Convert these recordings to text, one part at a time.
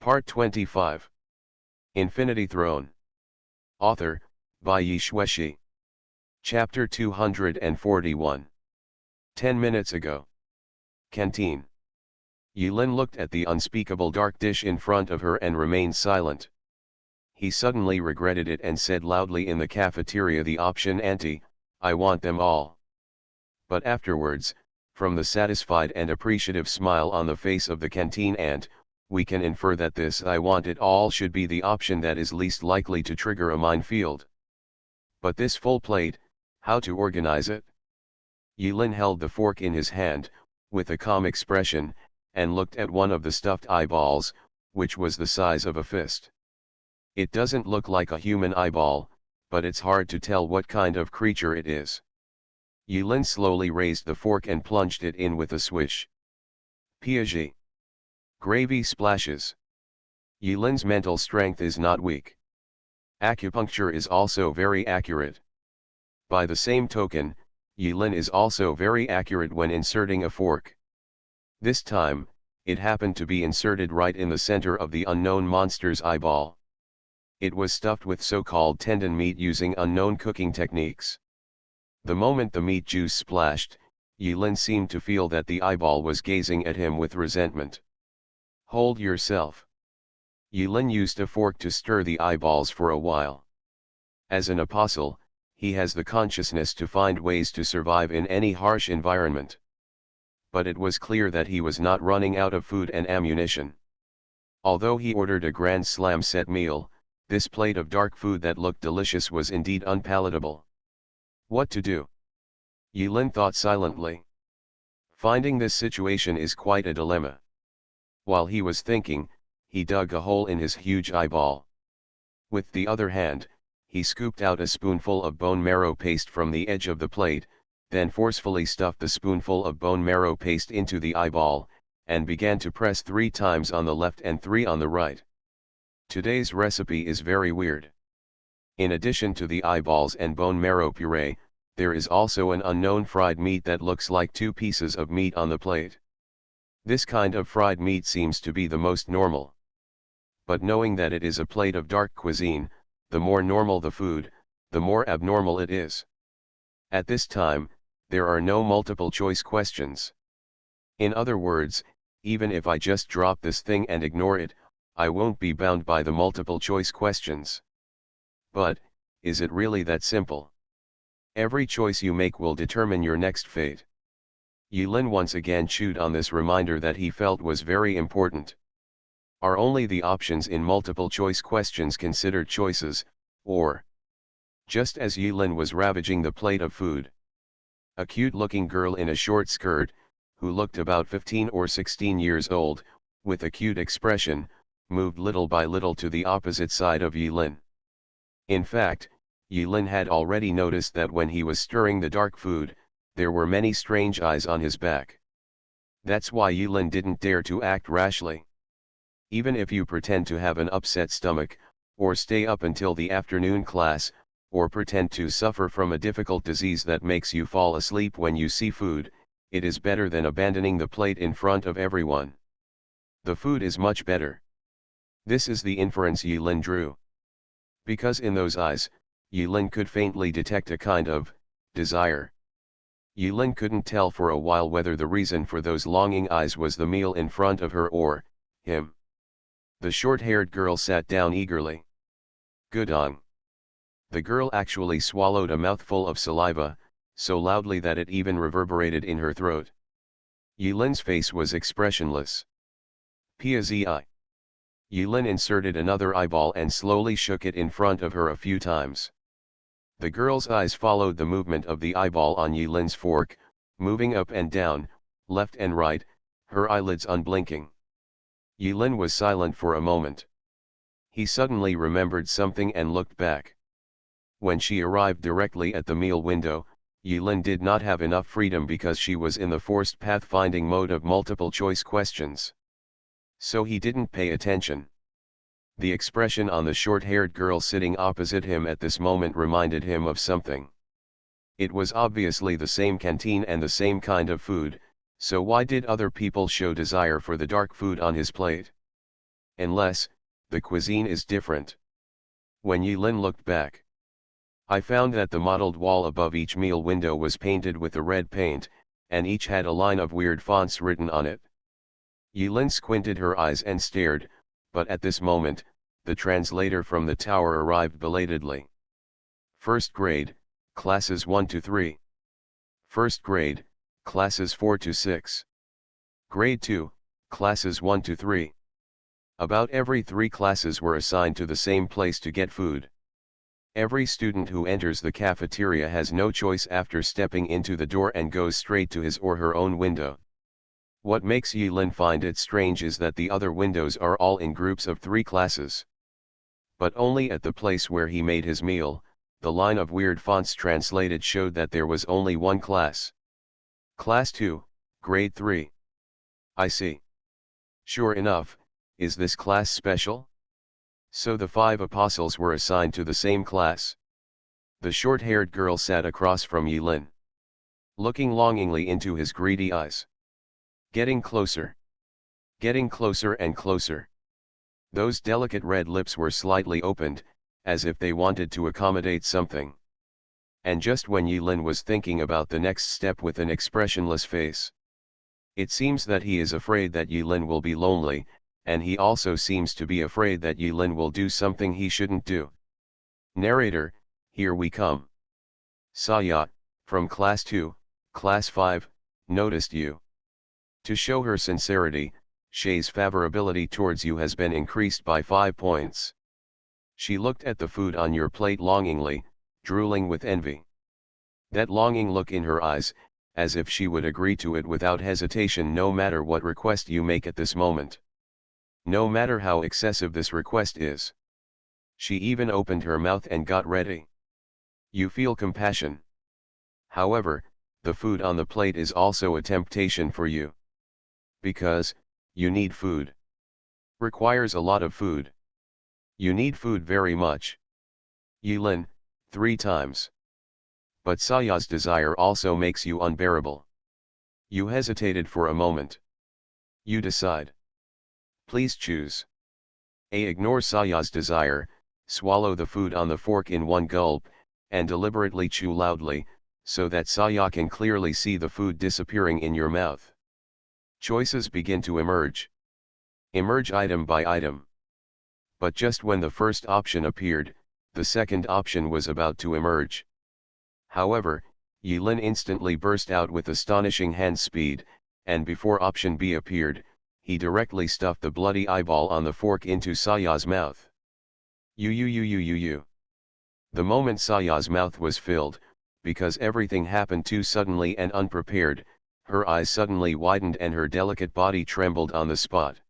Part 25. Infinity Throne. Author, by Yi Shueshi. Chapter 241. 10 minutes ago. Canteen. Yulin looked at the unspeakable dark dish in front of her and remained silent. He suddenly regretted it and said loudly in the cafeteria the option "Auntie, I want them all." But afterwards, from the satisfied and appreciative smile on the face of the canteen aunt, we can infer that this "I want it all" should be the option that is least likely to trigger a minefield. But this full plate, how to organize it? Yulin held the fork in his hand, with a calm expression, and looked at one of the stuffed eyeballs, which was the size of a fist. It doesn't look like a human eyeball, but it's hard to tell what kind of creature it is. Yulin slowly raised the fork and plunged it in with a swish. Piaget. Gravy splashes. Yulin's mental strength is not weak. Acupuncture is also very accurate. By the same token, Yulin is also very accurate when inserting a fork. This time, it happened to be inserted right in the center of the unknown monster's eyeball. It was stuffed with so-called tendon meat using unknown cooking techniques. The moment the meat juice splashed, Yulin seemed to feel that the eyeball was gazing at him with resentment. Hold yourself. Yulin used a fork to stir the eyeballs for a while. As an apostle, he has the consciousness to find ways to survive in any harsh environment. But it was clear that he was not running out of food and ammunition. Although he ordered a Grand Slam set meal, this plate of dark food that looked delicious was indeed unpalatable. What to do? Yulin thought silently. Finding this situation is quite a dilemma. While he was thinking, he dug a hole in his huge eyeball. With the other hand, he scooped out a spoonful of bone marrow paste from the edge of the plate, then forcefully stuffed the spoonful of bone marrow paste into the eyeball, and began to press 3 times on the left and 3 on the right. Today's recipe is very weird. In addition to the eyeballs and bone marrow puree, there is also an unknown fried meat that looks like 2 pieces of meat on the plate. This kind of fried meat seems to be the most normal. But knowing that it is a plate of dark cuisine, the more normal the food, the more abnormal it is. At this time, there are no multiple choice questions. In other words, even if I just drop this thing and ignore it, I won't be bound by the multiple choice questions. But, is it really that simple? Every choice you make will determine your next fate. Yulin once again chewed on this reminder that he felt was very important. Are only the options in multiple choice questions considered choices, or? Just as Yulin was ravaging the plate of food, a cute-looking girl in a short skirt, who looked about 15 or 16 years old, with a cute expression, moved little by little to the opposite side of Yulin. In fact, Yulin had already noticed that when he was stirring the dark food, there were many strange eyes on his back. That's why Yulin didn't dare to act rashly. Even if you pretend to have an upset stomach, or stay up until the afternoon class, or pretend to suffer from a difficult disease that makes you fall asleep when you see food, it is better than abandoning the plate in front of everyone. The food is much better. This is the inference Yulin drew. Because in those eyes, Yulin could faintly detect a kind of desire. Yulin couldn't tell for a while whether the reason for those longing eyes was the meal in front of her or him. The short-haired girl sat down eagerly. Gudong. The girl actually swallowed a mouthful of saliva, so loudly that it even reverberated in her throat. Yulin's face was expressionless. Piazi. Yulin inserted another eyeball and slowly shook it in front of her a few times. The girl's eyes followed the movement of the eyeball on Yulin's fork, moving up and down, left and right, her eyelids unblinking. Yulin was silent for a moment. He suddenly remembered something and looked back. When she arrived directly at the meal window, Yulin did not have enough freedom because she was in the forced pathfinding mode of multiple choice questions. So he didn't pay attention. The expression on the short-haired girl sitting opposite him at this moment reminded him of something. It was obviously the same canteen and the same kind of food, so why did other people show desire for the dark food on his plate? Unless, the cuisine is different. When Yilin looked back, I found that the mottled wall above each meal window was painted with a red paint, and each had a line of weird fonts written on it. Yilin squinted her eyes and stared, but at this moment, the translator from the tower arrived belatedly. First grade, classes 1 to 3. First grade, classes 4 to 6. Grade 2, classes 1 to 3. About every 3 classes were assigned to the same place to get food. Every student who enters the cafeteria has no choice after stepping into the door and goes straight to his or her own window. What makes Yilin find it strange is that the other windows are all in groups of 3 classes. But only at the place where he made his meal, the line of weird fonts translated showed that there was only one class. Class 2, Grade 3. I see. Sure enough, is this class special? So the 5 apostles were assigned to the same class. The short-haired girl sat across from Yilin, looking longingly into his greedy eyes. Getting closer. Getting closer and closer. Those delicate red lips were slightly opened, as if they wanted to accommodate something. And just when Yilin was thinking about the next step with an expressionless face. It seems that he is afraid that Yilin will be lonely, and he also seems to be afraid that Yilin will do something he shouldn't do. Narrator, here we come. Saya, from class 2, class 5, noticed you. To show her sincerity, Shay's favorability towards you has been increased by 5 points. She looked at the food on your plate longingly, drooling with envy. That longing look in her eyes, as if she would agree to it without hesitation no matter what request you make at this moment. No matter how excessive this request is. She even opened her mouth and got ready. You feel compassion. However, the food on the plate is also a temptation for you. Because, you need food. Requires a lot of food. You need food very much. Yilin, 3 times. But Saya's desire also makes you unbearable. You hesitated for a moment. You decide. Please choose. A. Ignore Saya's desire, swallow the food on the fork in one gulp, and deliberately chew loudly, so that Saya can clearly see the food disappearing in your mouth. Choices begin to emerge. Emerge item by item. But just when the first option appeared, the second option was about to emerge. However, Yilin instantly burst out with astonishing hand speed, and before option B appeared, he directly stuffed the bloody eyeball on the fork into Saya's mouth. You. The moment Saya's mouth was filled, because everything happened too suddenly and unprepared, her eyes suddenly widened and her delicate body trembled on the spot.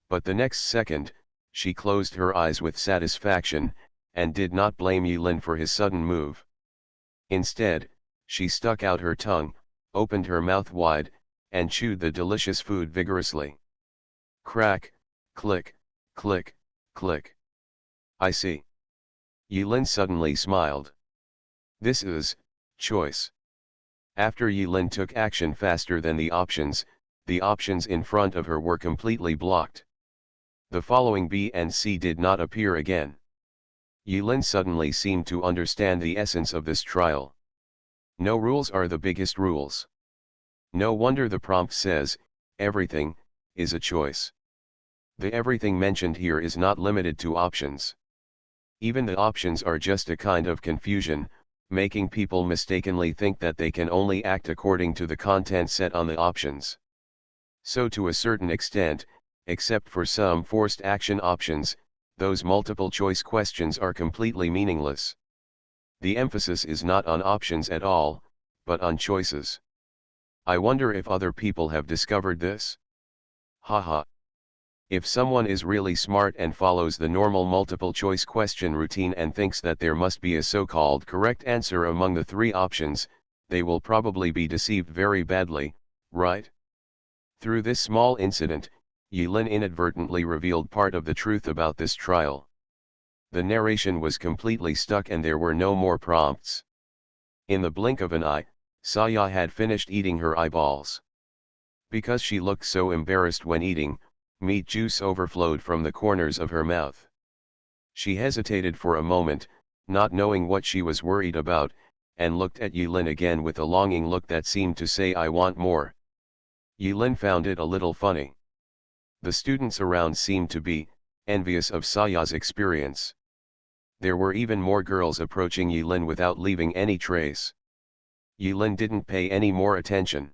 But the next second, she closed her eyes with satisfaction, and did not blame Yilin for his sudden move. Instead, she stuck out her tongue, opened her mouth wide, and chewed the delicious food vigorously. Crack, click, click, click. I see. Yilin suddenly smiled. This is choice. After Yilin took action faster than the options in front of her were completely blocked. The following B and C did not appear again. Yilin suddenly seemed to understand the essence of this trial. No rules are the biggest rules. No wonder the prompt says, everything is a choice. The everything mentioned here is not limited to options. Even the options are just a kind of confusion, making people mistakenly think that they can only act according to the content set on the options. So to a certain extent, except for some forced action options, those multiple choice questions are completely meaningless. The emphasis is not on options at all, but on choices. I wonder if other people have discovered this? Haha. If someone is really smart and follows the normal multiple choice question routine and thinks that there must be a so-called correct answer among the 3 options, they will probably be deceived very badly, right? Through this small incident, Yilin inadvertently revealed part of the truth about this trial. The narration was completely stuck and there were no more prompts. In the blink of an eye, Saya had finished eating her eyeballs. Because she looked so embarrassed when eating, Meat juice overflowed from the corners of her mouth. She hesitated for a moment, not knowing what she was worried about, and looked at Yulin again with a longing look that seemed to say, "I want more." Yulin found it a little funny. The students around seemed to be envious of Saya's experience. There were even more girls approaching Yulin without leaving any trace. Yulin didn't pay any more attention.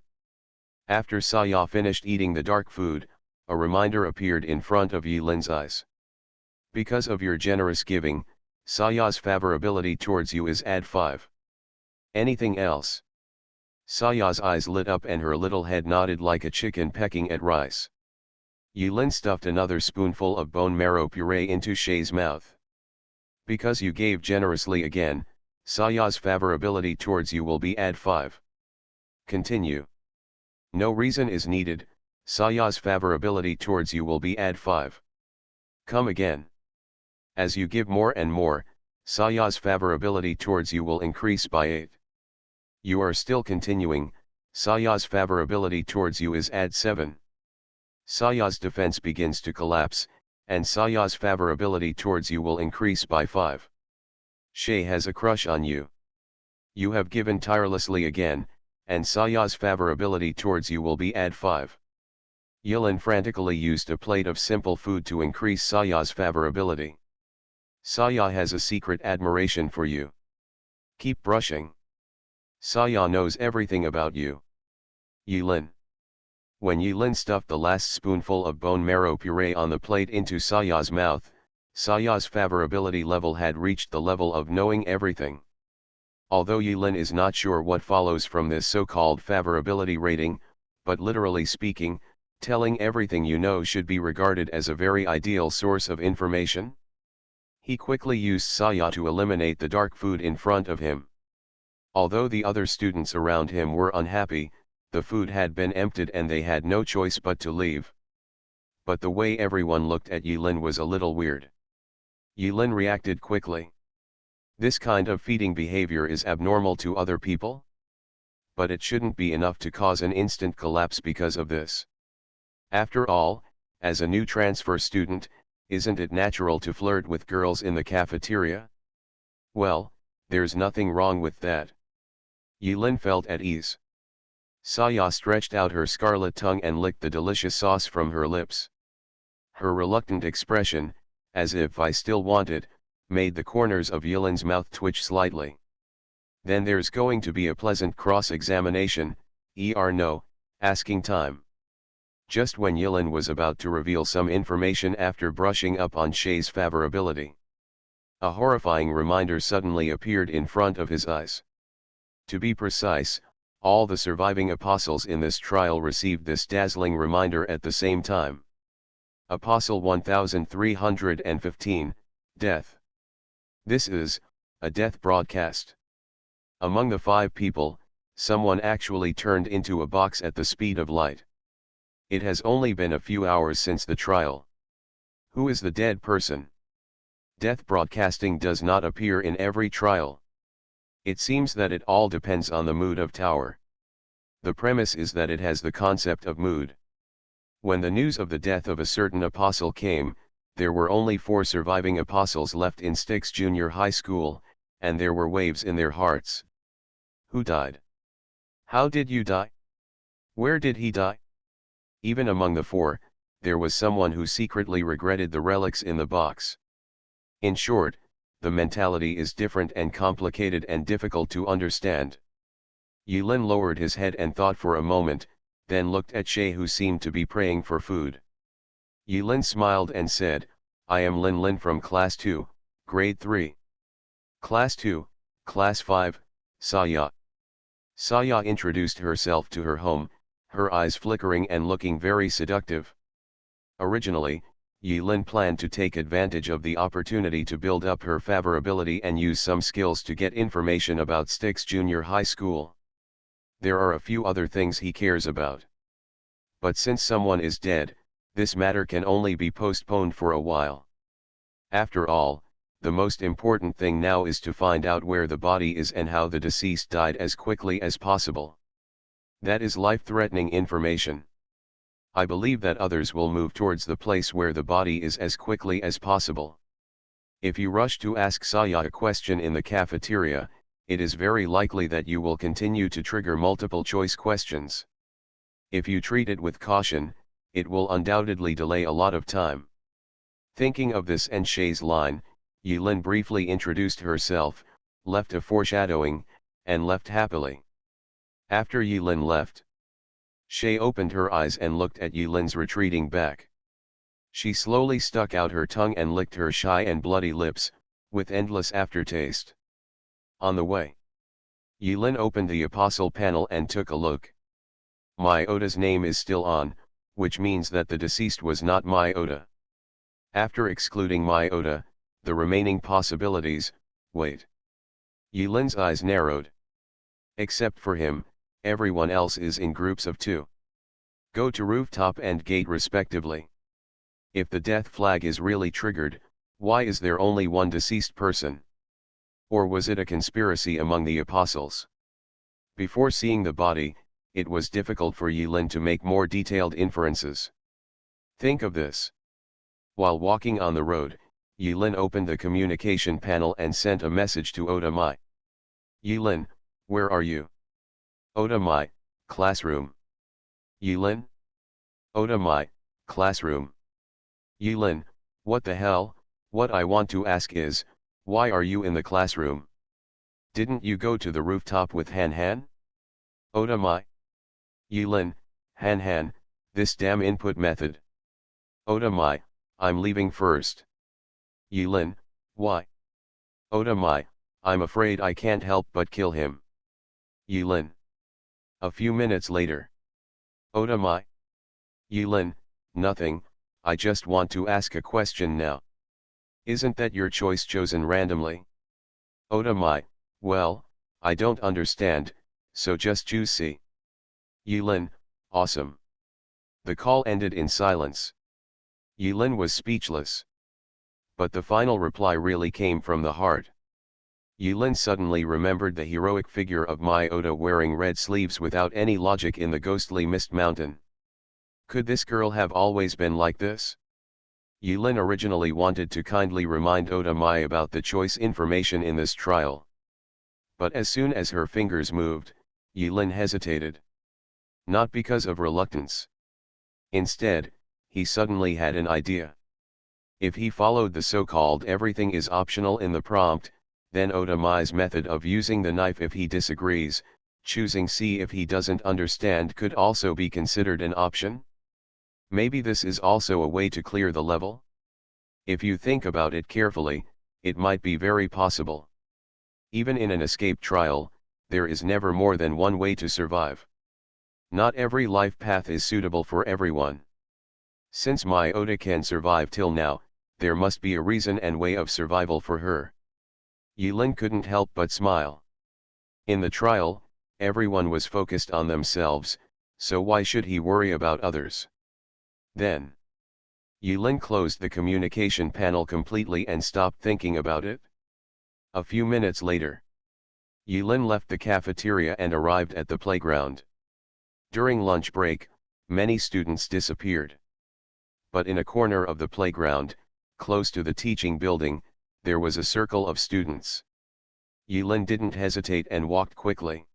After Saya finished eating the dark food, a reminder appeared in front of Yulin's eyes. Because of your generous giving, Saya's favorability towards you is add 5. Anything else? Saya's eyes lit up and her little head nodded like a chicken pecking at rice. Yulin stuffed another spoonful of bone marrow puree into Shay's mouth. Because you gave generously again, Saya's favorability towards you will be add 5. Continue. No reason is needed, Saya's favorability towards you will be add 5. Come again. As you give more and more, Saya's favorability towards you will increase by 8. You are still continuing, Saya's favorability towards you is add 7. Saya's defense begins to collapse, and Saya's favorability towards you will increase by 5. Shay has a crush on you. You have given tirelessly again, and Saya's favorability towards you will be add 5. Yulin frantically used a plate of simple food to increase Saya's favorability. Saya has a secret admiration for you. Keep brushing. Saya knows everything about you. Yulin. When Yulin stuffed the last spoonful of bone marrow puree on the plate into Saya's mouth, Saya's favorability level had reached the level of knowing everything. Although Yulin is not sure what follows from this so-called favorability rating, but literally speaking, telling everything you know should be regarded as a very ideal source of information. He quickly used Saya to eliminate the dark food in front of him. Although the other students around him were unhappy, the food had been emptied and they had no choice but to leave. But the way everyone looked at Yulin was a little weird. Yulin reacted quickly. This kind of feeding behavior is abnormal to other people? But it shouldn't be enough to cause an instant collapse because of this. After all, as a new transfer student, isn't it natural to flirt with girls in the cafeteria? Well, there's nothing wrong with that. Yulin felt at ease. Saya stretched out her scarlet tongue and licked the delicious sauce from her lips. Her reluctant expression, as if I still want it, made the corners of Yulin's mouth twitch slightly. Then there's going to be a pleasant cross-examination, no, asking time. Just when Yulin was about to reveal some information after brushing up on Shay's favorability, a horrifying reminder suddenly appeared in front of his eyes. To be precise, all the surviving apostles in this trial received this dazzling reminder at the same time. Apostle 1315, Death. This is a death broadcast. Among the 5 people, someone actually turned into a box at the speed of light. It has only been a few hours since the trial. Who is the dead person? Death broadcasting does not appear in every trial. It seems that it all depends on the mood of Tower. The premise is that it has the concept of mood. When the news of the death of a certain apostle came, there were only 4 surviving apostles left in Styx Junior High School, and there were waves in their hearts. Who died? How did you die? Where did he die? Even among the 4, there was someone who secretly regretted the relics in the box. In short, the mentality is different and complicated and difficult to understand. Yulin lowered his head and thought for a moment, then looked at Shay, who seemed to be praying for food. Yulin smiled and said, I am Lin from Class 2, Grade 3. Class 2, Class 5, Saya. Saya introduced herself to her home, her eyes flickering and looking very seductive. Originally, Yulin planned to take advantage of the opportunity to build up her favorability and use some skills to get information about Styx Junior High School. There are a few other things he cares about. But since someone is dead, this matter can only be postponed for a while. After all, the most important thing now is to find out where the body is and how the deceased died as quickly as possible. That is life-threatening information. I believe that others will move towards the place where the body is as quickly as possible. If you rush to ask Saya a question in the cafeteria, it is very likely that you will continue to trigger multiple choice questions. If you treat it with caution, it will undoubtedly delay a lot of time. Thinking of this and Shay's line, Yilin briefly introduced herself, left a foreshadowing, and left happily. After Yilin left, Shay opened her eyes and looked at Yilin's retreating back. She slowly stuck out her tongue and licked her shy and bloody lips, with endless aftertaste. On the way, Yilin opened the apostle panel and took a look. My Oda's name is still on, which means that the deceased was not my Oda. After excluding my Oda, the remaining possibilities, wait. Yilin's eyes narrowed. Except for him, everyone else is in groups of 2. Go to rooftop and gate respectively. If the death flag is really triggered, why is there only one deceased person? Or was it a conspiracy among the apostles? Before seeing the body, it was difficult for Yilin to make more detailed inferences. Think of this. While walking on the road, Yilin opened the communication panel and sent a message to Oda Mai. Yilin, where are you? Oda Mai, classroom. Yilin? Oda Mai, classroom. Yilin, what the hell? What I want to ask is, why are you in the classroom? Didn't you go to the rooftop with Han Han? Oda Mai. Yilin, Han Han, this damn input method. Oda Mai, I'm leaving first. Yilin, why? Oda Mai, I'm afraid I can't help but kill him. Yilin. A few minutes later. Oda Mai. Yilin, nothing, I just want to ask a question now. Isn't that your choice chosen randomly? Oda Mai, well, I don't understand, so just choose C. Yilin, awesome. The call ended in silence. Yilin was speechless. But the final reply really came from the heart. Yilin suddenly remembered the heroic figure of Mai Oda wearing red sleeves without any logic in the ghostly mist mountain. Could this girl have always been like this? Yilin originally wanted to kindly remind Oda Mai about the choice information in this trial. But as soon as her fingers moved, Yilin hesitated. Not because of reluctance. Instead, he suddenly had an idea. If he followed the so-called everything is optional in the prompt, then Oda Mai's method of using the knife if he disagrees, choosing C if he doesn't understand could also be considered an option? Maybe this is also a way to clear the level? If you think about it carefully, it might be very possible. Even in an escape trial, there is never more than one way to survive. Not every life path is suitable for everyone. Since Mai Oda can survive till now, there must be a reason and way of survival for her. Yilin couldn't help but smile. In the trial, everyone was focused on themselves, so why should he worry about others? Then, Yilin closed the communication panel completely and stopped thinking about it. A few minutes later, Yilin left the cafeteria and arrived at the playground. During lunch break, many students disappeared. But in a corner of the playground, close to the teaching building, there was a circle of students. Yilin didn't hesitate and walked quickly.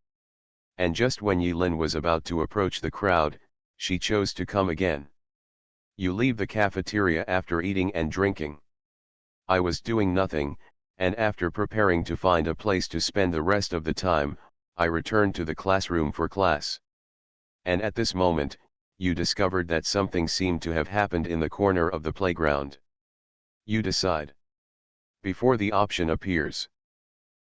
And just when Yilin was about to approach the crowd, she chose to come again. You leave the cafeteria after eating and drinking. I was doing nothing, and after preparing to find a place to spend the rest of the time, I returned to the classroom for class. And at this moment, you discovered that something seemed to have happened in the corner of the playground. You decide. Before the option appears.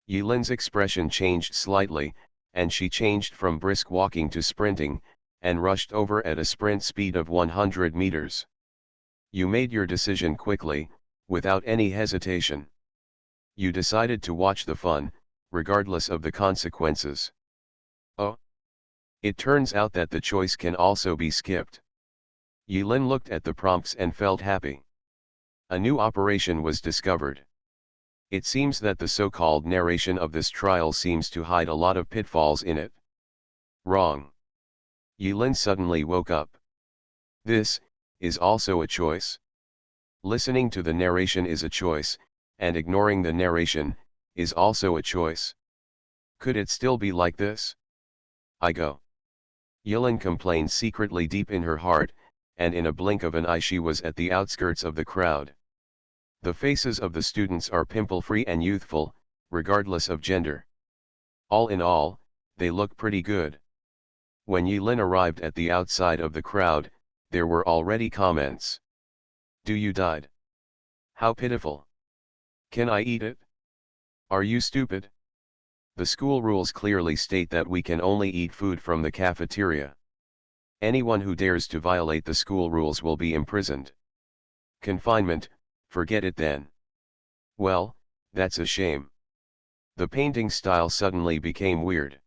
Yilin's expression changed slightly, and she changed from brisk walking to sprinting, and rushed over at a sprint speed of 100 meters. You made your decision quickly, without any hesitation. You decided to watch the fun, regardless of the consequences. Oh! It turns out that the choice can also be skipped. Yilin looked at the prompts and felt happy. A new operation was discovered. It seems that the so-called narration of this trial seems to hide a lot of pitfalls in it. Wrong. Yilin suddenly woke up. This is also a choice. Listening to the narration is a choice, and ignoring the narration is also a choice. Could it still be like this? I go. Yilin complained secretly deep in her heart, and in a blink of an eye she was at the outskirts of the crowd. The faces of the students are pimple-free and youthful, regardless of gender. All in all, they look pretty good. When Yilin arrived at the outside of the crowd, there were already comments. Do you died? How pitiful. Can I eat it? Are you stupid? The school rules clearly state that we can only eat food from the cafeteria. Anyone who dares to violate the school rules will be imprisoned. Confinement, forget it then. Well, that's a shame. The painting style suddenly became weird.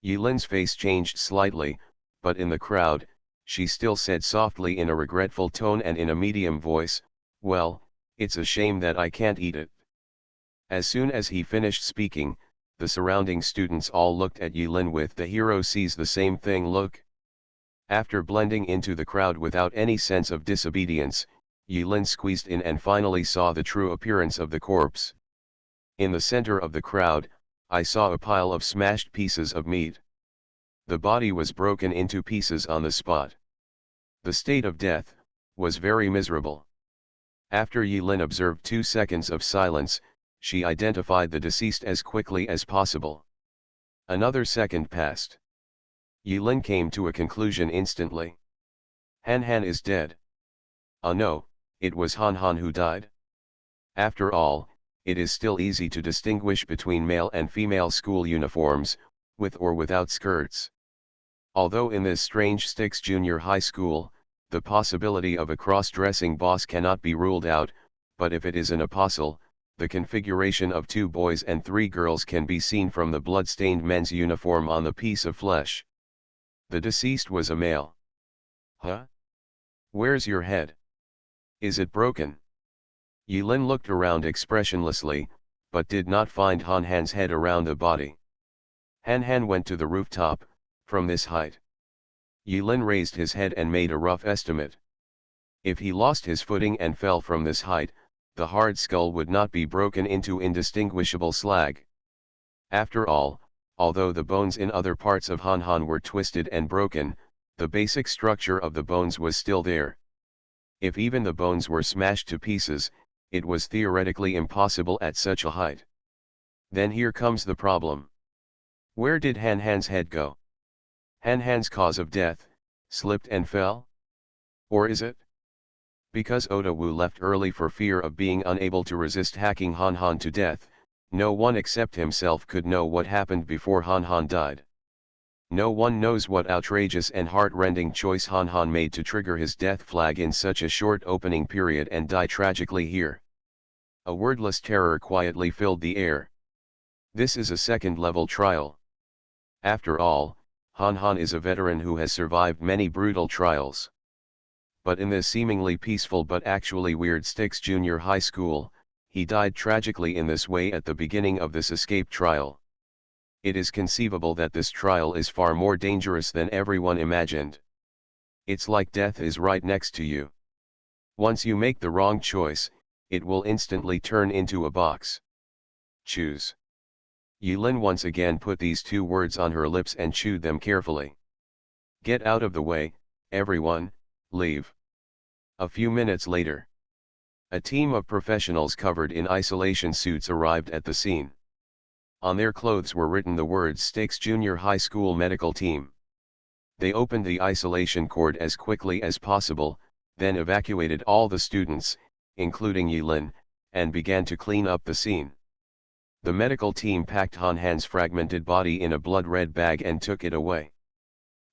Yilin's face changed slightly, but in the crowd, she still said softly in a regretful tone and in a medium voice, well, it's a shame that I can't eat it. As soon as he finished speaking, the surrounding students all looked at Yilin with the hero sees the same thing look. After blending into the crowd without any sense of disobedience, Yilin squeezed in and finally saw the true appearance of the corpse. In the center of the crowd, I saw a pile of smashed pieces of meat. The body was broken into pieces on the spot. The state of death was very miserable. After Yilin observed 2 seconds of silence, she identified the deceased as quickly as possible. Another second passed. Yilin came to a conclusion instantly. Han Han is dead. Oh no, it was Han Han who died. After all, it is still easy to distinguish between male and female school uniforms, with or without skirts. Although in this strange Styx Junior High School, the possibility of a cross-dressing boss cannot be ruled out, but if it is an apostle, the configuration of 2 boys and 3 girls can be seen from the blood-stained men's uniform on the piece of flesh. The deceased was a male. Huh? Where's your head? Is it broken? Yilin looked around expressionlessly, but did not find Han Han's head around the body. Han Han went to the rooftop, from this height. Yilin raised his head and made a rough estimate. If he lost his footing and fell from this height, the hard skull would not be broken into indistinguishable slag. After all, although the bones in other parts of Han Han were twisted and broken, the basic structure of the bones was still there. If even the bones were smashed to pieces, it was theoretically impossible at such a height. Then here comes the problem. Where did Han Han's head go? Han Han's cause of death, slipped and fell? Or is it? Because Oda Wu left early for fear of being unable to resist hacking Han Han to death, no one except himself could know what happened before Han Han died. No one knows what outrageous and heart-rending choice Han Han made to trigger his death flag in such a short opening period and die tragically here. A wordless terror quietly filled the air. This is a second-level trial. After all, Han Han is a veteran who has survived many brutal trials. But in this seemingly peaceful but actually weird Styx Junior High School, he died tragically in this way at the beginning of this escape trial. It is conceivable that this trial is far more dangerous than everyone imagined. It's like death is right next to you. Once you make the wrong choice, it will instantly turn into a box. Choose. Yilin once again put these 2 words on her lips and chewed them carefully. Get out of the way, everyone, leave. A few minutes later, a team of professionals covered in isolation suits arrived at the scene. On their clothes were written the words Styx Junior High School Medical Team. They opened the isolation cord as quickly as possible, then evacuated all the students, including Yilin, and began to clean up the scene. The medical team packed Han Han's fragmented body in a blood-red bag and took it away.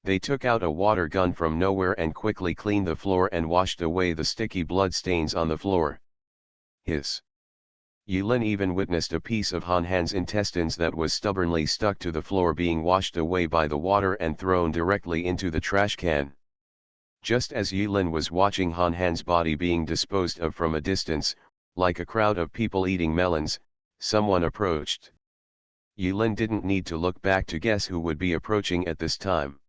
They took out a water gun from nowhere and quickly cleaned the floor and washed away the sticky blood stains on the floor. Hiss. Yilin even witnessed a piece of Han Han's intestines that was stubbornly stuck to the floor being washed away by the water and thrown directly into the trash can. Just as Yilin was watching Han Han's body being disposed of from a distance, like a crowd of people eating melons, someone approached. Yilin didn't need to look back to guess who would be approaching at this time.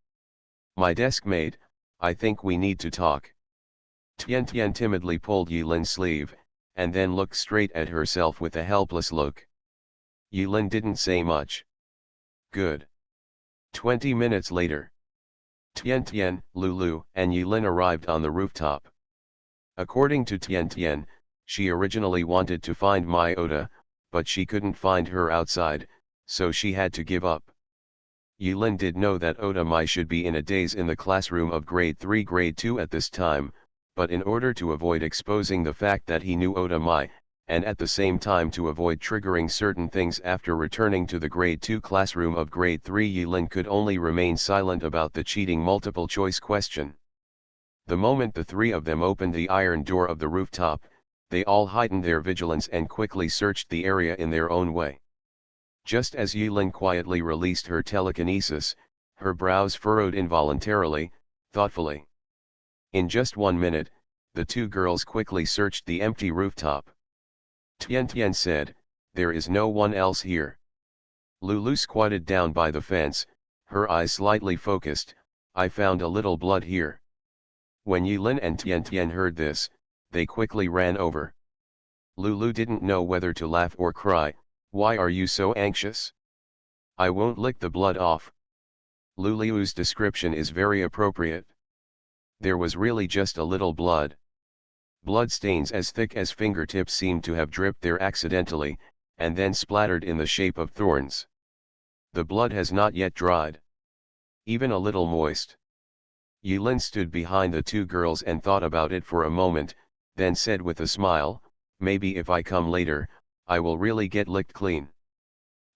My desk mate, I think we need to talk. Tian Tian timidly pulled Yilin's sleeve, and then looked straight at herself with a helpless look. Yilin didn't say much. Good. 20 minutes later. Tian Tian, Lulu, and Yilin arrived on the rooftop. According to Tian Tian, she originally wanted to find Mai Ota, but she couldn't find her outside, so she had to give up. Yilin did know that Ota Mai should be in a daze in the classroom of grade 3 grade 2 at this time, but in order to avoid exposing the fact that he knew Ota Mai, and at the same time to avoid triggering certain things after returning to the grade 2 classroom of grade 3, Yilin could only remain silent about the cheating multiple choice question. The moment the three of them opened the iron door of the rooftop, they all heightened their vigilance and quickly searched the area in their own way. Just as Yilin quietly released her telekinesis, her brows furrowed involuntarily, thoughtfully. In just 1 minute, the two girls quickly searched the empty rooftop. Tian Tian said, "There is no one else here." Lulu squatted down by the fence, her eyes slightly focused. "I found a little blood here." When Yilin and Tian Tian heard this, they quickly ran over. Lulu didn't know whether to laugh or cry. "Why are you so anxious?" "I won't lick the blood off." Lulu's description is very appropriate. There was really just a little blood. Blood stains as thick as fingertips seemed to have dripped there accidentally, and then splattered in the shape of thorns. The blood has not yet dried. Even a little moist. Yilin stood behind the two girls and thought about it for a moment, then said with a smile, "Maybe if I come later, I will really get licked clean."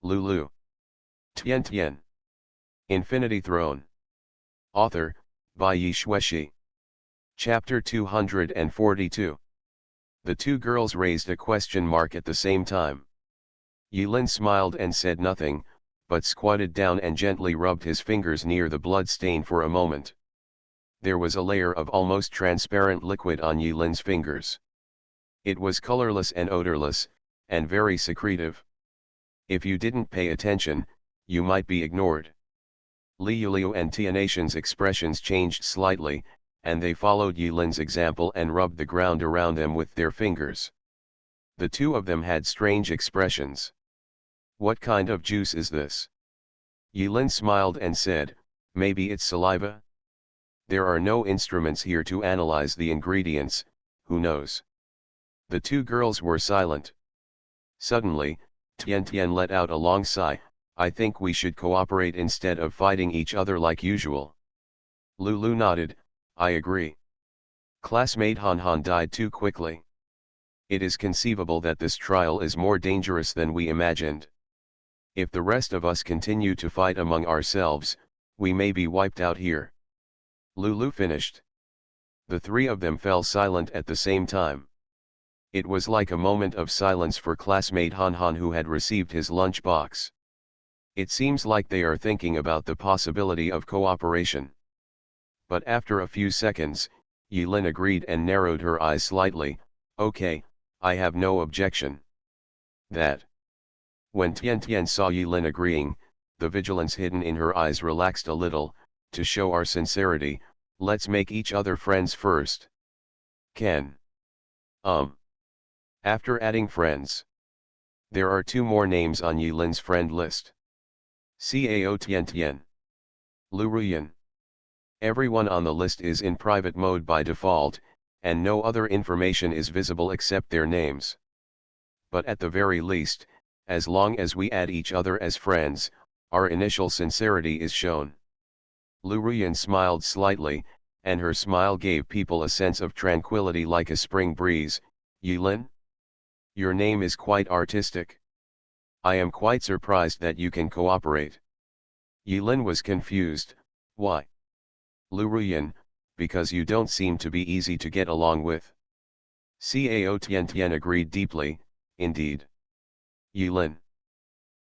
Lulu. Tian Tian. Infinity Throne. Author, by Yi Shueshi. Chapter 242. The two girls raised a question mark at the same time. Yilin smiled and said nothing, but squatted down and gently rubbed his fingers near the blood stain for a moment. There was a layer of almost transparent liquid on Yilin's fingers. It was colorless and odorless, and very secretive. If you didn't pay attention, you might be ignored. Liu and Tianation's expressions changed slightly, and they followed Yilin's example and rubbed the ground around them with their fingers. The two of them had strange expressions. "What kind of juice is this?" Yilin smiled and said, "Maybe it's saliva?" "There are no instruments here to analyze the ingredients, who knows?" The two girls were silent. Suddenly, Tian Tian let out a long sigh. "I think we should cooperate instead of fighting each other like usual." Lulu nodded, "I agree. Classmate Han Han died too quickly. It is conceivable that this trial is more dangerous than we imagined. If the rest of us continue to fight among ourselves, we may be wiped out here." Lulu finished. The three of them fell silent at the same time. It was like a moment of silence for classmate Han Han who had received his lunch box. It seems like they are thinking about the possibility of cooperation. But after a few seconds, Yilin agreed and narrowed her eyes slightly. "Okay, I have no objection." That. When Tian Tian saw Yilin agreeing, the vigilance hidden in her eyes relaxed a little. "To show our sincerity, let's make each other friends first." Can. After adding friends. There are two more names on Yilin's friend list. Cao Tian Tian. Lu Ruyan. Everyone on the list is in private mode by default, and no other information is visible except their names. But at the very least, as long as we add each other as friends, our initial sincerity is shown. Lu Ruyan smiled slightly, and her smile gave people a sense of tranquility like a spring breeze. "Yilin? Your name is quite artistic. I am quite surprised that you can cooperate." Yilin was confused. "Why?" Lu Ruyan, "Because you don't seem to be easy to get along with." Cao Tian Tian agreed deeply, "Indeed." Yilin.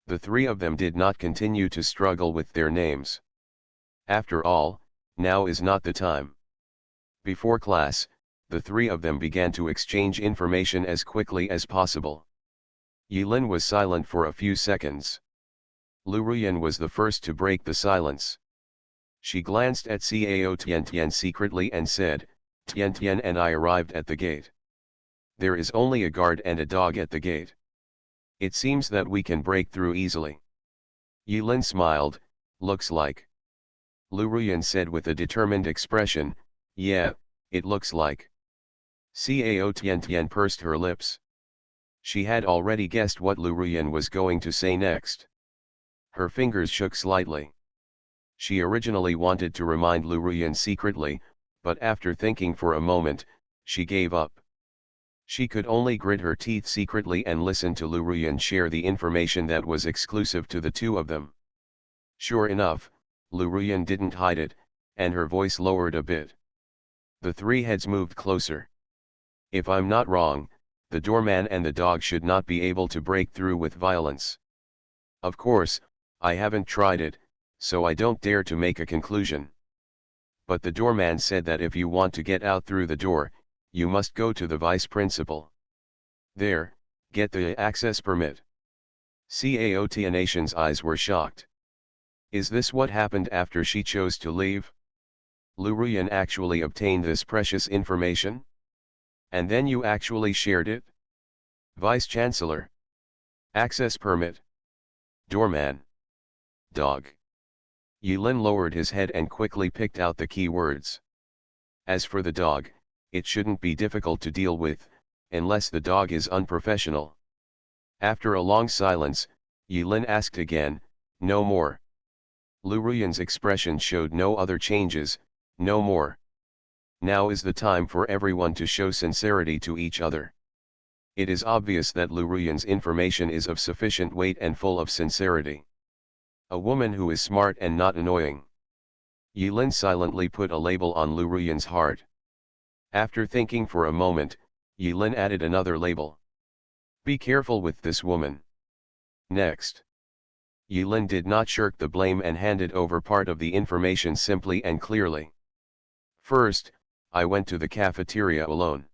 The three of them did not continue to struggle with their names. After all, now is not the time. Before class, the three of them began to exchange information as quickly as possible. Yilin was silent for a few seconds. Lu Ruyan was the first to break the silence. She glanced at Cao Tiantian secretly and said, Tiantian and I arrived at the gate. There is only a guard and a dog at the gate. It seems that we can break through easily. Yilin smiled, looks like. Lu Ruyan said with a determined expression, yeah, it looks like. Cao Tiantian pursed her lips. She had already guessed what Lu Ruyan was going to say next. Her fingers shook slightly. She originally wanted to remind Lu Ruyan secretly, but after thinking for a moment, she gave up. She could only grit her teeth secretly and listen to Lu Ruyan share the information that was exclusive to the two of them. Sure enough, Lu Ruyan didn't hide it, and her voice lowered a bit. The three heads moved closer. If I'm not wrong, the doorman and the dog should not be able to break through with violence. Of course, I haven't tried it, so I don't dare to make a conclusion. But the doorman said that if you want to get out through the door, you must go to the vice principal. There, get the access permit. Cao Tianation's eyes were shocked. Is this what happened after she chose to leave? Lu Ruyan actually obtained this precious information? And then you actually shared it? Vice Chancellor. Access permit. Doorman. Dog. Yilin lowered his head and quickly picked out the key words. As for the dog, it shouldn't be difficult to deal with, unless the dog is unprofessional. After a long silence, Yilin asked again, no more. Lu Ruyan's expression showed no other changes, no more. Now is the time for everyone to show sincerity to each other. It is obvious that Lu Ruyan's information is of sufficient weight and full of sincerity. A woman who is smart and not annoying. Yilin silently put a label on Lu Ruyan's heart. After thinking for a moment, Yilin added another label. Be careful with this woman. Next. Yilin did not shirk the blame and handed over part of the information simply and clearly. First, I went to the cafeteria alone.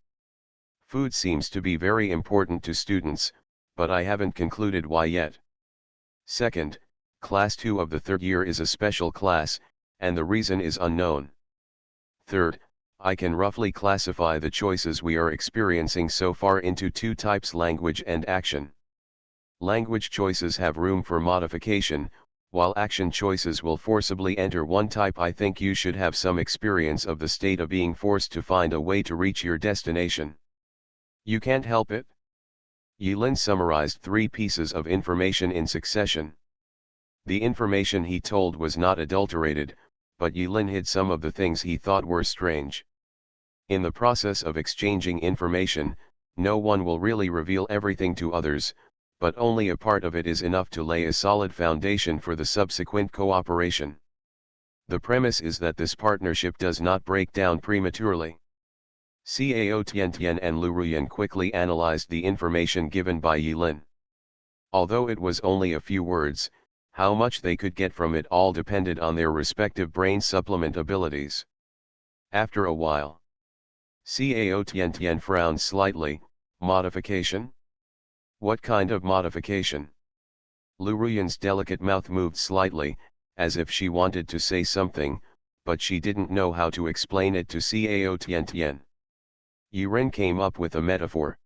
Food seems to be very important to students, but I haven't concluded why yet. Second, Class 2 of the third year is a special class, and the reason is unknown. Third, I can roughly classify the choices we are experiencing so far into two types: language and action. Language choices have room for modification, while action choices will forcibly enter one type. I think you should have some experience of the state of being forced to find a way to reach your destination. You can't help it? Yilin summarized 3 pieces of information in succession. The information he told was not adulterated, but Yilin hid some of the things he thought were strange. In the process of exchanging information, no one will really reveal everything to others, but only a part of it is enough to lay a solid foundation for the subsequent cooperation. The premise is that this partnership does not break down prematurely. Cao Tiantian and Lu Ruyan quickly analyzed the information given by Yilin. Although it was only a few words, how much they could get from it all depended on their respective brain supplement abilities. After a while, Cao Tiantian frowned slightly. Modification? What kind of modification? Lu Ruyan's delicate mouth moved slightly, as if she wanted to say something, but she didn't know how to explain it to Cao Tiantian. Yilin came up with a metaphor.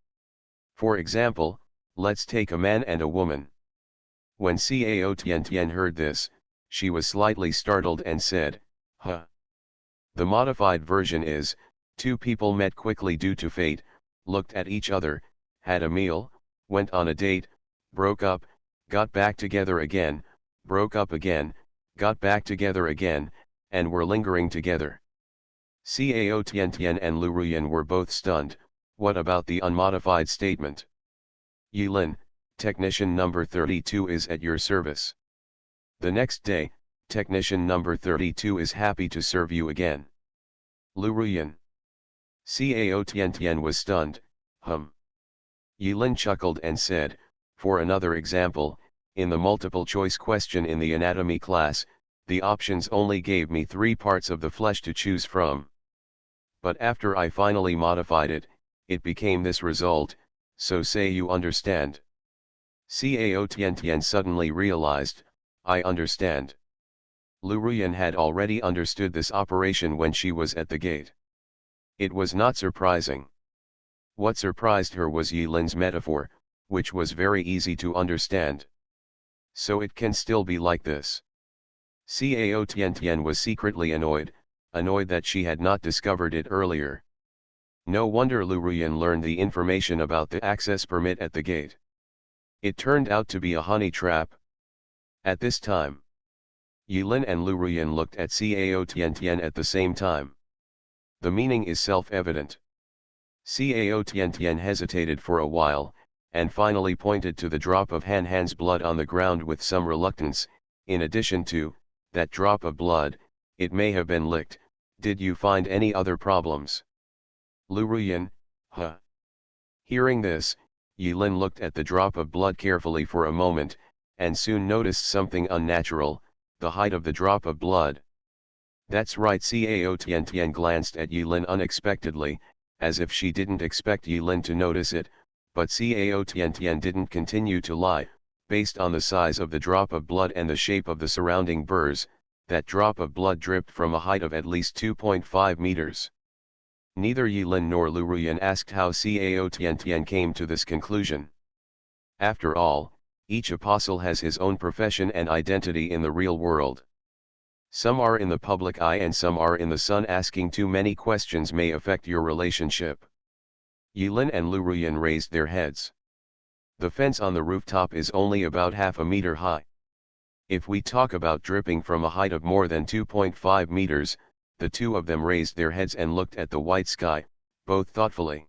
For example, let's take a man and a woman. When Cao Tiantian heard this, she was slightly startled and said, huh. The modified version is, 2 people met quickly due to fate, looked at each other, had a meal, went on a date, broke up, got back together again, broke up again, got back together again, and were lingering together. Cao Tiantian and Lu Ruyan were both stunned. What about the unmodified statement? Yilin, technician number 32 is at your service. The next day, technician number 32 is happy to serve you again. Lu Ruyan. Cao Tiantian was stunned. Yilin chuckled and said, for another example, in the multiple choice question in the anatomy class, the options only gave me 3 parts of the flesh to choose from. But after I finally modified it, it became this result, so say you understand. Cao Tiantian suddenly realized, I understand. Lu Ruyan had already understood this operation when she was at the gate. It was not surprising. What surprised her was Yilin's metaphor, which was very easy to understand. So it can still be like this. Cao Tiantian was secretly annoyed that she had not discovered it earlier. No wonder Lu Ruyan learned the information about the access permit at the gate. It turned out to be a honey trap. At this time, Yilin and Lu Ruyan looked at Cao Tiantian at the same time. The meaning is self-evident. Cao Tiantian hesitated for a while, and finally pointed to the drop of Han Han's blood on the ground with some reluctance. In addition to that drop of blood, it may have been licked. Did you find any other problems? Lu Ruyan, huh? Hearing this, Yilin looked at the drop of blood carefully for a moment, and soon noticed something unnatural, the height of the drop of blood. That's right. Cao Tiantian glanced at Yilin unexpectedly, as if she didn't expect Yilin to notice it, but Cao Tiantian didn't continue to lie. Based on the size of the drop of blood and the shape of the surrounding burrs, that drop of blood dripped from a height of at least 2.5 meters. Neither Yilin nor Lu Ruyan asked how Cao Tiantian came to this conclusion. After all, each apostle has his own profession and identity in the real world. Some are in the public eye and some are in the sun. Asking too many questions may affect your relationship. Yilin and Lu Ruyan raised their heads. The fence on the rooftop is only about half a meter high. If we talk about dripping from a height of more than 2.5 meters, the two of them raised their heads and looked at the white sky, both thoughtfully.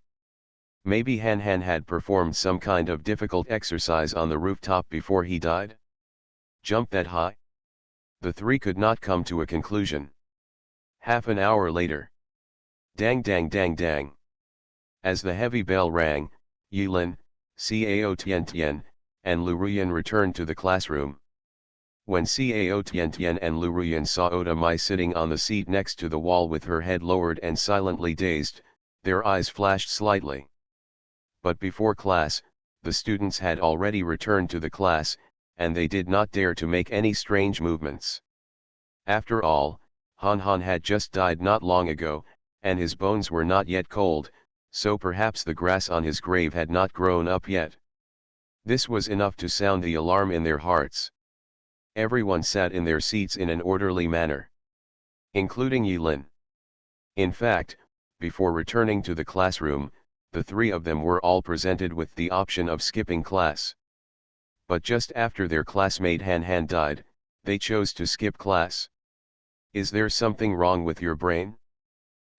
Maybe Han Han had performed some kind of difficult exercise on the rooftop before he died? Jump that high? The three could not come to a conclusion. Half an hour later. Dang dang dang dang. As the heavy bell rang, Yilin, Cao Tiantian, and Lu Ruyan returned to the classroom. When Cao Tiantian and Lu Ruyan saw Oda Mai sitting on the seat next to the wall with her head lowered and silently dazed, their eyes flashed slightly. But before class, the students had already returned to the class, and they did not dare to make any strange movements. After all, Han Han had just died not long ago, and his bones were not yet cold, so perhaps the grass on his grave had not grown up yet. This was enough to sound the alarm in their hearts. Everyone sat in their seats in an orderly manner, including Yilin. In fact, before returning to the classroom, the three of them were all presented with the option of skipping class. But just after their classmate Han Han died, they chose to skip class. Is there something wrong with your brain?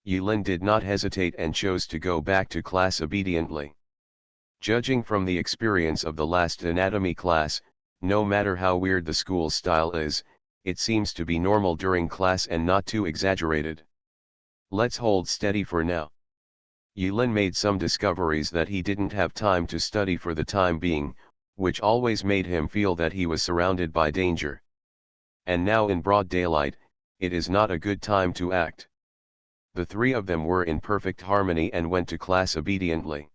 Yilin did not hesitate and chose to go back to class obediently. Judging from the experience of the last anatomy class, no matter how weird the school style is, it seems to be normal during class and not too exaggerated. Let's hold steady for now. Yilin made some discoveries that he didn't have time to study for the time being, which always made him feel that he was surrounded by danger. And now in broad daylight, it is not a good time to act. The three of them were in perfect harmony and went to class obediently.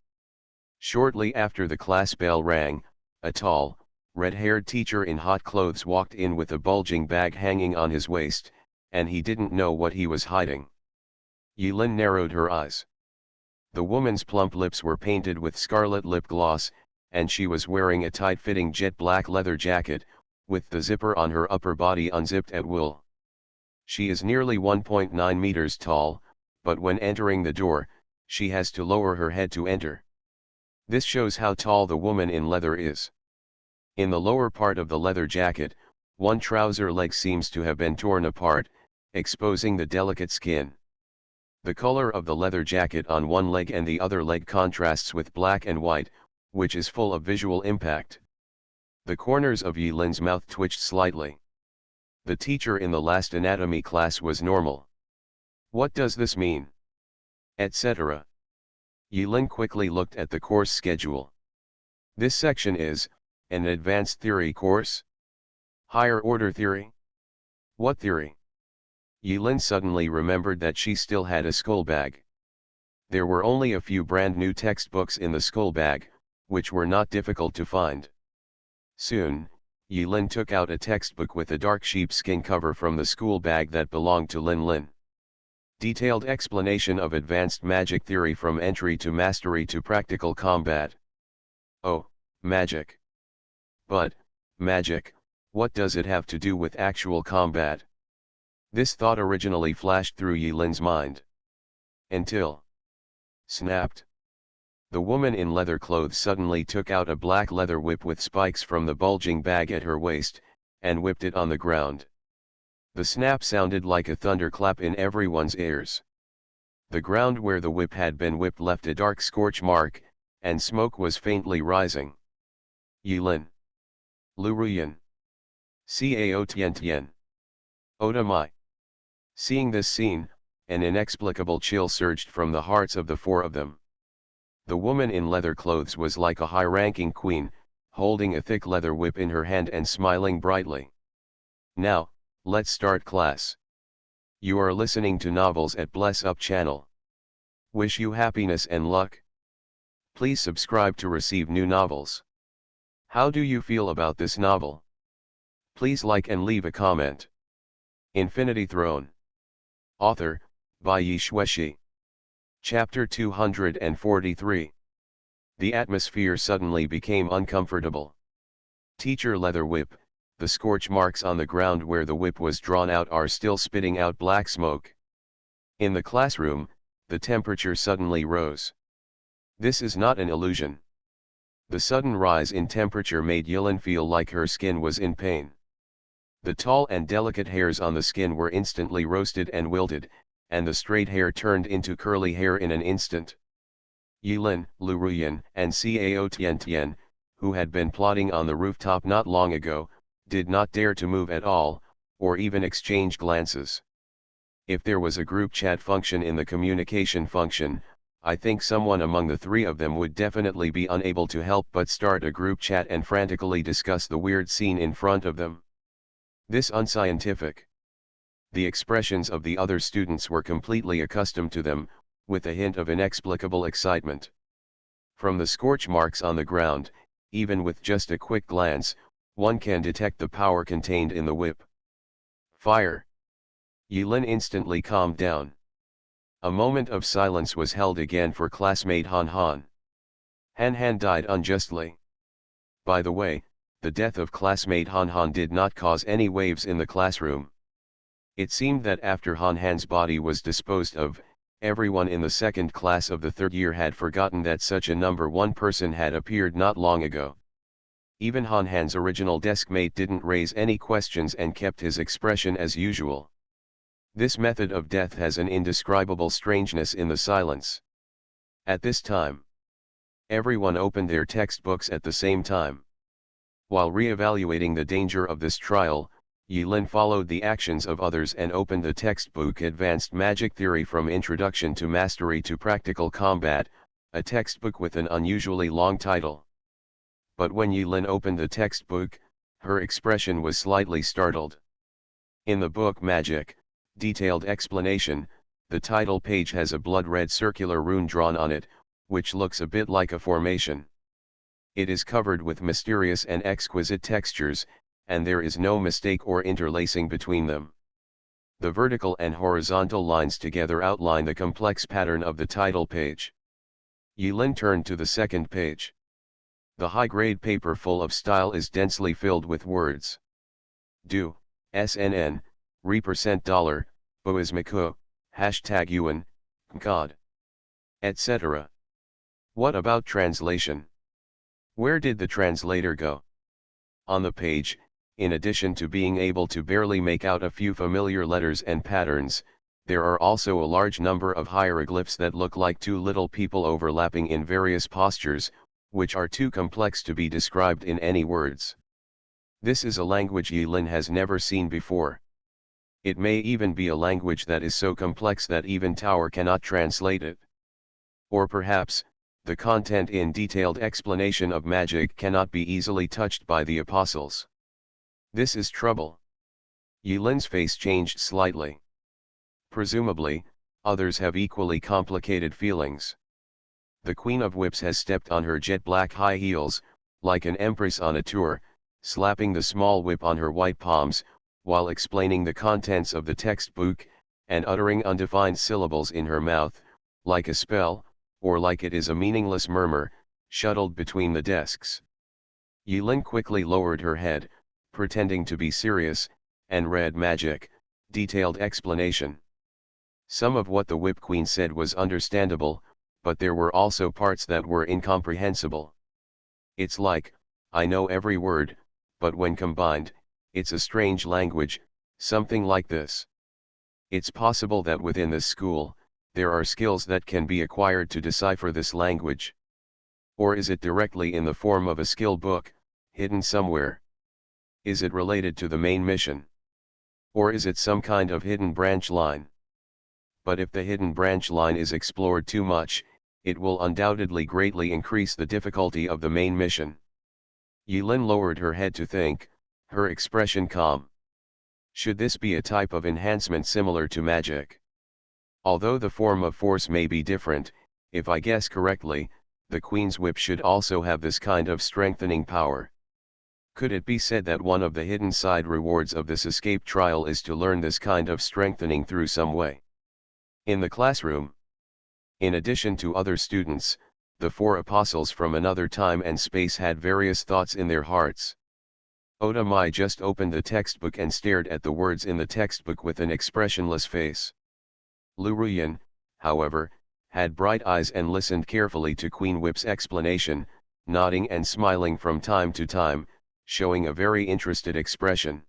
Shortly after the class bell rang, a tall, red-haired teacher in hot clothes walked in with a bulging bag hanging on his waist, and he didn't know what he was hiding. Yilin narrowed her eyes. The woman's plump lips were painted with scarlet lip gloss, and she was wearing a tight-fitting jet black leather jacket, with the zipper on her upper body unzipped at will. She is nearly 1.9 meters tall, but when entering the door, she has to lower her head to enter. This shows how tall the woman in leather is. In the lower part of the leather jacket, one trouser leg seems to have been torn apart, exposing the delicate skin. The color of the leather jacket on one leg and the other leg contrasts with black and white, which is full of visual impact. The corners of Yilin's mouth twitched slightly. The teacher in the last anatomy class was normal. What does this mean? Etc. Yilin quickly looked at the course schedule. This section is an advanced theory course? Higher order theory? What theory? Yilin suddenly remembered that she still had a school bag. There were only a few brand new textbooks in the school bag, which were not difficult to find. Soon, Yilin took out a textbook with a dark sheepskin cover from the school bag that belonged to Lin Lin. Detailed explanation of advanced magic theory from entry to mastery to practical combat. Oh, magic. But, magic, what does it have to do with actual combat? This thought originally flashed through Yilin's mind. Until. Snapped. The woman in leather clothes suddenly took out a black leather whip with spikes from the bulging bag at her waist, and whipped it on the ground. The snap sounded like a thunderclap in everyone's ears. The ground where the whip had been whipped left a dark scorch mark, and smoke was faintly rising. Yilin. Luruyan. Cao Tien Tien. Oda Mai. Seeing this scene, an inexplicable chill surged from the hearts of the four of them. The woman in leather clothes was like a high-ranking queen, holding a thick leather whip in her hand and smiling brightly. Now, let's start class. You are listening to Novels at Bless Up channel. Wish you happiness and luck. Please subscribe to receive new novels. How do you feel about this novel? Please like and leave a comment. Infinity Throne. Author, by Yi Shueshi. Chapter 243. The atmosphere suddenly became uncomfortable. Teacher leather whip, the scorch marks on the ground where the whip was drawn out are still spitting out black smoke. In the classroom, the temperature suddenly rose. This is not an illusion. The sudden rise in temperature made Yilin feel like her skin was in pain. The tall and delicate hairs on the skin were instantly roasted and wilted, and the straight hair turned into curly hair in an instant. Yilin, Luruyan, and Cao Tien Tien, who had been plotting on the rooftop not long ago, did not dare to move at all, or even exchange glances. If there was a group chat function in the communication function, I think someone among the three of them would definitely be unable to help but start a group chat and frantically discuss the weird scene in front of them. This unscientific. The expressions of the other students were completely accustomed to them, with a hint of inexplicable excitement. From the scorch marks on the ground, even with just a quick glance, one can detect the power contained in the whip. Fire! Yilin instantly calmed down. A moment of silence was held again for classmate Han Han. Han Han died unjustly. By the way, the death of classmate Han Han did not cause any waves in the classroom. It seemed that after Han Han's body was disposed of, everyone in the second class of the third year had forgotten that such a number one person had appeared not long ago. Even Han Han's original deskmate didn't raise any questions and kept his expression as usual. This method of death has an indescribable strangeness in the silence. At this time, everyone opened their textbooks at the same time. While re-evaluating the danger of this trial, Yilin followed the actions of others and opened the textbook Advanced Magic Theory from Introduction to Mastery to Practical Combat, a textbook with an unusually long title. But when Yilin opened the textbook, her expression was slightly startled. In the book Magic, Detailed Explanation, the title page has a blood-red circular rune drawn on it, which looks a bit like a formation. It is covered with mysterious and exquisite textures, and there is no mistake or interlacing between them. The vertical and horizontal lines together outline the complex pattern of the title page. Yilin turned to the second page. The high-grade paper full of style is densely filled with words. Do, SNN, $, Boismako, #UN, God, etc. What about translation? Where did the translator go? On the page, in addition to being able to barely make out a few familiar letters and patterns, there are also a large number of hieroglyphs that look like two little people overlapping in various postures, which are too complex to be described in any words. This is a language Yilin has never seen before. It may even be a language that is so complex that even Tower cannot translate it. Or perhaps, the content in detailed explanation of magic cannot be easily touched by the apostles. This is trouble. Yilin's face changed slightly. Presumably, others have equally complicated feelings. The Queen of Whips has stepped on her jet black high heels, like an empress on a tour, slapping the small whip on her white palms, while explaining the contents of the textbook, and uttering undefined syllables in her mouth, like a spell, or like it is a meaningless murmur, shuttled between the desks. Yilin quickly lowered her head, pretending to be serious, and read magic, detailed explanation. Some of what the Whip Queen said was understandable, but there were also parts that were incomprehensible. It's like, I know every word, but when combined, it's a strange language, something like this. It's possible that within this school, there are skills that can be acquired to decipher this language. Or is it directly in the form of a skill book, hidden somewhere? Is it related to the main mission? Or is it some kind of hidden branch line? But if the hidden branch line is explored too much, it will undoubtedly greatly increase the difficulty of the main mission. Yilin lowered her head to think, her expression calm. Should this be a type of enhancement similar to magic? Although the form of force may be different, if I guess correctly, the Queen's whip should also have this kind of strengthening power. Could it be said that one of the hidden side rewards of this escape trial is to learn this kind of strengthening through some way? In the classroom, in addition to other students, the 4 apostles from another time and space had various thoughts in their hearts. Oda Mai just opened the textbook and stared at the words in the textbook with an expressionless face. Lu Ruyan, however, had bright eyes and listened carefully to Queen Whip's explanation, nodding and smiling from time to time, showing a very interested expression.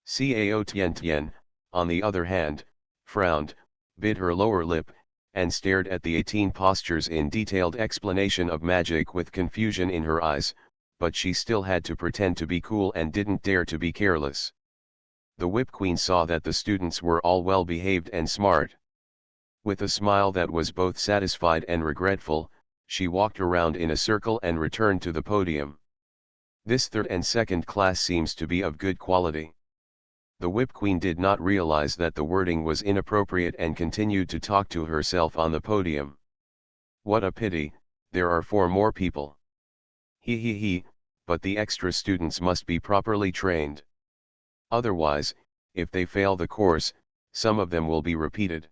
Cao Tian, on the other hand, frowned, bit her lower lip, and stared at the 18 postures in detailed explanation of magic with confusion in her eyes, but she still had to pretend to be cool and didn't dare to be careless. The Whip Queen saw that the students were all well behaved and smart. With a smile that was both satisfied and regretful, she walked around in a circle and returned to the podium. This third and second class seems to be of good quality. The Whip Queen did not realize that the wording was inappropriate and continued to talk to herself on the podium. What a pity, there are 4 more people. He, but the extra students must be properly trained. Otherwise, if they fail the course, some of them will be repeated.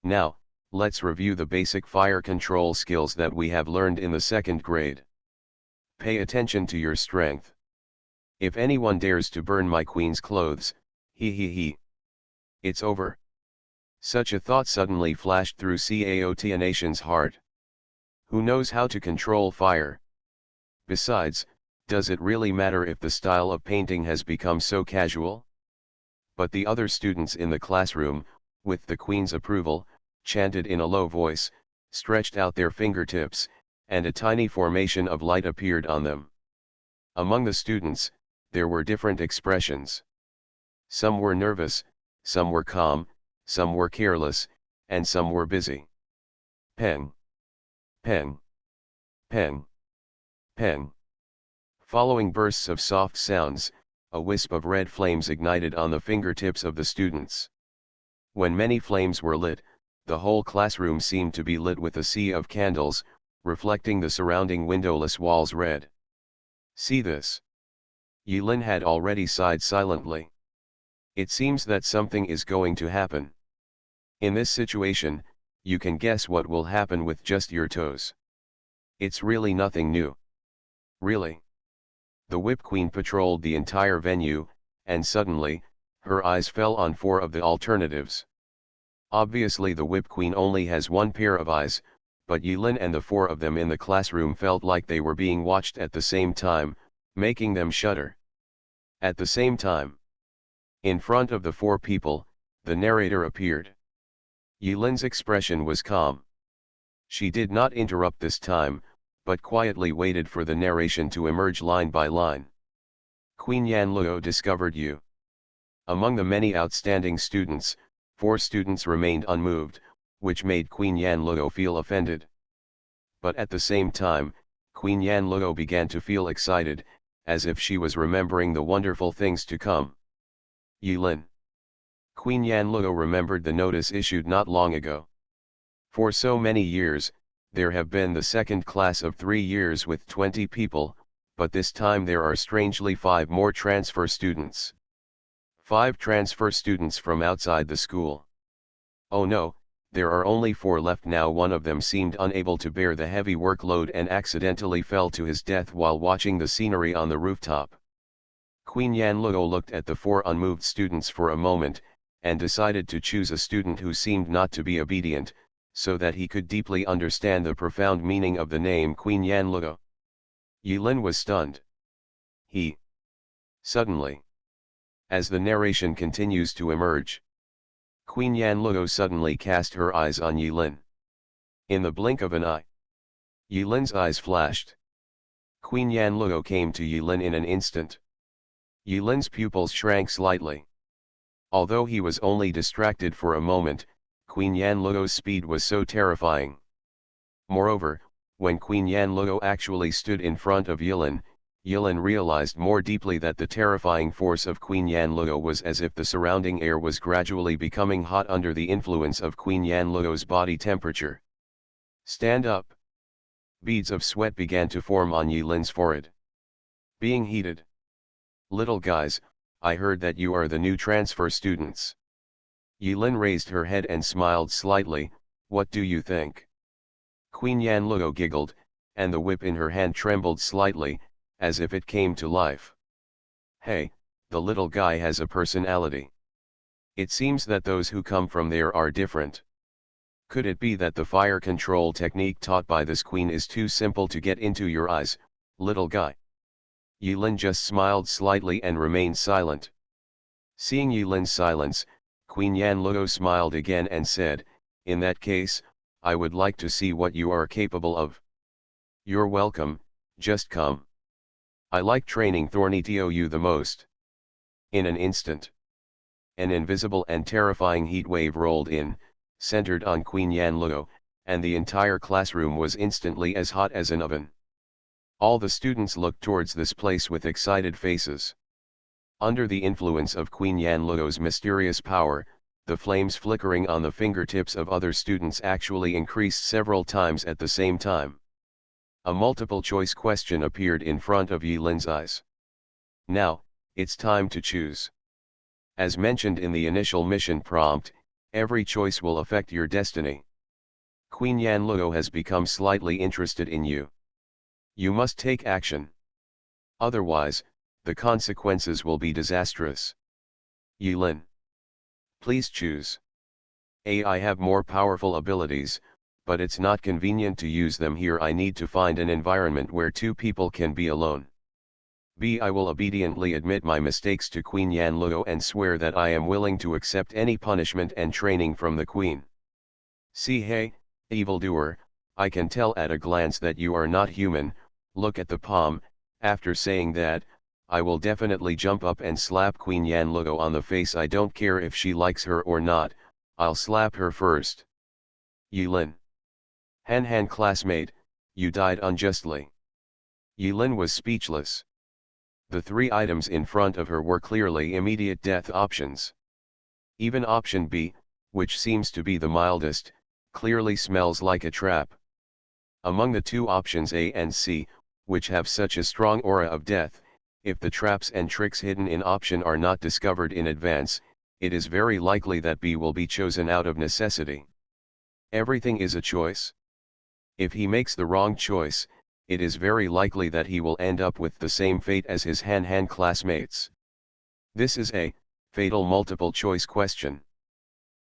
Now, let's review the basic fire control skills that we have learned in the 2nd grade. Pay attention to your strength. If anyone dares to burn my queen's clothes, it's over. Such a thought suddenly flashed through Cao Tianation's heart. Who knows how to control fire? Besides, does it really matter if the style of painting has become so casual? But the other students in the classroom, with the Queen's approval, chanted in a low voice, stretched out their fingertips, and a tiny formation of light appeared on them. Among the students, there were different expressions. Some were nervous, some were calm, some were careless, and some were busy. Peng. Peng. Peng. Peng. Following bursts of soft sounds, a wisp of red flames ignited on the fingertips of the students. When many flames were lit, the whole classroom seemed to be lit with a sea of candles, reflecting the surrounding windowless walls red. See this? Yilin had already sighed silently. It seems that something is going to happen. In this situation, you can guess what will happen with just your toes. It's really nothing new. Really. The Whip Queen patrolled the entire venue, and suddenly, her eyes fell on 4 of the alternatives. Obviously the Whip Queen only has 1 pair of eyes, but Yilin and the 4 of them in the classroom felt like they were being watched at the same time, making them shudder. At the same time, in front of the 4 people, the narrator appeared. Yilin's expression was calm. She did not interrupt this time, but quietly waited for the narration to emerge line by line. Queen Yanluo discovered you. Among the many outstanding students, 4 students remained unmoved, which made Queen Yanluo feel offended. But at the same time, Queen Yanluo began to feel excited, as if she was remembering the wonderful things to come. Yilin. Queen Yanluo remembered the notice issued not long ago. For so many years, there have been the 2nd class of 3 years with 20 people, but this time there are strangely 5 more transfer students. 5 transfer students from outside the school. Oh no, there are only 4 left now. One of them seemed unable to bear the heavy workload and accidentally fell to his death while watching the scenery on the rooftop. Queen Yanluo looked at the 4 unmoved students for a moment, and decided to choose a student who seemed not to be obedient, so that he could deeply understand the profound meaning of the name Queen Yanluo. Yilin was stunned. Suddenly, as the narration continues to emerge, Queen Yanluo suddenly cast her eyes on Yilin. In the blink of an eye, Yilin's eyes flashed. Queen Yanluo came to Yilin in an instant. Yilin's pupils shrank slightly. Although he was only distracted for a moment, Queen Yanluo's speed was so terrifying. Moreover, when Queen Yanluo actually stood in front of Yilin, Yilin realized more deeply that the terrifying force of Queen Yanluo was as if the surrounding air was gradually becoming hot under the influence of Queen Yanluo's body temperature. Stand up. Beads of sweat began to form on Yilin's forehead. Being heated. Little guys, I heard that you are the new transfer students. Yilin raised her head and smiled slightly. What do you think? Queen Yanluo giggled, and the whip in her hand trembled slightly, as if it came to life. Hey, the little guy has a personality. It seems that those who come from there are different. Could it be that the fire control technique taught by this queen is too simple to get into your eyes, little guy? Yilin just smiled slightly and remained silent. Seeing Yilin's silence, Queen Yanluo smiled again and said, in that case, I would like to see what you are capable of. You're welcome, just come. I like training Thornito the most. In an instant, an invisible and terrifying heat wave rolled in, centered on Queen Yanluo, and the entire classroom was instantly as hot as an oven. All the students looked towards this place with excited faces. Under the influence of Queen Yanluo's mysterious power, the flames flickering on the fingertips of other students actually increased several times at the same time. A multiple-choice question appeared in front of Yilin's eyes. Now, it's time to choose. As mentioned in the initial mission prompt, every choice will affect your destiny. Queen Yanluo has become slightly interested in you. You must take action. Otherwise, the consequences will be disastrous. Yilin. Please choose. I have more powerful abilities, but it's not convenient to use them here. I need to find an environment where 2 people can be alone. B. I will obediently admit my mistakes to Queen Yanluo and swear that I am willing to accept any punishment and training from the Queen. C. Hey, evildoer, I can tell at a glance that you are not human. Look at the palm. After saying that, I will definitely jump up and slap Queen Yanluo on the face. I don't care if she likes her or not, I'll slap her first. Yilin. Han classmate, you died unjustly. Yilin was speechless. The 3 items in front of her were clearly immediate death options. Even option B, which seems to be the mildest, clearly smells like a trap. Among the 2 options A and C, which have such a strong aura of death, if the traps and tricks hidden in option are not discovered in advance, it is very likely that B will be chosen out of necessity. Everything is a choice. If he makes the wrong choice, it is very likely that he will end up with the same fate as his Han classmates. This is a fatal multiple choice question.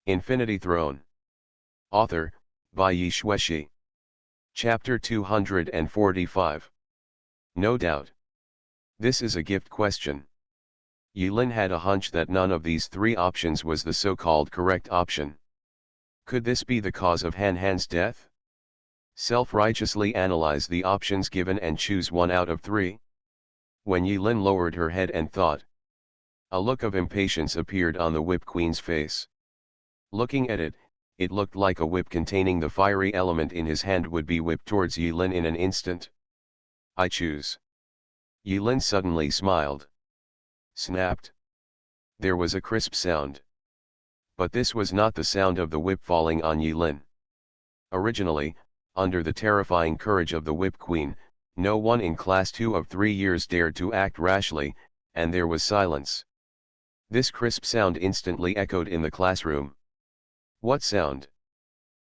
Infinity Throne. Author, by Yi Shueshi. Chapter 245. No doubt. This is a gift question. Yilin had a hunch that none of these 3 options was the so-called correct option. Could this be the cause of Han's death? Self-righteously analyze the options given and choose 1 out of 3. When Yilin lowered her head and thought, a look of impatience appeared on the Whip Queen's face. Looking at it, it looked like a whip containing the fiery element in his hand would be whipped towards Yilin in an instant. I choose. Yilin suddenly smiled. Snapped. There was a crisp sound. But this was not the sound of the whip falling on Yilin. Originally, under the terrifying courage of the Whip Queen, No one in class 2 of 3 years dared to act rashly, and there was silence. This crisp sound instantly echoed in the classroom. What sound?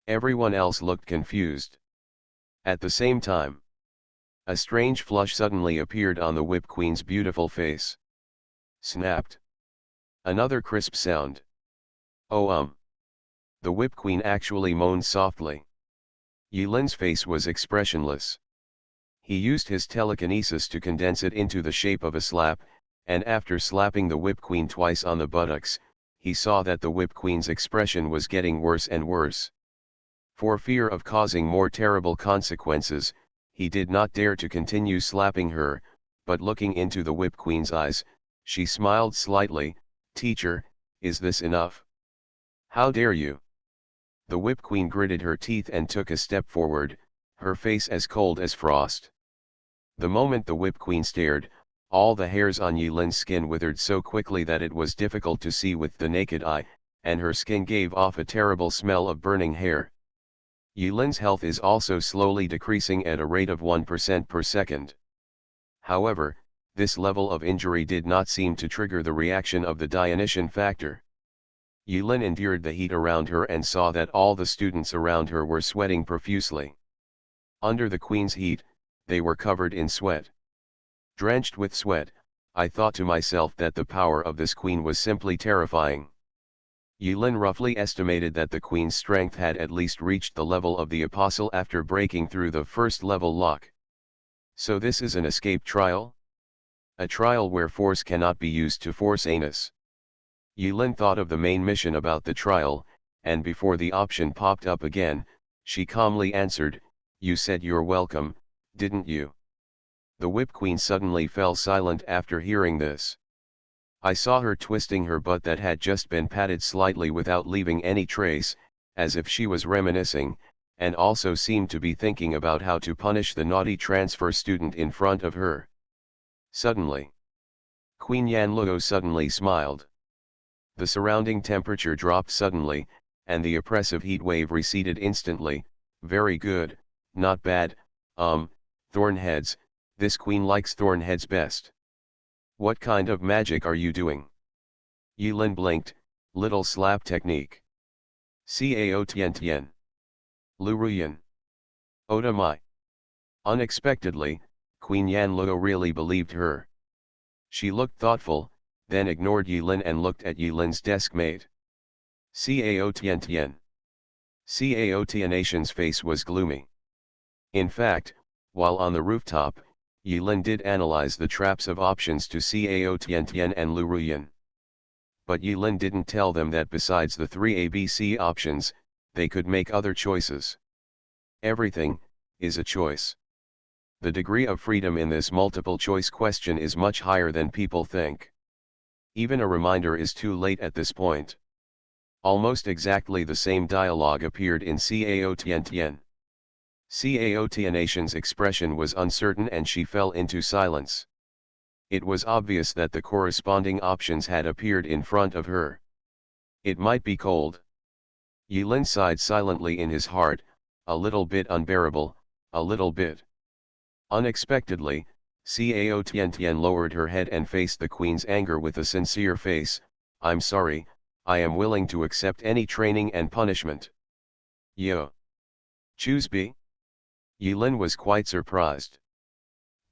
Everyone else looked confused. At the same time, a strange flush suddenly appeared on the Whip Queen's beautiful face. Snapped. Another crisp sound. Oh The Whip Queen actually moaned softly. Yilin's face was expressionless. He used his telekinesis to condense it into the shape of a slap, and after slapping the Whip Queen twice on the buttocks, he saw that the Whip Queen's expression was getting worse and worse. For fear of causing more terrible consequences, he did not dare to continue slapping her, but looking into the Whip Queen's eyes, she smiled slightly. "Teacher, is this enough? How dare you?" The Whip Queen gritted her teeth and took a step forward, her face as cold as frost. The moment the Whip Queen stared, all the hairs on Yilin's skin withered so quickly that it was difficult to see with the naked eye, and her skin gave off a terrible smell of burning hair. Yilin's health is also slowly decreasing at a rate of 1% per second. However, this level of injury did not seem to trigger the reaction of the Dionysian factor. Yilin endured the heat around her and saw that all the students around her were sweating profusely. Under the Queen's heat, they were covered in sweat. Drenched with sweat, I thought to myself that the power of this Queen was simply terrifying. Yilin roughly estimated that the Queen's strength had at least reached the level of the Apostle after breaking through the first level lock. So this is an escape trial? A trial where force cannot be used to force anus. Yilin thought of the main mission about the trial, and before the option popped up again, she calmly answered, "You said you're welcome, didn't you?" The Whip Queen suddenly fell silent after hearing this. I saw her twisting her butt that had just been patted slightly without leaving any trace, as if she was reminiscing, and also seemed to be thinking about how to punish the naughty transfer student in front of her. Suddenly, Queen Yanluo suddenly smiled. The surrounding temperature dropped suddenly, and the oppressive heat wave receded instantly. "Very good, not bad, thornheads, this queen likes thornheads best. What kind of magic are you doing?" Yilin blinked. "Little slap technique. Cao Tian Tian. Lu Ruyan. Oda Mai." Unexpectedly, Queen Yanluo really believed her. She looked thoughtful, then ignored Yilin and looked at Yilin's desk mate. "Cao Tian Tian." Cao Tianation's face was gloomy. In fact, while on the rooftop, Yilin did analyze the traps of options to Cao Tian Tian and Lu Ruyan. But Yilin didn't tell them that besides the 3 ABC options, they could make other choices. Everything is a choice. The degree of freedom in this multiple choice question is much higher than people think. Even a reminder is too late at this point. Almost exactly the same dialogue appeared in Cao Tian Tian. Cao Tianation's expression was uncertain and she fell into silence. It was obvious that the corresponding options had appeared in front of her. It might be cold. Yilin sighed silently in his heart, a little bit unbearable, a little bit. Unexpectedly, Cao Tian Tian lowered her head and faced the Queen's anger with a sincere face. "I'm sorry, I am willing to accept any training and punishment." "Yo. Choose B?" Yilin was quite surprised.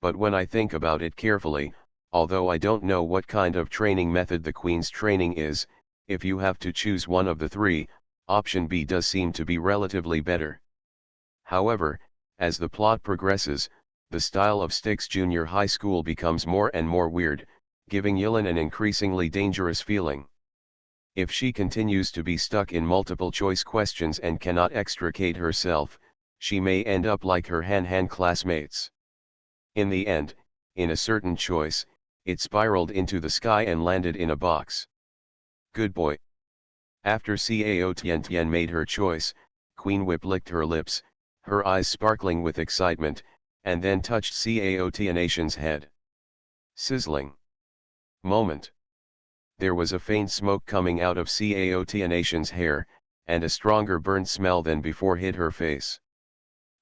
"But when I think about it carefully, although I don't know what kind of training method the Queen's training is, if you have to choose one of the 3, option B does seem to be relatively better." However, as the plot progresses, the style of Styx Junior High School becomes more and more weird, giving Yilin an increasingly dangerous feeling. If she continues to be stuck in multiple choice questions and cannot extricate herself, she may end up like her Han classmates. In the end, in a certain choice, it spiraled into the sky and landed in a box. Good boy. After Cao Tian Tian made her choice, Queen Whip licked her lips, her eyes sparkling with excitement, and then touched Cao Tianation's head. Sizzling moment. There was a faint smoke coming out of Cao Tianation's hair, and a stronger burnt smell than before hit her face.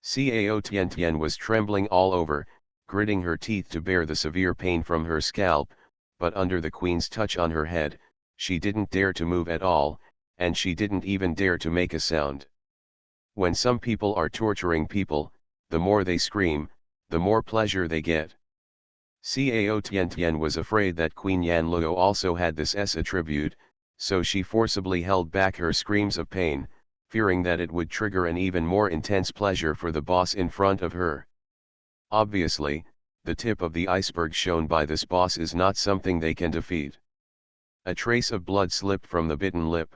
Cao Tian Tian was trembling all over, gritting her teeth to bear the severe pain from her scalp, but under the queen's touch on her head, she didn't dare to move at all, and she didn't even dare to make a sound. When some people are torturing people, the more they scream, the more pleasure they get. Cao Tiantian was afraid that Queen Yanluo also had this attribute, so she forcibly held back her screams of pain, fearing that it would trigger an even more intense pleasure for the boss in front of her. Obviously, the tip of the iceberg shown by this boss is not something they can defeat. A trace of blood slipped from the bitten lip.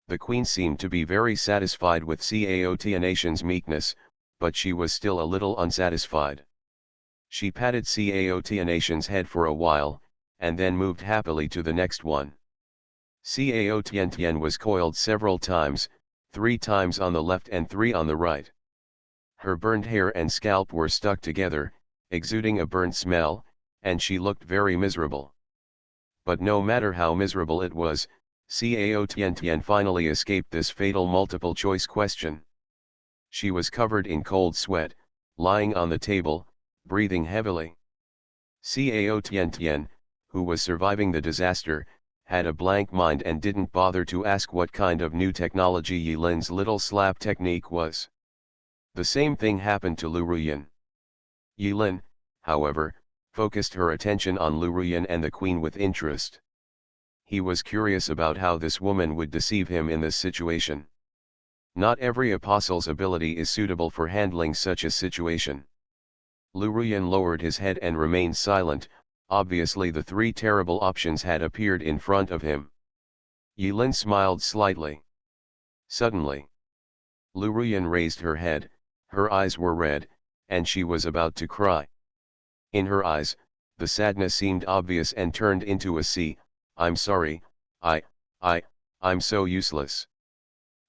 The queen seemed to be very satisfied with Cao Tianatian's meekness, but she was still a little unsatisfied. She patted Cao Tianatian's head for a while, and then moved happily to the next one. Cao Tiantian was coiled several times, 3 times on the left and 3 on the right. Her burned hair and scalp were stuck together, exuding a burnt smell, and she looked very miserable. But no matter how miserable it was, Cao Tiantian finally escaped this fatal multiple-choice question. She was covered in cold sweat, lying on the table, breathing heavily. Cao Tiantian, who was surviving the disaster, had a blank mind and didn't bother to ask what kind of new technology Yilin's little slap technique was. The same thing happened to Lu Ruyan. Yilin, however, focused her attention on Lu Ruyan and the queen with interest. He was curious about how this woman would deceive him in this situation. Not every apostle's ability is suitable for handling such a situation. Lu Ruyan lowered his head and remained silent. Obviously the 3 terrible options had appeared in front of him. Yilin smiled slightly. Suddenly, Lu Ruyan raised her head, her eyes were red, and she was about to cry. In her eyes, the sadness seemed obvious and turned into a sea. I'm sorry, I'm so useless.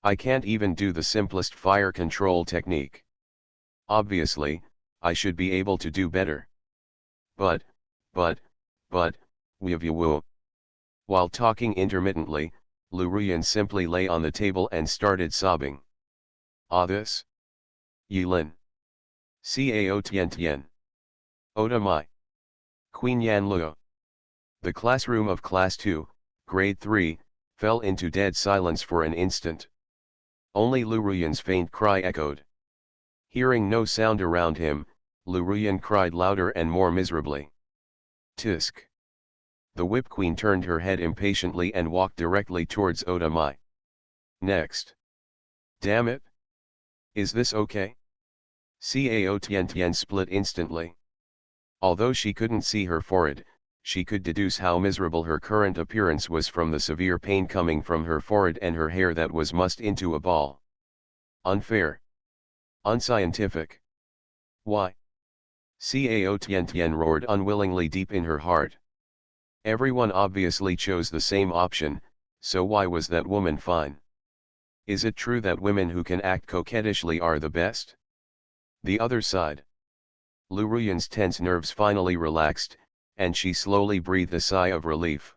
I can't even do the simplest fire control technique. Obviously, I should be able to do better. But, woo. While talking intermittently, Lu Ruyan simply lay on the table and started sobbing. This? Yilin. Cao Tiantian. Oda Mai. Queen Yanluo. The classroom of Class 2, Grade 3, fell into dead silence for an instant. Only Lu Ruyan's faint cry echoed. Hearing no sound around him, Lu Ruyan cried louder and more miserably. Tisk. The Whip Queen turned her head impatiently and walked directly towards Oda Mai. Next. Damn it. Is this okay? Cao Tiantian split instantly. Although she couldn't see her forehead, she could deduce how miserable her current appearance was from the severe pain coming from her forehead and her hair that was mussed into a ball. Unfair. Unscientific. Why? Cao Tiantian roared unwillingly deep in her heart. Everyone obviously chose the same option, so why was that woman fine? Is it true that women who can act coquettishly are the best? The other side. Lu Ruyan's tense nerves finally relaxed, and she slowly breathed a sigh of relief.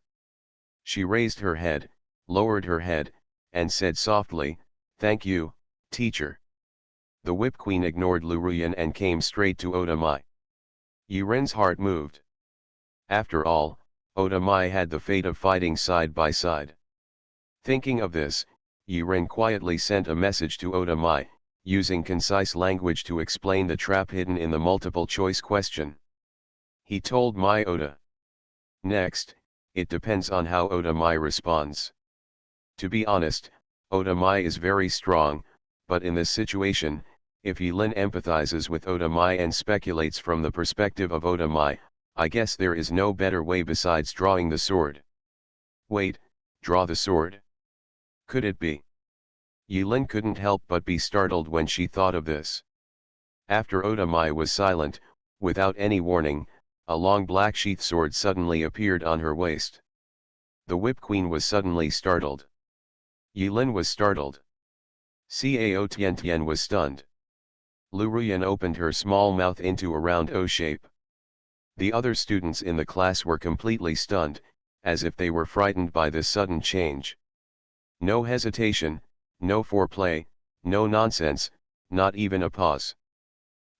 She raised her head, lowered her head, and said softly, "Thank you, teacher." The Whip Queen ignored Lu Ruyan and came straight to Oda Mai. Yiren's heart moved. After all, Oda Mai had the fate of fighting side by side. Thinking of this, Yiren quietly sent a message to Oda Mai, using concise language to explain the trap hidden in the multiple-choice question. He told Mai Oda. Next, it depends on how Oda Mai responds. To be honest, Oda Mai is very strong, but in this situation, if Yilin empathizes with Oda Mai and speculates from the perspective of Oda Mai, I guess there is no better way besides drawing the sword. Wait, draw the sword? Could it be? Yilin couldn't help but be startled when she thought of this. After Oda Mai was silent, without any warning, a long black sheath sword suddenly appeared on her waist. The Whip Queen was suddenly startled. Yilin was startled. Cao Tiantian was stunned. Lu Ruyan opened her small mouth into a round O shape. The other students in the class were completely stunned, as if they were frightened by this sudden change. No hesitation, no foreplay, no nonsense, not even a pause.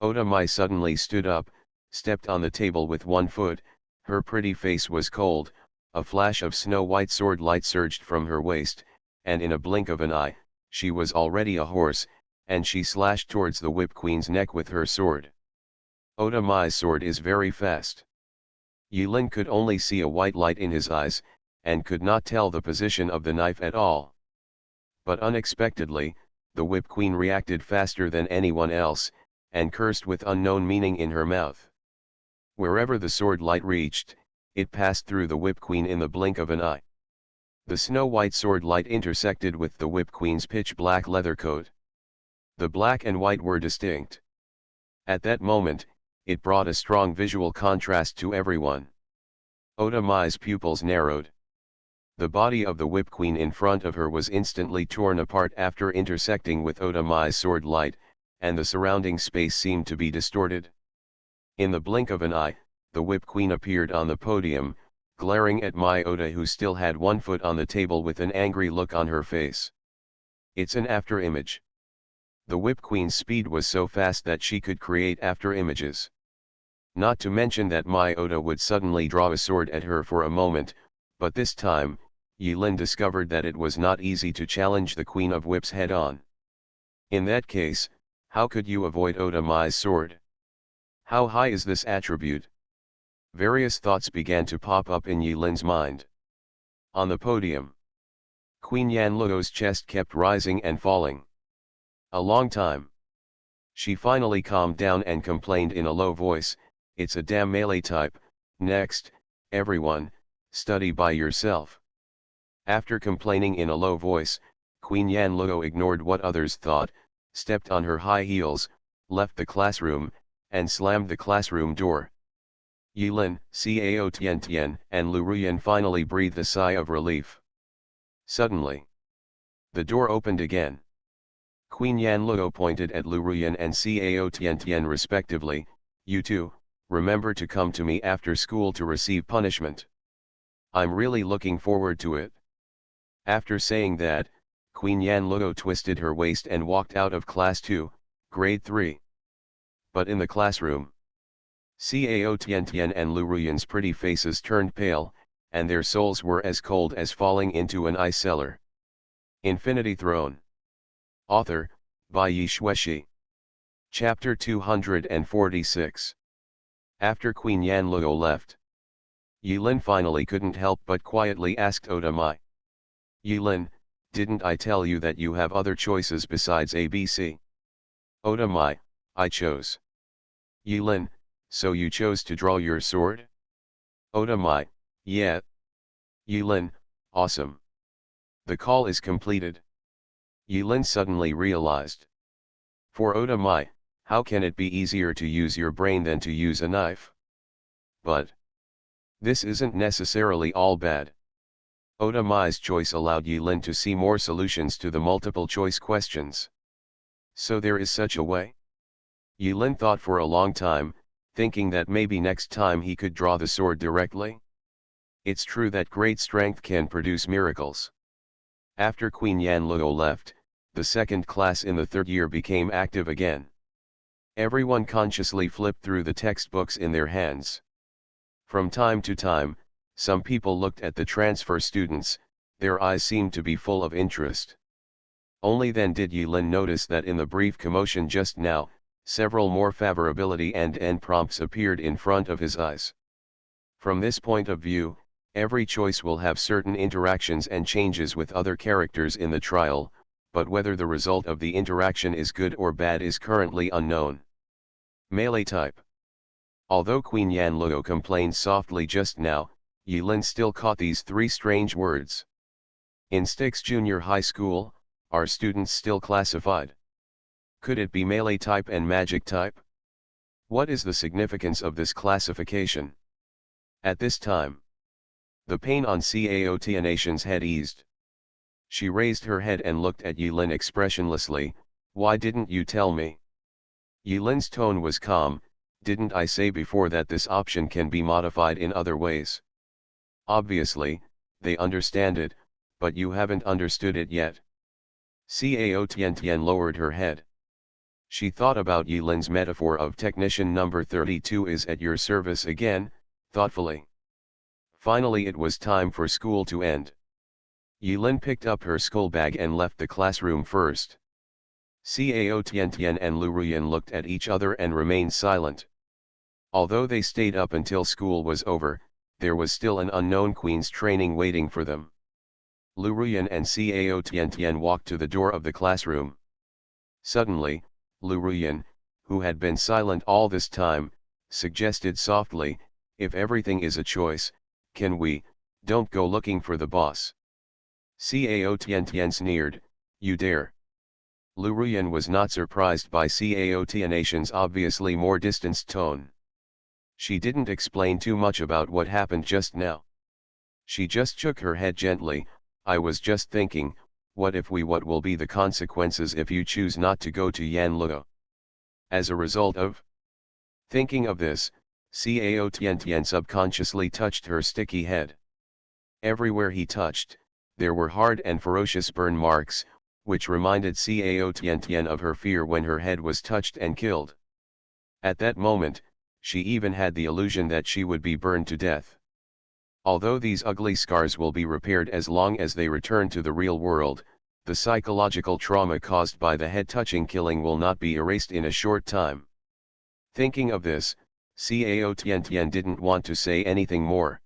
Oda Mai suddenly stood up, stepped on the table with one foot. Her pretty face was cold, a flash of snow-white sword light surged from her waist, and in a blink of an eye, she was already a horse, and she slashed towards the Whip Queen's neck with her sword. Oda Mai's sword is very fast. Yulin could only see a white light in his eyes, and could not tell the position of the knife at all. But unexpectedly, the Whip Queen reacted faster than anyone else, and cursed with unknown meaning in her mouth. Wherever the sword light reached, it passed through the Whip Queen in the blink of an eye. The snow-white sword light intersected with the Whip Queen's pitch-black leather coat. The black and white were distinct. At that moment, it brought a strong visual contrast to everyone. Oda Mai's pupils narrowed. The body of the Whip Queen in front of her was instantly torn apart after intersecting with Oda Mai's sword light, and the surrounding space seemed to be distorted. In the blink of an eye, the Whip Queen appeared on the podium, glaring at Mai Oda, who still had one foot on the table with an angry look on her face. It's an after-image. The Whip Queen's speed was so fast that she could create after-images. Not to mention that Mai Oda would suddenly draw a sword at her for a moment, but this time, Yulin discovered that it was not easy to challenge the Queen of Whips head-on. In that case, how could you avoid Oda Mai's sword? How high is this attribute? Various thoughts began to pop up in Yulin's mind. On the podium, Queen Yanluo's chest kept rising and falling. A long time. She finally calmed down and complained in a low voice, "It's a damn melee type. Next, everyone, study by yourself." After complaining in a low voice, Queen Yanluo ignored what others thought, stepped on her high heels, left the classroom, and slammed the classroom door. Yulin, Cao Tiantian, and Lu Ruyan finally breathed a sigh of relief. Suddenly, the door opened again. Queen Yanluo pointed at Lu Ruyan and Cao Tiantian respectively, "You two, remember to come to me after school to receive punishment. I'm really looking forward to it." After saying that, Queen Yanluo twisted her waist and walked out of Class 2, Grade 3. But in the classroom, Cao Tiantian and Lu Ruyan's pretty faces turned pale, and their souls were as cold as falling into an ice cellar. Infinity Throne. Author, by Yi Shueshi. Chapter 246. After Queen Yanluo left, Yulin finally couldn't help but quietly asked Oda Mai. "Yulin, didn't I tell you that you have other choices besides ABC?" Oda Mai, "I chose." Yulin, "So you chose to draw your sword?" Oda Mai, "Yeah." Yulin, "Awesome. The call is completed." Yulin suddenly realized. For Oda Mai, how can it be easier to use your brain than to use a knife? But this isn't necessarily all bad. Oda Mai's choice allowed Yulin to see more solutions to the multiple choice questions. So there is such a way? Yulin thought for a long time, thinking that maybe next time he could draw the sword directly. It's true that great strength can produce miracles. After Queen Yanluo left, the second class in the third year became active again. Everyone consciously flipped through the textbooks in their hands. From time to time, some people looked at the transfer students, their eyes seemed to be full of interest. Only then did Yulin notice that in the brief commotion just now, several more favorability and end prompts appeared in front of his eyes. From this point of view, every choice will have certain interactions and changes with other characters in the trial, but whether the result of the interaction is good or bad is currently unknown. Melee type. Although Queen Yanluo complained softly just now, Yulin still caught these three strange words. In Styx Junior High School, are students still classified? Could it be melee type and magic type? What is the significance of this classification? At this time, the pain on Cao Tianation's head eased. She raised her head and looked at Yulin expressionlessly. "Why didn't you tell me?" Yulin's tone was calm. "Didn't I say before that this option can be modified in other ways? Obviously, they understand it, but you haven't understood it yet." Cao Tiantian lowered her head. She thought about Yilin's metaphor of technician number 32 is at your service again, thoughtfully. Finally it was time for school to end. Yilin picked up her school bag and left the classroom first. Cao Tiantian and Lu Ruyan looked at each other and remained silent. Although they stayed up until school was over, there was still an unknown queen's training waiting for them. Lu Ruyan and Cao Tiantian walked to the door of the classroom. Suddenly, Lu Ruyan, who had been silent all this time, suggested softly, "If everything is a choice, can we, don't go looking for the boss." Cao Tiantian sneered, "You dare." Lu Ruyan was not surprised by Cao Tianation's obviously more distanced tone. She didn't explain too much about what happened just now. She just shook her head gently, "I was just thinking, what will be the consequences if you choose not to go to Yanluo?" As a result of thinking of this, Cao Tiantian subconsciously touched her sticky head. Everywhere he touched, there were hard and ferocious burn marks, which reminded Cao Tiantian of her fear when her head was touched and killed. At that moment, she even had the illusion that she would be burned to death. Although these ugly scars will be repaired as long as they return to the real world, the psychological trauma caused by the head-touching killing will not be erased in a short time. Thinking of this, Cao Tiantian didn't want to say anything more.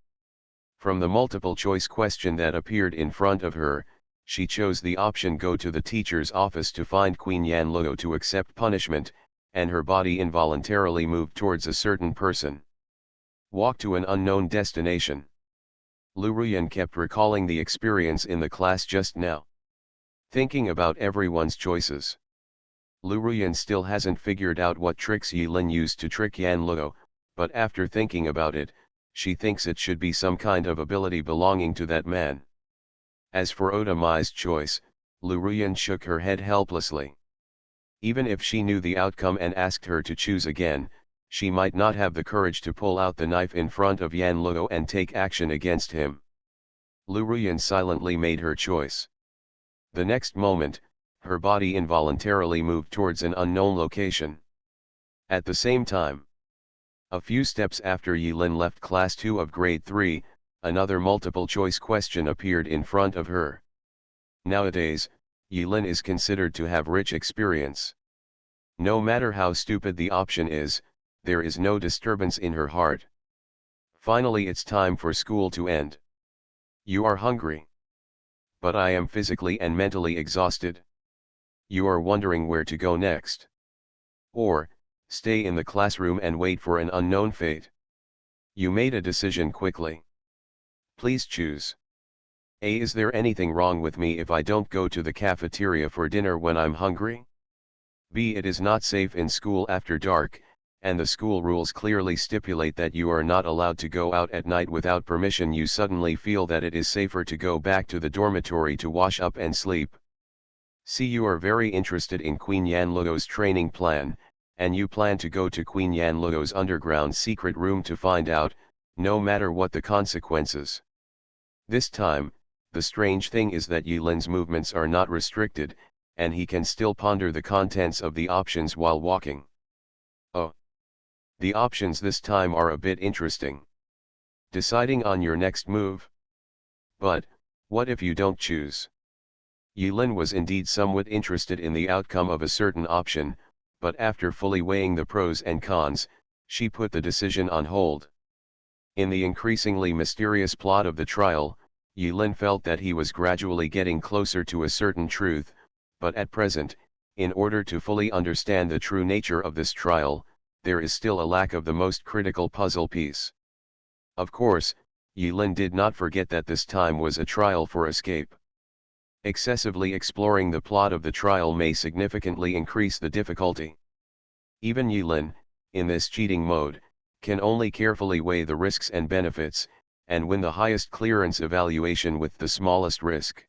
From the multiple-choice question that appeared in front of her, she chose the option go to the teacher's office to find Queen Yanluo to accept punishment, and her body involuntarily moved towards a certain person. Walk to an unknown destination. Lu Ruyan kept recalling the experience in the class just now. Thinking about everyone's choices. Lu Ruyan still hasn't figured out what tricks Yilin used to trick Yanluo, but after thinking about it, she thinks it should be some kind of ability belonging to that man. As for Oda Mai's choice, Lu Ruyan shook her head helplessly. Even if she knew the outcome and asked her to choose again, she might not have the courage to pull out the knife in front of Yanluo and take action against him. Lu Ruyan silently made her choice. The next moment, her body involuntarily moved towards an unknown location. At the same time, a few steps after Yilin left Class 2 of Grade 3, another multiple-choice question appeared in front of her. Nowadays, Yilin is considered to have rich experience. No matter how stupid the option is, there is no disturbance in her heart. Finally it's time for school to end. You are hungry. But I am physically and mentally exhausted. You are wondering where to go next. Or, stay in the classroom and wait for an unknown fate. You made a decision quickly. Please choose. A. Is there anything wrong with me if I don't go to the cafeteria for dinner when I'm hungry? B. It is not safe in school after dark, and the school rules clearly stipulate that you are not allowed to go out at night without permission. You suddenly feel that it is safer to go back to the dormitory to wash up and sleep. C. You are very interested in Queen Yanluo's training plan, and you plan to go to Queen Yanluo's underground secret room to find out, no matter what the consequences. This time, the strange thing is that Yilin's movements are not restricted, and he can still ponder the contents of the options while walking. Oh! The options this time are a bit interesting. Deciding on your next move. But, what if you don't choose? Yilin was indeed somewhat interested in the outcome of a certain option, but after fully weighing the pros and cons, she put the decision on hold. In the increasingly mysterious plot of the trial, Yilin felt that he was gradually getting closer to a certain truth, but at present, in order to fully understand the true nature of this trial, there is still a lack of the most critical puzzle piece. Of course, Yilin did not forget that this time was a trial for escape. Excessively exploring the plot of the trial may significantly increase the difficulty. Even Yilin, in this cheating mode, can only carefully weigh the risks and benefits, and win the highest clearance evaluation with the smallest risk.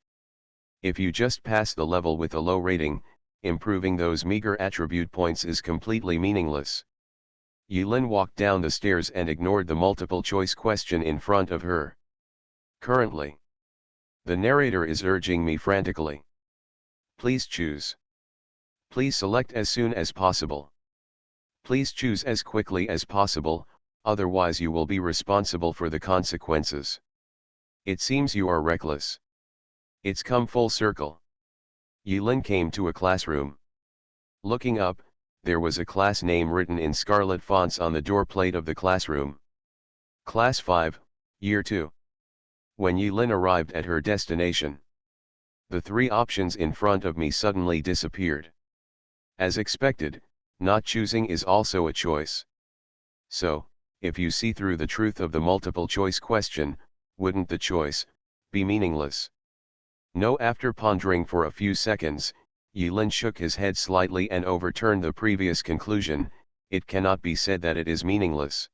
If you just pass the level with a low rating, improving those meager attribute points is completely meaningless. Yilin walked down the stairs and ignored the multiple-choice question in front of her. Currently, the narrator is urging me frantically. Please choose. Please select as soon as possible. Please choose as quickly as possible, otherwise you will be responsible for the consequences. It seems you are reckless. It's come full circle. Yilin came to a classroom. Looking up, there was a class name written in scarlet fonts on the doorplate of the classroom. Class 5, Year 2. When Yilin arrived at her destination, the three options in front of me suddenly disappeared. As expected, not choosing is also a choice. So, if you see through the truth of the multiple choice question, wouldn't the choice be meaningless? No. After pondering for a few seconds, Yilin shook his head slightly and overturned the previous conclusion. It cannot be said that it is meaningless.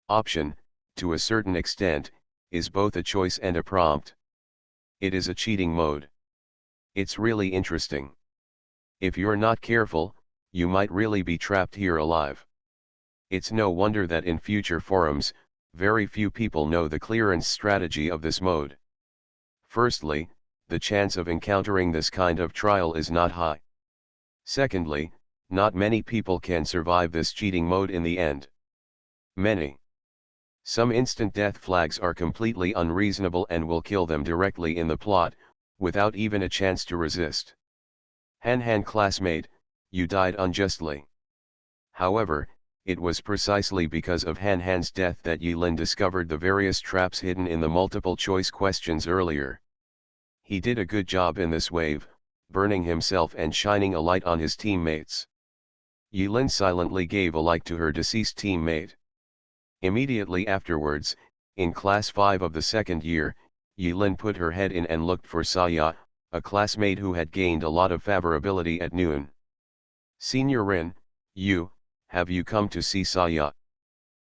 Option, to a certain extent, is both a choice and a prompt. It is a cheating mode. It's really interesting. If you're not careful, you might really be trapped here alive. It's no wonder that in future forums, very few people know the clearance strategy of this mode. Firstly, the chance of encountering this kind of trial is not high. Secondly, not many people can survive this cheating mode in the end. Some instant death flags are completely unreasonable and will kill them directly in the plot, without even a chance to resist. Han classmate, you died unjustly. However, it was precisely because of Han's death that Yilin discovered the various traps hidden in the multiple choice questions earlier. He did a good job in this wave, burning himself and shining a light on his teammates. Yilin silently gave a like to her deceased teammate. Immediately afterwards, in class 5 of the second year, Yilin put her head in and looked for Saya, a classmate who had gained a lot of favorability at noon. Senior Rin, have you come to see Saya?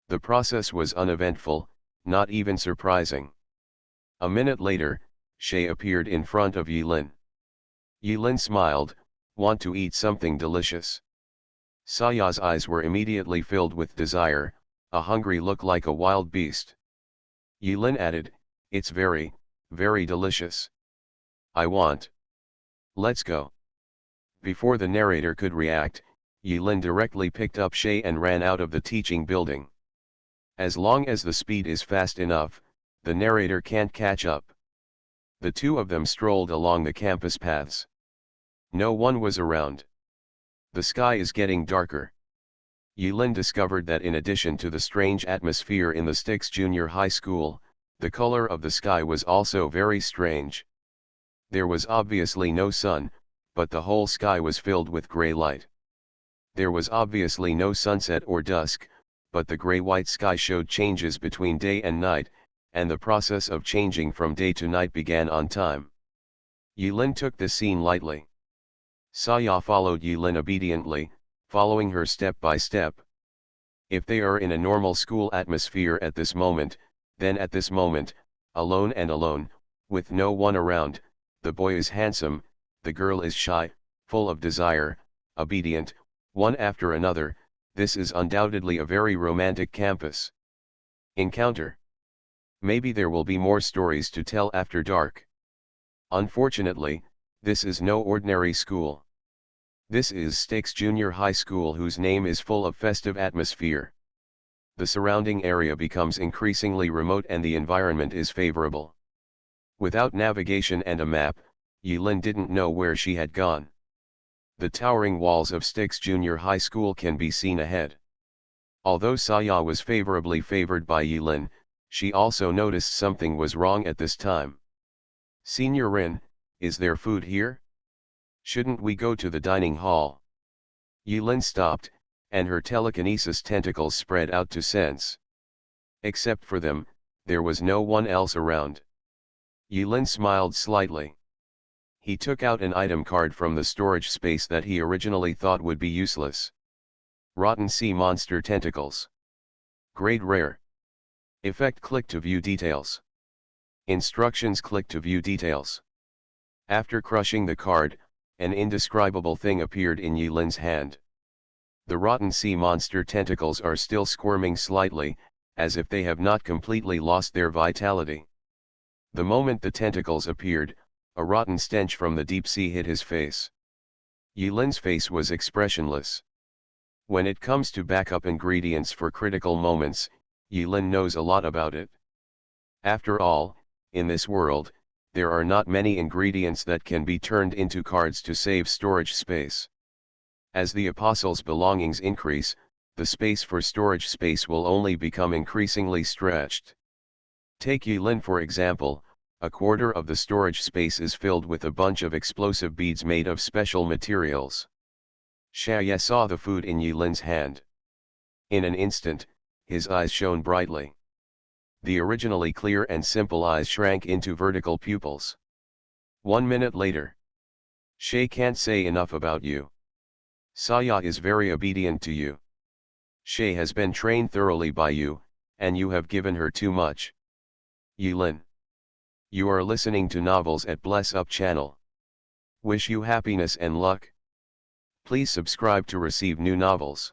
The process was uneventful, not even surprising. A minute later, Shay appeared in front of Yilin. Yilin smiled, want to eat something delicious. Saya's eyes were immediately filled with desire, a hungry look like a wild beast. Yilin added, it's very, very delicious. I want. Let's go. Before the narrator could react, Yilin directly picked up Shay and ran out of the teaching building. As long as the speed is fast enough, the narrator can't catch up. The two of them strolled along the campus paths. No one was around. The sky is getting darker. Yilin discovered that in addition to the strange atmosphere in the Styx Junior High School, the color of the sky was also very strange. There was obviously no sun, but the whole sky was filled with gray light. There was obviously no sunset or dusk, but the gray-white sky showed changes between day and night, and the process of changing from day to night began on time. Yilin took the scene lightly. Saya followed Yilin obediently, following her step by step. If they are in a normal school atmosphere at this moment, then at this moment, alone, with no one around, the boy is handsome, the girl is shy, full of desire, obedient, one after another. This is undoubtedly a very romantic campus encounter. Maybe there will be more stories to tell after dark. Unfortunately, this is no ordinary school. This is Styx Junior High School, whose name is full of festive atmosphere. The surrounding area becomes increasingly remote and the environment is favorable. Without navigation and a map, Yilin didn't know where she had gone. The towering walls of Styx Junior High School can be seen ahead. Although Saya was favorably favored by Yilin, she also noticed something was wrong at this time. Senior Rin, is there food here? Shouldn't we go to the dining hall? Yilin stopped, and her telekinesis tentacles spread out to sense. Except for them, there was no one else around. Yilin smiled slightly. He took out an item card from the storage space that he originally thought would be useless. Rotten sea monster tentacles. Grade rare. Effect, click to view details. Instructions, click to view details. After crushing the card, an indescribable thing appeared in Yilin's hand. The rotten sea monster tentacles are still squirming slightly, as if they have not completely lost their vitality. The moment the tentacles appeared, a rotten stench from the deep sea hit his face. Yilin's face was expressionless. When it comes to backup ingredients for critical moments, Yilin knows a lot about it. After all, in this world, there are not many ingredients that can be turned into cards to save storage space. As the apostle's belongings increase, the space for storage space will only become increasingly stretched. Take Yilin for example, a quarter of the storage space is filled with a bunch of explosive beads made of special materials. Xiaoye saw the food in Yilin's hand. In an instant, his eyes shone brightly. The originally clear and simple eyes shrank into vertical pupils. 1 minute later. Shay can't say enough about you. Saya is very obedient to you. Shay has been trained thoroughly by you, and you have given her too much. Yilin. You are listening to novels at Bless Up channel. Wish you happiness and luck. Please subscribe to receive new novels.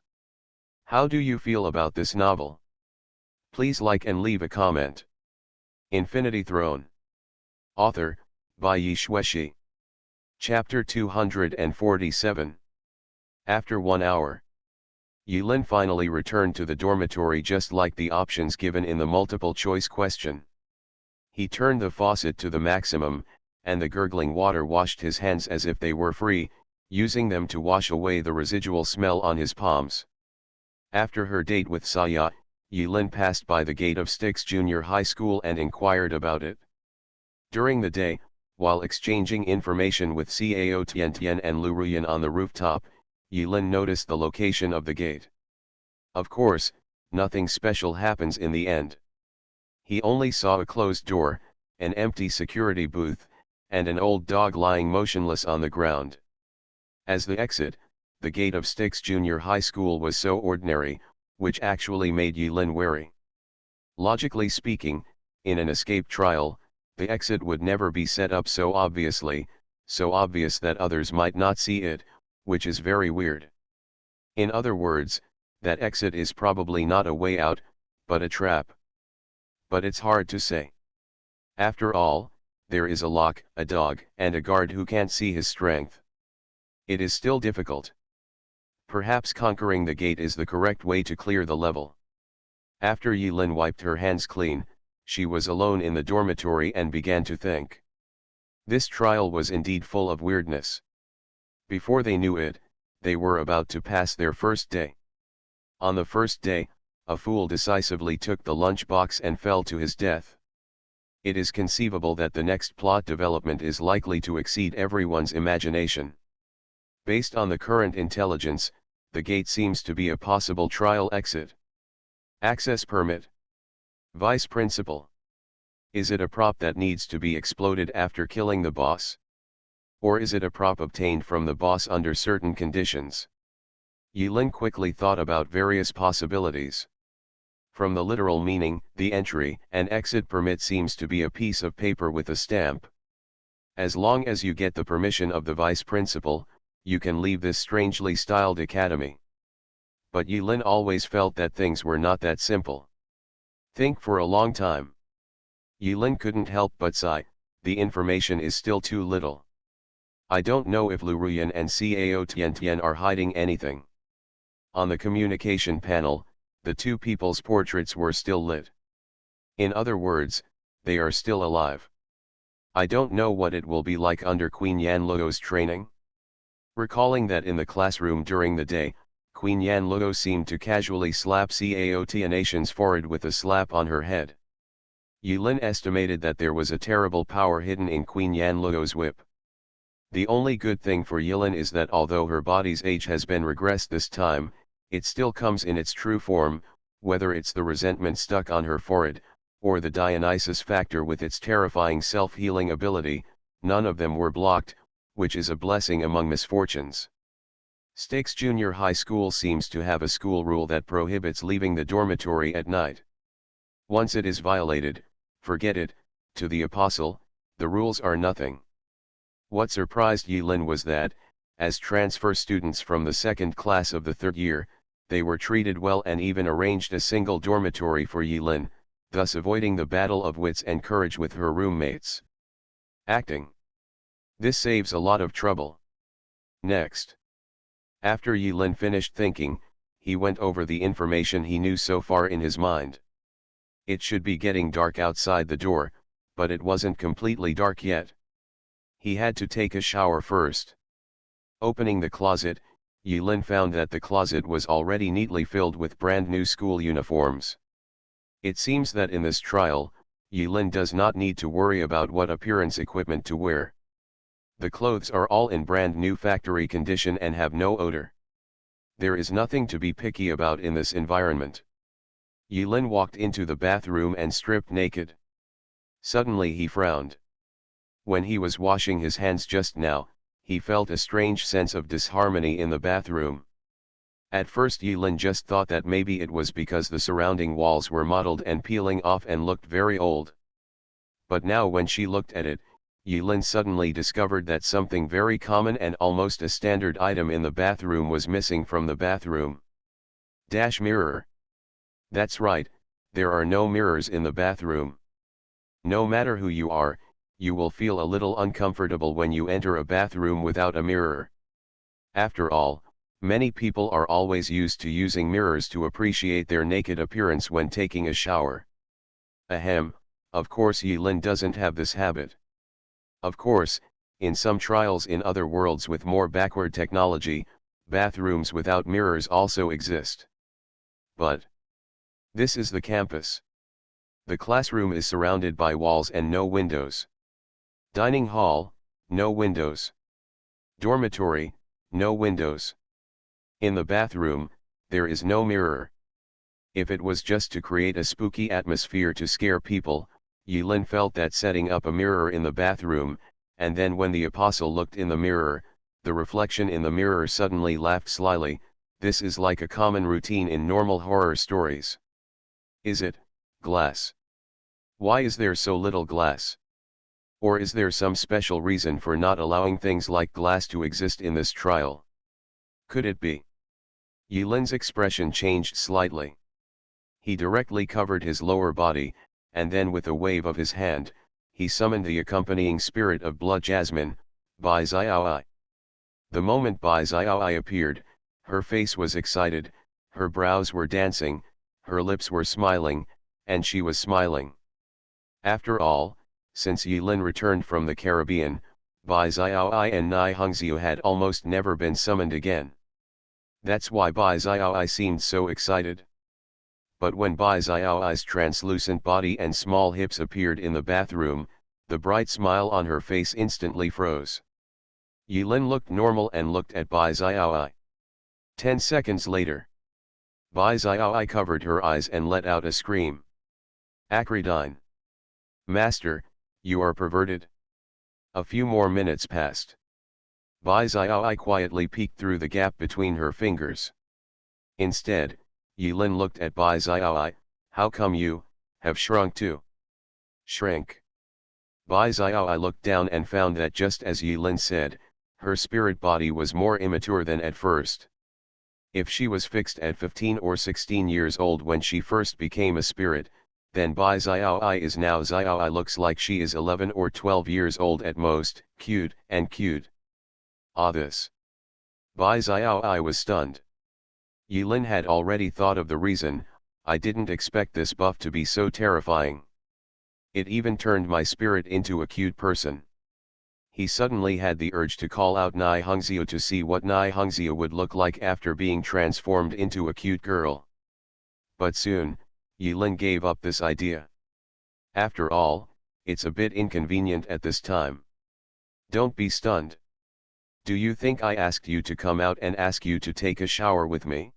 How do you feel about this novel? Please like and leave a comment. Infinity Throne. Author, by Yi Shueshi. Chapter 247. After 1 hour. Yilin finally returned to the dormitory just like the options given in the multiple choice question. He turned the faucet to the maximum, and the gurgling water washed his hands as if they were free, using them to wash away the residual smell on his palms. After her date with Saya, Yilin passed by the gate of Styx Junior High School and inquired about it. During the day, while exchanging information with Cao Tiantian and Lu Ruyan on the rooftop, Yilin noticed the location of the gate. Of course, nothing special happens in the end. He only saw a closed door, an empty security booth, and an old dog lying motionless on the ground. As the exit, the gate of Styx Junior High School was so ordinary, which actually made Yilin wary. Logically speaking, in an escape trial, the exit would never be set up so obviously, so obvious that others might not see it, which is very weird. In other words, that exit is probably not a way out, but a trap. But it's hard to say. After all, there is a lock, a dog, and a guard who can't see his strength. It is still difficult. Perhaps conquering the gate is the correct way to clear the level. After Yilin wiped her hands clean, she was alone in the dormitory and began to think. This trial was indeed full of weirdness. Before they knew it, they were about to pass their first day. On the first day, a fool decisively took the lunchbox and fell to his death. It is conceivable that the next plot development is likely to exceed everyone's imagination. Based on the current intelligence, the gate seems to be a possible trial exit. Access permit. Vice principal. Is it a prop that needs to be exploded after killing the boss? Or is it a prop obtained from the boss under certain conditions? Yilin quickly thought about various possibilities. From the literal meaning, the entry and exit permit seems to be a piece of paper with a stamp. As long as you get the permission of the vice principal, you can leave this strangely styled academy. But Yilin always felt that things were not that simple. Think for a long time. Yilin couldn't help but sigh, the information is still too little. I don't know if Lu Ruyan and Cao Tiantian are hiding anything. On the communication panel, the two people's portraits were still lit. In other words, they are still alive. I don't know what it will be like under Queen Yanluo's training. Recalling that in the classroom during the day, Queen Yanluo seemed to casually slap Cao Tianation's forehead with a slap on her head. Yilin estimated that there was a terrible power hidden in Queen Yanluo's whip. The only good thing for Yilin is that although her body's age has been regressed this time, it still comes in its true form, whether it's the resentment stuck on her forehead, or the Dionysus factor with its terrifying self-healing ability, none of them were blocked, which is a blessing among misfortunes. Styx Junior High School seems to have a school rule that prohibits leaving the dormitory at night. Once it is violated, forget it, to the apostle, the rules are nothing. What surprised Yilin was that, as transfer students from the second class of the third year, they were treated well and even arranged a single dormitory for Yilin, thus avoiding the battle of wits and courage with her roommates. Acting. This saves a lot of trouble. Next. After Yilin finished thinking, he went over the information he knew so far in his mind. It should be getting dark outside the door, but it wasn't completely dark yet. He had to take a shower first. Opening the closet, Yilin found that the closet was already neatly filled with brand new school uniforms. It seems that in this trial, Yilin does not need to worry about what appearance equipment to wear. The clothes are all in brand new factory condition and have no odor. There is nothing to be picky about in this environment. Yilin walked into the bathroom and stripped naked. Suddenly he frowned. When he was washing his hands just now, he felt a strange sense of disharmony in the bathroom. At first Yilin just thought that maybe it was because the surrounding walls were mottled and peeling off and looked very old. But now when she looked at it, Yilin suddenly discovered that something very common and almost a standard item in the bathroom was missing from the bathroom. Mirror. That's right, there are no mirrors in the bathroom. No matter who you are, you will feel a little uncomfortable when you enter a bathroom without a mirror. After all, many people are always used to using mirrors to appreciate their naked appearance when taking a shower. Ahem, of course Yilin doesn't have this habit. Of course, in some trials in other worlds with more backward technology, bathrooms without mirrors also exist. But this is the campus. The classroom is surrounded by walls and no windows. Dining hall, no windows. Dormitory, no windows. In the bathroom, there is no mirror. If it was just to create a spooky atmosphere to scare people, Yilin felt that setting up a mirror in the bathroom, and then when the apostle looked in the mirror, the reflection in the mirror suddenly laughed slyly. This is like a common routine in normal horror stories. Is it, glass? Why is there so little glass? Or is there some special reason for not allowing things like glass to exist in this trial? Could it be? Yilin's expression changed slightly. He directly covered his lower body, and then with a wave of his hand, he summoned the accompanying spirit of blood jasmine, Bai Xiaoai. The moment Bai Xiaoai appeared, her face was excited, her brows were dancing, her lips were smiling, and she was smiling. After all, since Yilin returned from the Caribbean, Bai Xiaoai and Nai Hongxiu had almost never been summoned again. That's why Bai Xiaoai seemed so excited. But when Bai Xiaoai's translucent body and small hips appeared in the bathroom, the bright smile on her face instantly froze. Yilin looked normal and looked at Bai Xiaoai. 10 seconds later, Bai Xiaoai covered her eyes and let out a scream. Acridine. Master, you are perverted. A few more minutes passed. Bai Xiaoai quietly peeked through the gap between her fingers. Instead, Yilin looked at Bai Xiaoai. How come you have shrunk too? Shrink. Bai Xiaoai looked down and found that just as Yilin said, her spirit body was more immature than at first. If she was fixed at 15 or 16 years old when she first became a spirit, then Bai Xiaoai is now Xiaoai looks like she is 11 or 12 years old at most, cute and cute. Ah, this. Bai Xiaoai was stunned. Yilin had already thought of the reason. I didn't expect this buff to be so terrifying. It even turned my spirit into a cute person. He suddenly had the urge to call out Nai Hongxiu to see what Nai Hongxiu would look like after being transformed into a cute girl. But soon, Yilin gave up this idea. After all, it's a bit inconvenient at this time. Don't be stunned. Do you think I asked you to come out and ask you to take a shower with me?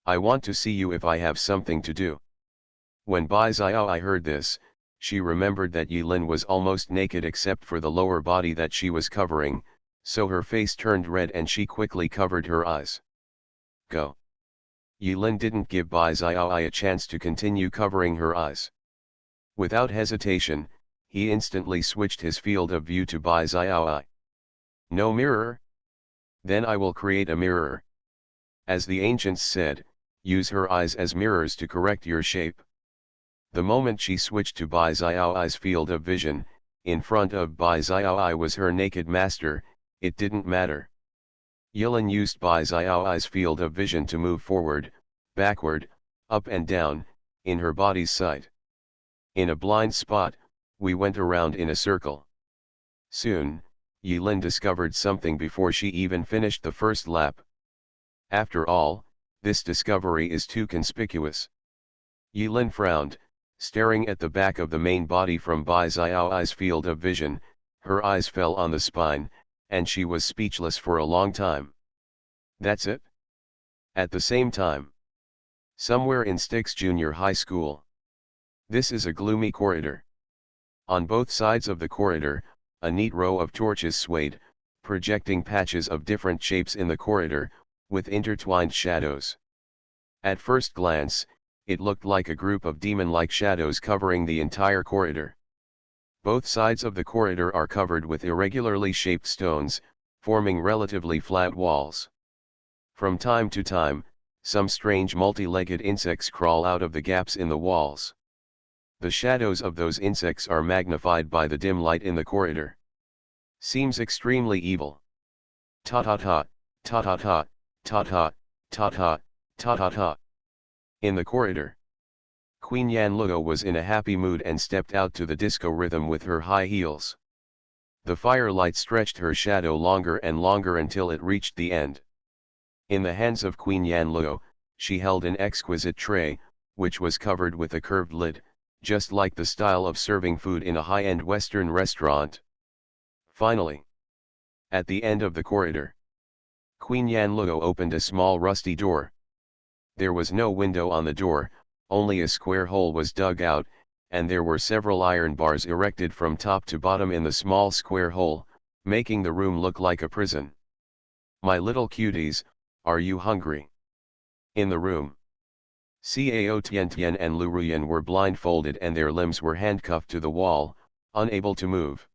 I want to see you if I have something to do. When Bai Xiaoai heard this, she remembered that Yilin was almost naked except for the lower body that she was covering, so her face turned red and she quickly covered her eyes. Go. Yilin didn't give Bai Xiaoai a chance to continue covering her eyes. Without hesitation, he instantly switched his field of view to Bai Xiaoai. No mirror? Then I will create a mirror. As the ancients said, use her eyes as mirrors to correct your shape. The moment she switched to Bai Xiaoai's field of vision, in front of Bai Xiaoai was her naked master. It didn't matter. Yilin used Bai Xiaoi's field of vision to move forward, backward, up and down, in her body's sight. In a blind spot, we went around in a circle. Soon, Yilin discovered something before she even finished the first lap. After all, this discovery is too conspicuous. Yilin frowned, staring at the back of the main body from Bai Xiaoi's field of vision. Her eyes fell on the spine, and she was speechless for a long time. That's it? At the same time. Somewhere in Styx Junior High School. This is a gloomy corridor. On both sides of the corridor, a neat row of torches swayed, projecting patches of different shapes in the corridor, with intertwined shadows. At first glance, it looked like a group of demon-like shadows covering the entire corridor. Both sides of the corridor are covered with irregularly shaped stones, forming relatively flat walls. From time to time, some strange multi-legged insects crawl out of the gaps in the walls. The shadows of those insects are magnified by the dim light in the corridor. Seems extremely evil. Ta-ta-ta, ta-ta-ta, ta-ta, ta-ta, ta-ta-ta. In the corridor, Queen Yan Luo was in a happy mood and stepped out to the disco rhythm with her high heels. The firelight stretched her shadow longer and longer until it reached the end. In the hands of Queen Yan Luo, she held an exquisite tray, which was covered with a curved lid, just like the style of serving food in a high-end Western restaurant. Finally, at the end of the corridor, Queen Yan Luo opened a small rusty door. There was no window on the door, only a square hole was dug out, and there were several iron bars erected from top to bottom in the small square hole, making the room look like a prison. My little cuties, are you hungry? In the room, Cao Tiantian and Lu Ruyan were blindfolded and their limbs were handcuffed to the wall, unable to move.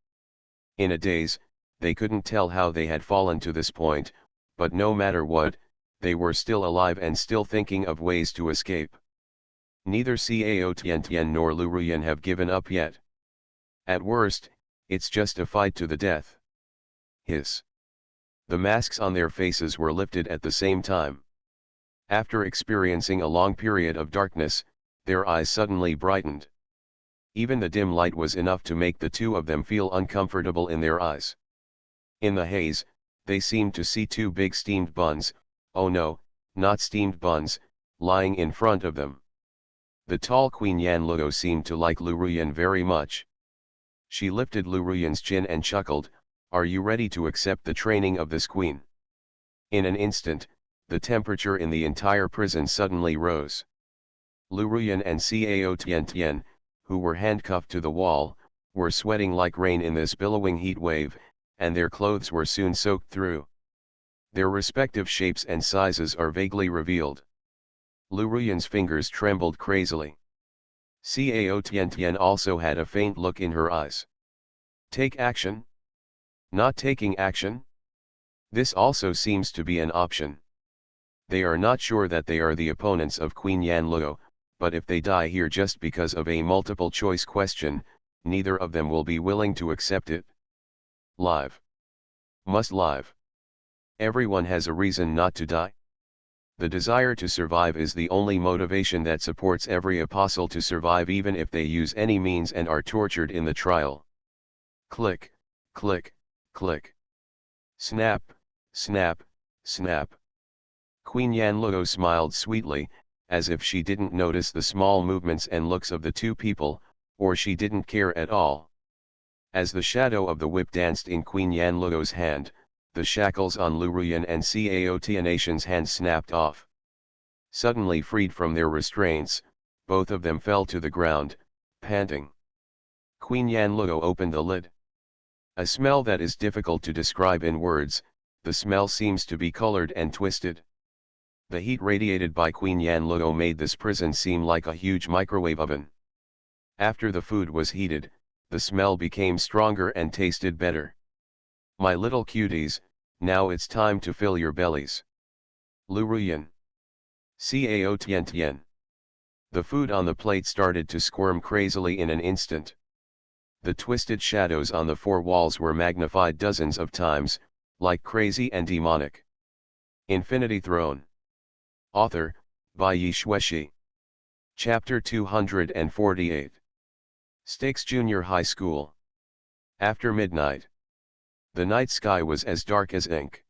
In a daze, they couldn't tell how they had fallen to this point, but no matter what, they were still alive and still thinking of ways to escape. Neither Cao Tiantian nor Lu Ruyan have given up yet. At worst, it's just a fight to the death. Hiss. The masks on their faces were lifted at the same time. After experiencing a long period of darkness, their eyes suddenly brightened. Even the dim light was enough to make the two of them feel uncomfortable in their eyes. In the haze, they seemed to see two big steamed buns, oh no, not steamed buns, lying in front of them. The tall Queen Yan Luo seemed to like Lu Ruyan very much. She lifted Lu Ruyan's chin and chuckled, "Are you ready to accept the training of this queen?" In an instant, the temperature in the entire prison suddenly rose. Lu Ruyan and Cao Tiantian, who were handcuffed to the wall, were sweating like rain in this billowing heat wave, and their clothes were soon soaked through. Their respective shapes and sizes are vaguely revealed. Lu Ruyan's fingers trembled crazily. Cao Tiantian also had a faint look in her eyes. Take action? Not taking action? This also seems to be an option. They are not sure that they are the opponents of Queen Yan Luo, but if they die here just because of a multiple choice question, neither of them will be willing to accept it. Live. Must live. Everyone has a reason not to die. The desire to survive is the only motivation that supports every apostle to survive, even if they use any means and are tortured in the trial. Click, click, click. Snap, snap, snap. Queen Yan Luo smiled sweetly, as if she didn't notice the small movements and looks of the two people, or she didn't care at all. As the shadow of the whip danced in Queen Yan Luo's hand, the shackles on Lu Ruyan and Cao Tiantian's hands snapped off. Suddenly freed from their restraints, both of them fell to the ground, panting. Queen Yan Luo opened the lid. A smell that is difficult to describe in words, the smell seems to be colored and twisted. The heat radiated by Queen Yan Luo made this prison seem like a huge microwave oven. After the food was heated, the smell became stronger and tasted better. My little cuties, now it's time to fill your bellies. Lu Ruyan. Cao Tiantian. The food on the plate started to squirm crazily in an instant. The twisted shadows on the four walls were magnified dozens of times, like crazy and demonic. Infinity Throne. Author, by Yi Shueshi. Chapter 248. Styx Junior High School. After midnight. The night sky was as dark as ink.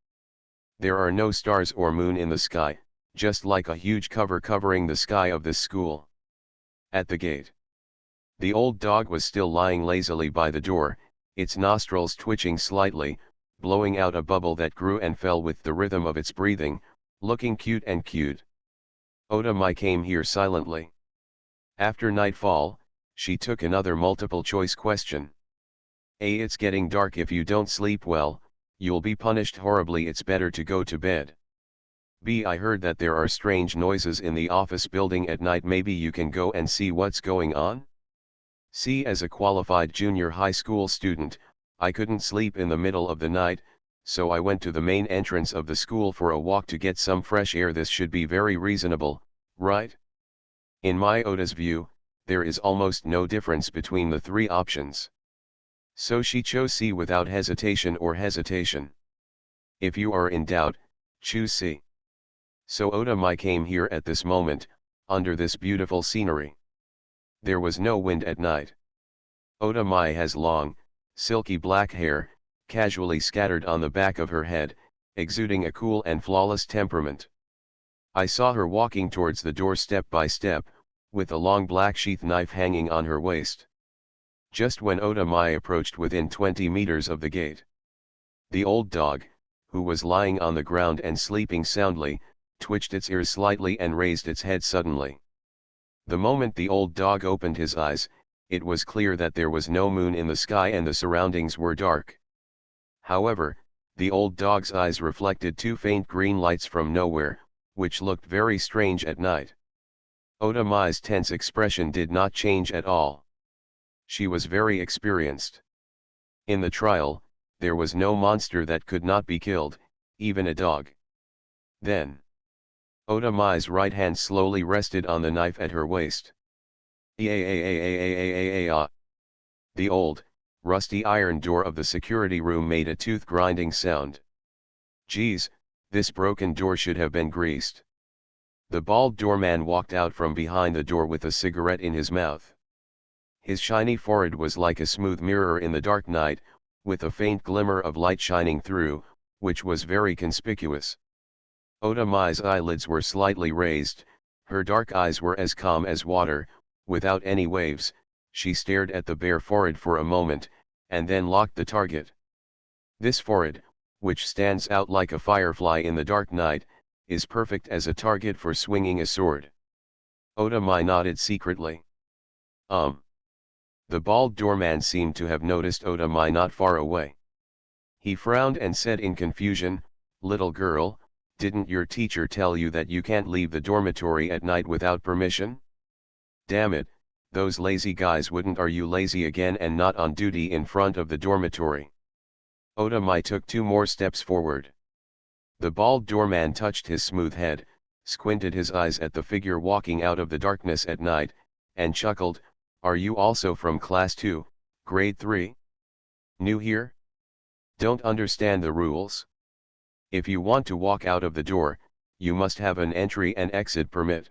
There are no stars or moon in the sky, just like a huge cover covering the sky of this school. At the gate. The old dog was still lying lazily by the door, its nostrils twitching slightly, blowing out a bubble that grew and fell with the rhythm of its breathing, looking cute and cute. Oda Mai came here silently. After nightfall, she took another multiple choice question. A. It's getting dark. If you don't sleep well, you'll be punished horribly. It's better to go to bed. B. I heard that there are strange noises in the office building at night. Maybe you can go and see what's going on? C. As a qualified junior high school student, I couldn't sleep in the middle of the night, so I went to the main entrance of the school for a walk to get some fresh air. This should be very reasonable, right? In my Oda's view, there is almost no difference between the three options. So she chose C without hesitation or hesitation. If you are in doubt, choose C. So Oda Mai came here at this moment, under this beautiful scenery. There was no wind at night. Oda Mai has long, silky black hair, casually scattered on the back of her head, exuding a cool and flawless temperament. I saw her walking towards the door step by step, with a long black sheath knife hanging on her waist. Just when Oda Mai approached within 20 meters of the gate, the old dog, who was lying on the ground and sleeping soundly, twitched its ears slightly and raised its head suddenly. The moment the old dog opened his eyes, it was clear that there was no moon in the sky and the surroundings were dark. However, the old dog's eyes reflected two faint green lights from nowhere, which looked very strange at night. Oda Mai's tense expression did not change at all. She was very experienced. In the trial, there was no monster that could not be killed, even a dog. Then, Oda Mai's right hand slowly rested on the knife at her waist. The old, rusty iron door of the security room made a tooth-grinding sound. Geez, this broken door should have been greased. The bald doorman walked out from behind the door with a cigarette in his mouth. His shiny forehead was like a smooth mirror in the dark night, with a faint glimmer of light shining through, which was very conspicuous. Oda Mai's eyelids were slightly raised, her dark eyes were as calm as water, without any waves. She stared at the bare forehead for a moment, and then locked the target. This forehead, which stands out like a firefly in the dark night, is perfect as a target for swinging a sword. Oda Mai nodded secretly. The bald doorman seemed to have noticed Oda Mai not far away. He frowned and said in confusion, "Little girl, didn't your teacher tell you that you can't leave the dormitory at night without permission? Damn it, those lazy guys wouldn't. Are you lazy again and not on duty in front of the dormitory?" Oda Mai took 2 more steps forward. The bald doorman touched his smooth head, squinted his eyes at the figure walking out of the darkness at night, and chuckled, "Are you also from class 2, grade 3? New here? Don't understand the rules? If you want to walk out of the door, you must have an entry and exit permit.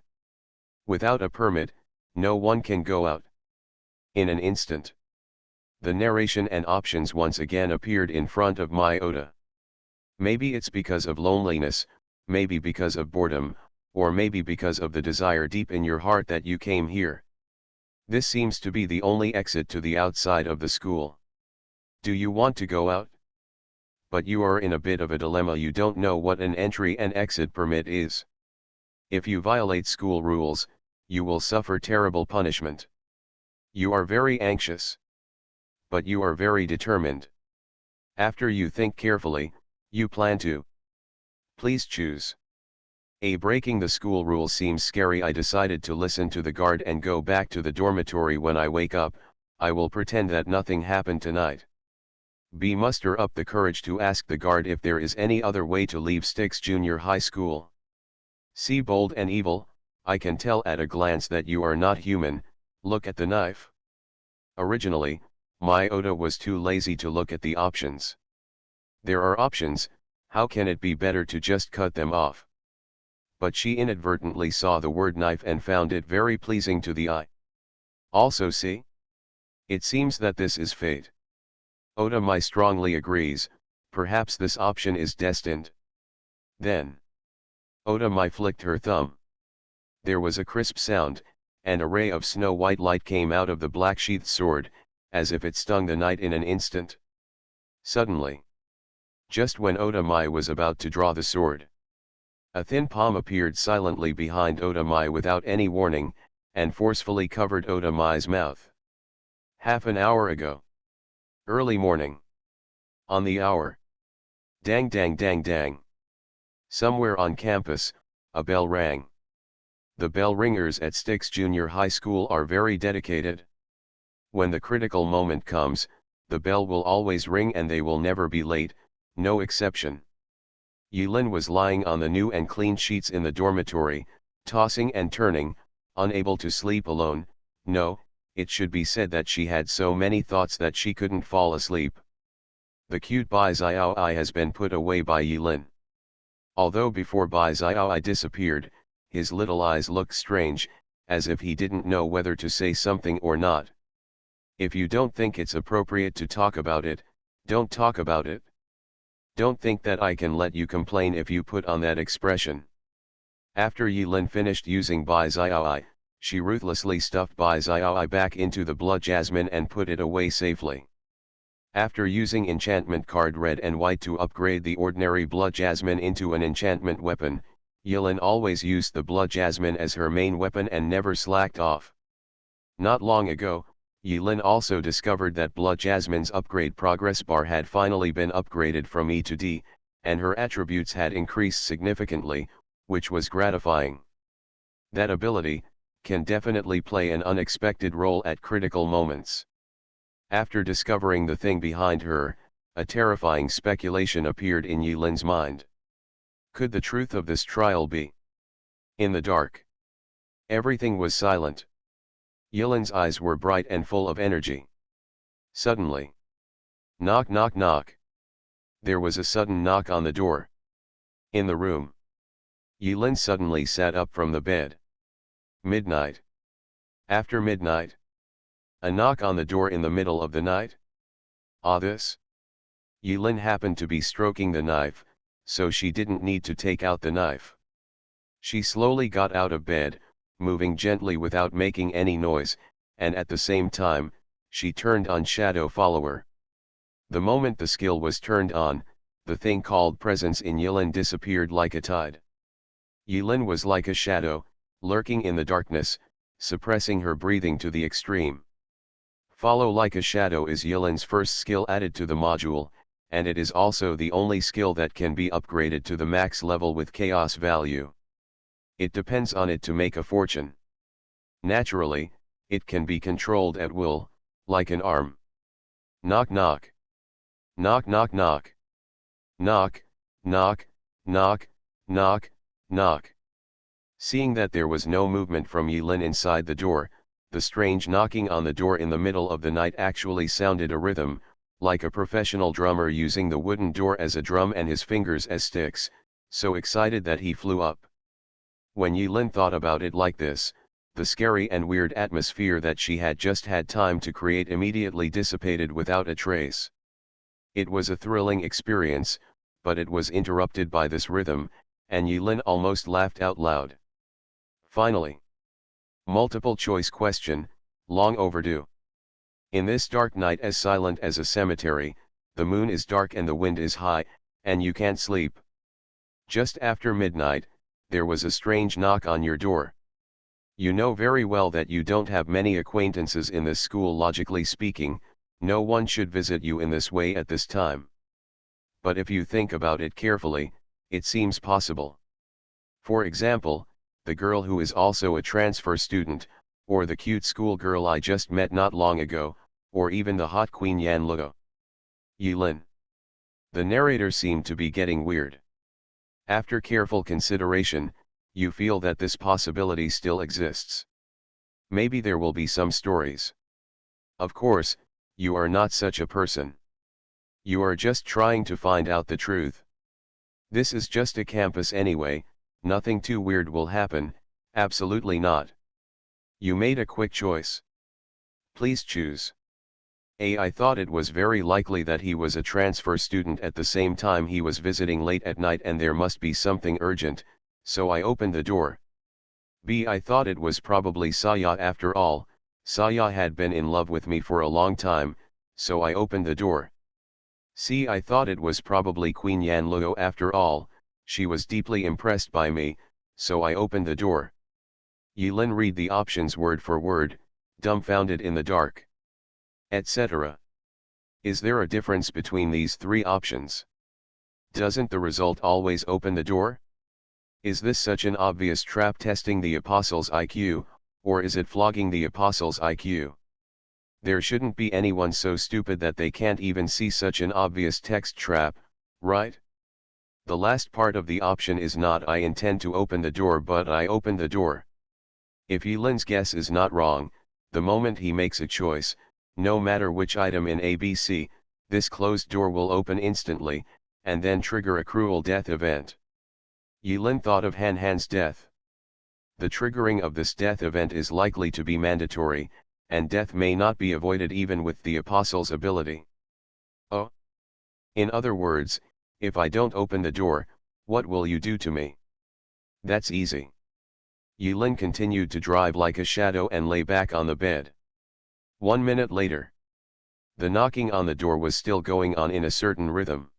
Without a permit, no one can go out." In an instant, the narration and options once again appeared in front of my Oda. Maybe it's because of loneliness, maybe because of boredom, or maybe because of the desire deep in your heart that you came here. This seems to be the only exit to the outside of the school. Do you want to go out? But you are in a bit of a dilemma. You don't know what an entry and exit permit is. If you violate school rules, you will suffer terrible punishment. You are very anxious. But you are very determined. After you think carefully, you plan to. Please choose. A. Breaking the school rules seems scary. I decided to listen to the guard and go back to the dormitory. When I wake up, I will pretend that nothing happened tonight. B. Muster up the courage to ask the guard if there is any other way to leave Styx Junior High School. C. Bold and evil, I can tell at a glance that you are not human. Look at the knife. Originally, my Oda was too lazy to look at the options. There are options, How can it be better to just cut them off? But she inadvertently saw the word knife and found it very pleasing to the eye. Also see? It seems that this is fate. Oda Mai strongly agrees, perhaps this option is destined. Then Oda Mai flicked her thumb. There was a crisp sound, and a ray of snow-white light came out of the black-sheathed sword, as if it stung the knight in an instant. Suddenly, just when Oda Mai was about to draw the sword, a thin palm appeared silently behind Oda Mai without any warning, and forcefully covered Oda Mai's mouth. Half an hour ago. Early morning. On the hour. Dang dang dang dang. Somewhere on campus, a bell rang. The bell ringers at Styx Junior High School are very dedicated. When the critical moment comes, the bell will always ring and they will never be late, no exception. Yulin was lying on the new and clean sheets in the dormitory, tossing and turning, unable to sleep alone. No, it should be said that she had so many thoughts that she couldn't fall asleep. The cute Bai Xiaoai has been put away by Yulin. Although before Bai Xiaoai disappeared, his little eyes looked strange, as if he didn't know whether to say something or not. If you don't think it's appropriate to talk about it, don't talk about it. Don't think that I can let you complain if you put on that expression. After Yilin finished using Bai Xiaoai, she ruthlessly stuffed Bai Xiaoai back into the blood jasmine and put it away safely. After using enchantment card red and white to upgrade the ordinary blood jasmine into an enchantment weapon, Yilin always used the blood jasmine as her main weapon and never slacked off. Not long ago, Yilin also discovered that blood jasmine's upgrade progress bar had finally been upgraded from E to D, and her attributes had increased significantly, which was gratifying. That ability can definitely play an unexpected role at critical moments. After discovering the thing behind her, a terrifying speculation appeared in Yilin's mind. Could the truth of this trial be? In the dark, everything was silent. Yilin's eyes were bright and full of energy. Suddenly, knock knock knock. There was a sudden knock on the door. In the room, Yilin suddenly sat up from the bed. Midnight. After midnight. A knock on the door in the middle of the night? This? Yilin happened to be stroking the knife, so she didn't need to take out the knife. She slowly got out of bed, moving gently without making any noise, and at the same time, she turned on Shadow Follower. The moment the skill was turned on, the thing called presence in Yilin disappeared like a tide. Yilin was like a shadow, lurking in the darkness, suppressing her breathing to the extreme. Follow like a shadow is Yilin's first skill added to the module, and it is also the only skill that can be upgraded to the max level with chaos value. It depends on it to make a fortune. Naturally, it can be controlled at will, like an arm. Knock knock. Knock knock knock. Knock, knock, knock, knock, knock. Seeing that there was no movement from Yilin inside the door, the strange knocking on the door in the middle of the night actually sounded a rhythm, like a professional drummer using the wooden door as a drum and his fingers as sticks, so excited that he flew up. When Yilin thought about it like this, the scary and weird atmosphere that she had just had time to create immediately dissipated without a trace. It was a thrilling experience, but it was interrupted by this rhythm, and Yilin almost laughed out loud. Finally. Multiple choice question, long overdue. In this dark night as silent as a cemetery, the moon is dark and the wind is high, and you can't sleep. Just after midnight, there was a strange knock on your door. You know very well that you don't have many acquaintances in this school. Logically speaking, no one should visit you in this way at this time. But if you think about it carefully, it seems possible. For example, the girl who is also a transfer student, or the cute schoolgirl I just met not long ago, or even the hot Queen Yan Luo. Yilin. The narrator seemed to be getting weird. After careful consideration, you feel that this possibility still exists. Maybe there will be some stories. Of course, you are not such a person. You are just trying to find out the truth. This is just a campus anyway, nothing too weird will happen, absolutely not. You made a quick choice. Please choose. A. I thought it was very likely that he was a transfer student at the same time he was visiting late at night and there must be something urgent, so I opened the door. B. I thought it was probably Saya after all, Saya had been in love with me for a long time, so I opened the door. C. I thought it was probably Queen Yanluo after all, she was deeply impressed by me, so I opened the door. Yilin read the options word for word, dumbfounded in the dark. Etc. Is there a difference between these three options? Doesn't the result always open the door? Is this such an obvious trap testing the apostles' IQ, or is it flogging the apostles' IQ? There shouldn't be anyone so stupid that they can't even see such an obvious text trap, right? The last part of the option is not I intend to open the door but I open the door. If Yilin's guess is not wrong, the moment he makes a choice, no matter which item in ABC, this closed door will open instantly, and then trigger a cruel death event. Yilin thought of Han Han's death. The triggering of this death event is likely to be mandatory, and death may not be avoided even with the apostle's ability. Oh. In other words, if I don't open the door, what will you do to me? That's easy. Yilin continued to drive like a shadow and lay back on the bed. 1 minute later. The knocking on the door was still going on in a certain rhythm.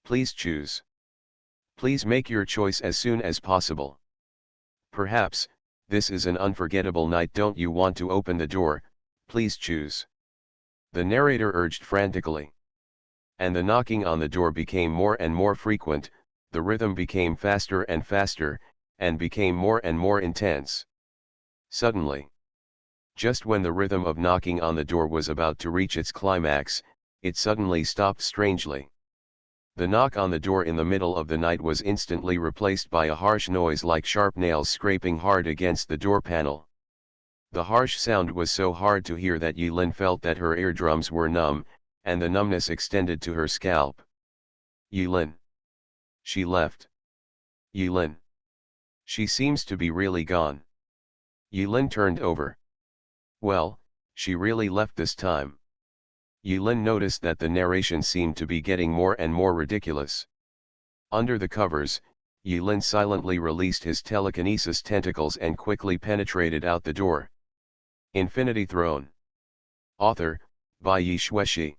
Please choose. Please make your choice as soon as possible. Perhaps, this is an unforgettable night. Don't you want to open the door? Please choose. The narrator urged frantically. And the knocking on the door became more and more frequent, the rhythm became faster and faster, and became more and more intense. Suddenly, just when the rhythm of knocking on the door was about to reach its climax, it suddenly stopped strangely. The knock on the door in the middle of the night was instantly replaced by a harsh noise like sharp nails scraping hard against the door panel. The harsh sound was so hard to hear that Yilin felt that her eardrums were numb, and the numbness extended to her scalp. Yilin. She left. Yilin. She seems to be really gone. Yilin turned over. Well, she really left this time. Yilin noticed that the narration seemed to be getting more and more ridiculous. Under the covers, Yilin silently released his telekinesis tentacles and quickly penetrated out the door. Infinity Throne. Author, by Yi Shueshi.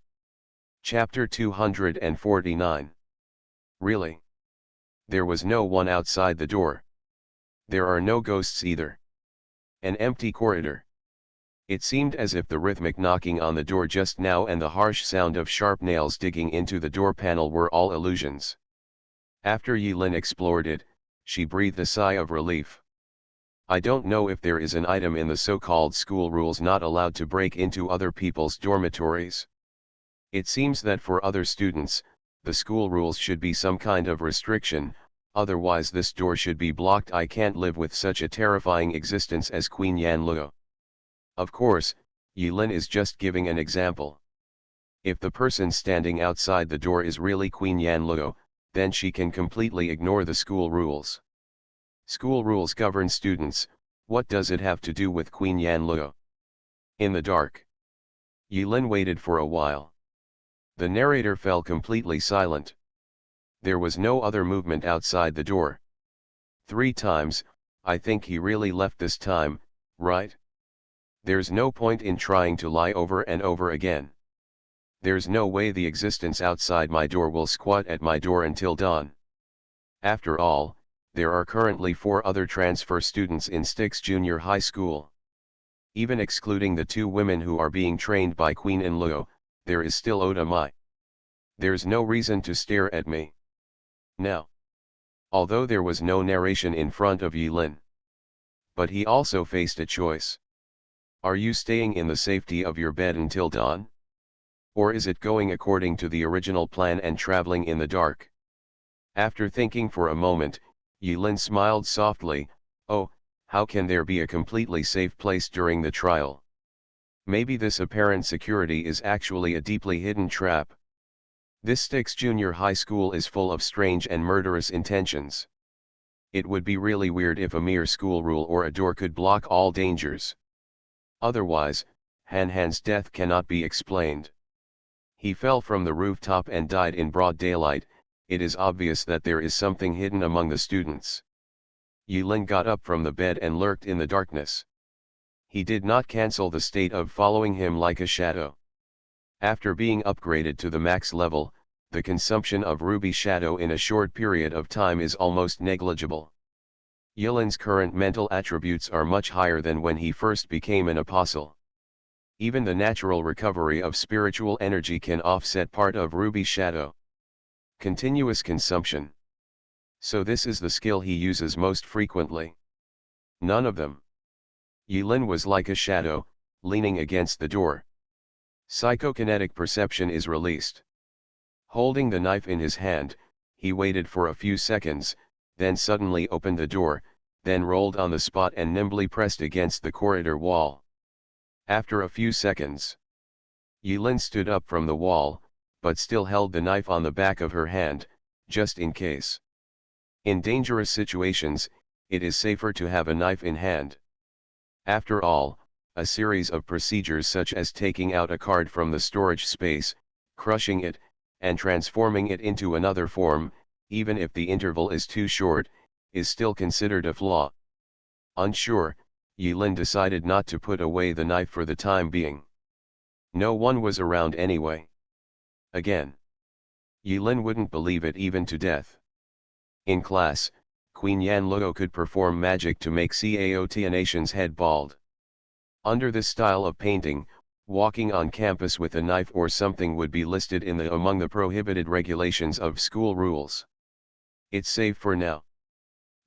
Chapter 249. Really? There was no one outside the door. There are no ghosts either. An empty corridor. It seemed as if the rhythmic knocking on the door just now and the harsh sound of sharp nails digging into the door panel were all illusions. After Yilin explored it, she breathed a sigh of relief. I don't know if there is an item in the so-called school rules not allowed to break into other people's dormitories. It seems that for other students, the school rules should be some kind of restriction, otherwise this door should be blocked. I can't live with such a terrifying existence as Queen Yanluo. Of course, Yilin is just giving an example. If the person standing outside the door is really Queen Yanluo, then she can completely ignore the school rules. School rules govern students, what does it have to do with Queen Yanluo? In the dark. Yilin waited for a while. The narrator fell completely silent. There was no other movement outside the door. 3 times, I think he really left this time, right? There's no point in trying to lie over and over again. There's no way the existence outside my door will squat at my door until dawn. After all, there are currently 4 other transfer students in Styx Junior High School. Even excluding the 2 women who are being trained by Queen Yanluo, there is still Oda Mai. There's no reason to stare at me. Now. Although there was no narration in front of Yilin. But he also faced a choice. Are you staying in the safety of your bed until dawn? Or is it going according to the original plan and traveling in the dark? After thinking for a moment, Yilin smiled softly. Oh, how can there be a completely safe place during the trial? Maybe this apparent security is actually a deeply hidden trap. This Styx Junior High School is full of strange and murderous intentions. It would be really weird if a mere school rule or a door could block all dangers. Otherwise, Han-Han's death cannot be explained. He fell from the rooftop and died in broad daylight. It is obvious that there is something hidden among the students. Yulin got up from the bed and lurked in the darkness. He did not cancel the state of following him like a shadow. After being upgraded to the max level, the consumption of ruby shadow in a short period of time is almost negligible. Yulin's current mental attributes are much higher than when he first became an apostle. Even the natural recovery of spiritual energy can offset part of ruby shadow. Continuous consumption. So this is the skill he uses most frequently. None of them. Yulin was like a shadow, leaning against the door. Psychokinetic perception is released. Holding the knife in his hand, he waited for a few seconds, then suddenly opened the door, then rolled on the spot and nimbly pressed against the corridor wall. After a few seconds, Yulin stood up from the wall, but still held the knife on the back of her hand, just in case. In dangerous situations, it is safer to have a knife in hand. After all, a series of procedures such as taking out a card from the storage space, crushing it, and transforming it into another form, even if the interval is too short, is still considered a flaw. Unsure, Yulin decided not to put away the knife for the time being. No one was around anyway. Again. Yulin wouldn't believe it even to death. In class, Queen Yanluo could perform magic to make Caotianation's head bald. Under this style of painting, walking on campus with a knife or something would be listed among the prohibited regulations of school rules. It's safe for now.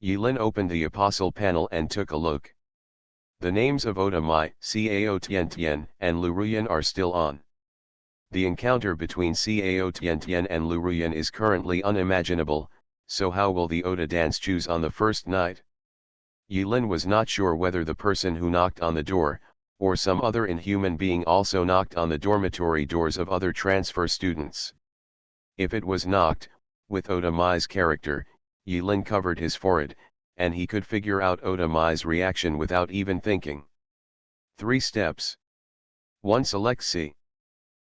Yulin opened the apostle panel and took a look. The names of Otamai, Cao Tiantian, and Lu Ruyan are still on. The encounter between Cao Tiantian and Lu Ruyan is currently unimaginable, so how will the Oda dance choose on the first night? Yulin was not sure whether the person who knocked on the door, or some other inhuman being also knocked on the dormitory doors of other transfer students. If it was knocked, with Otamai's character, Yulin covered his forehead, and he could figure out Otamai's reaction without even thinking. 3 steps. 1. Select C.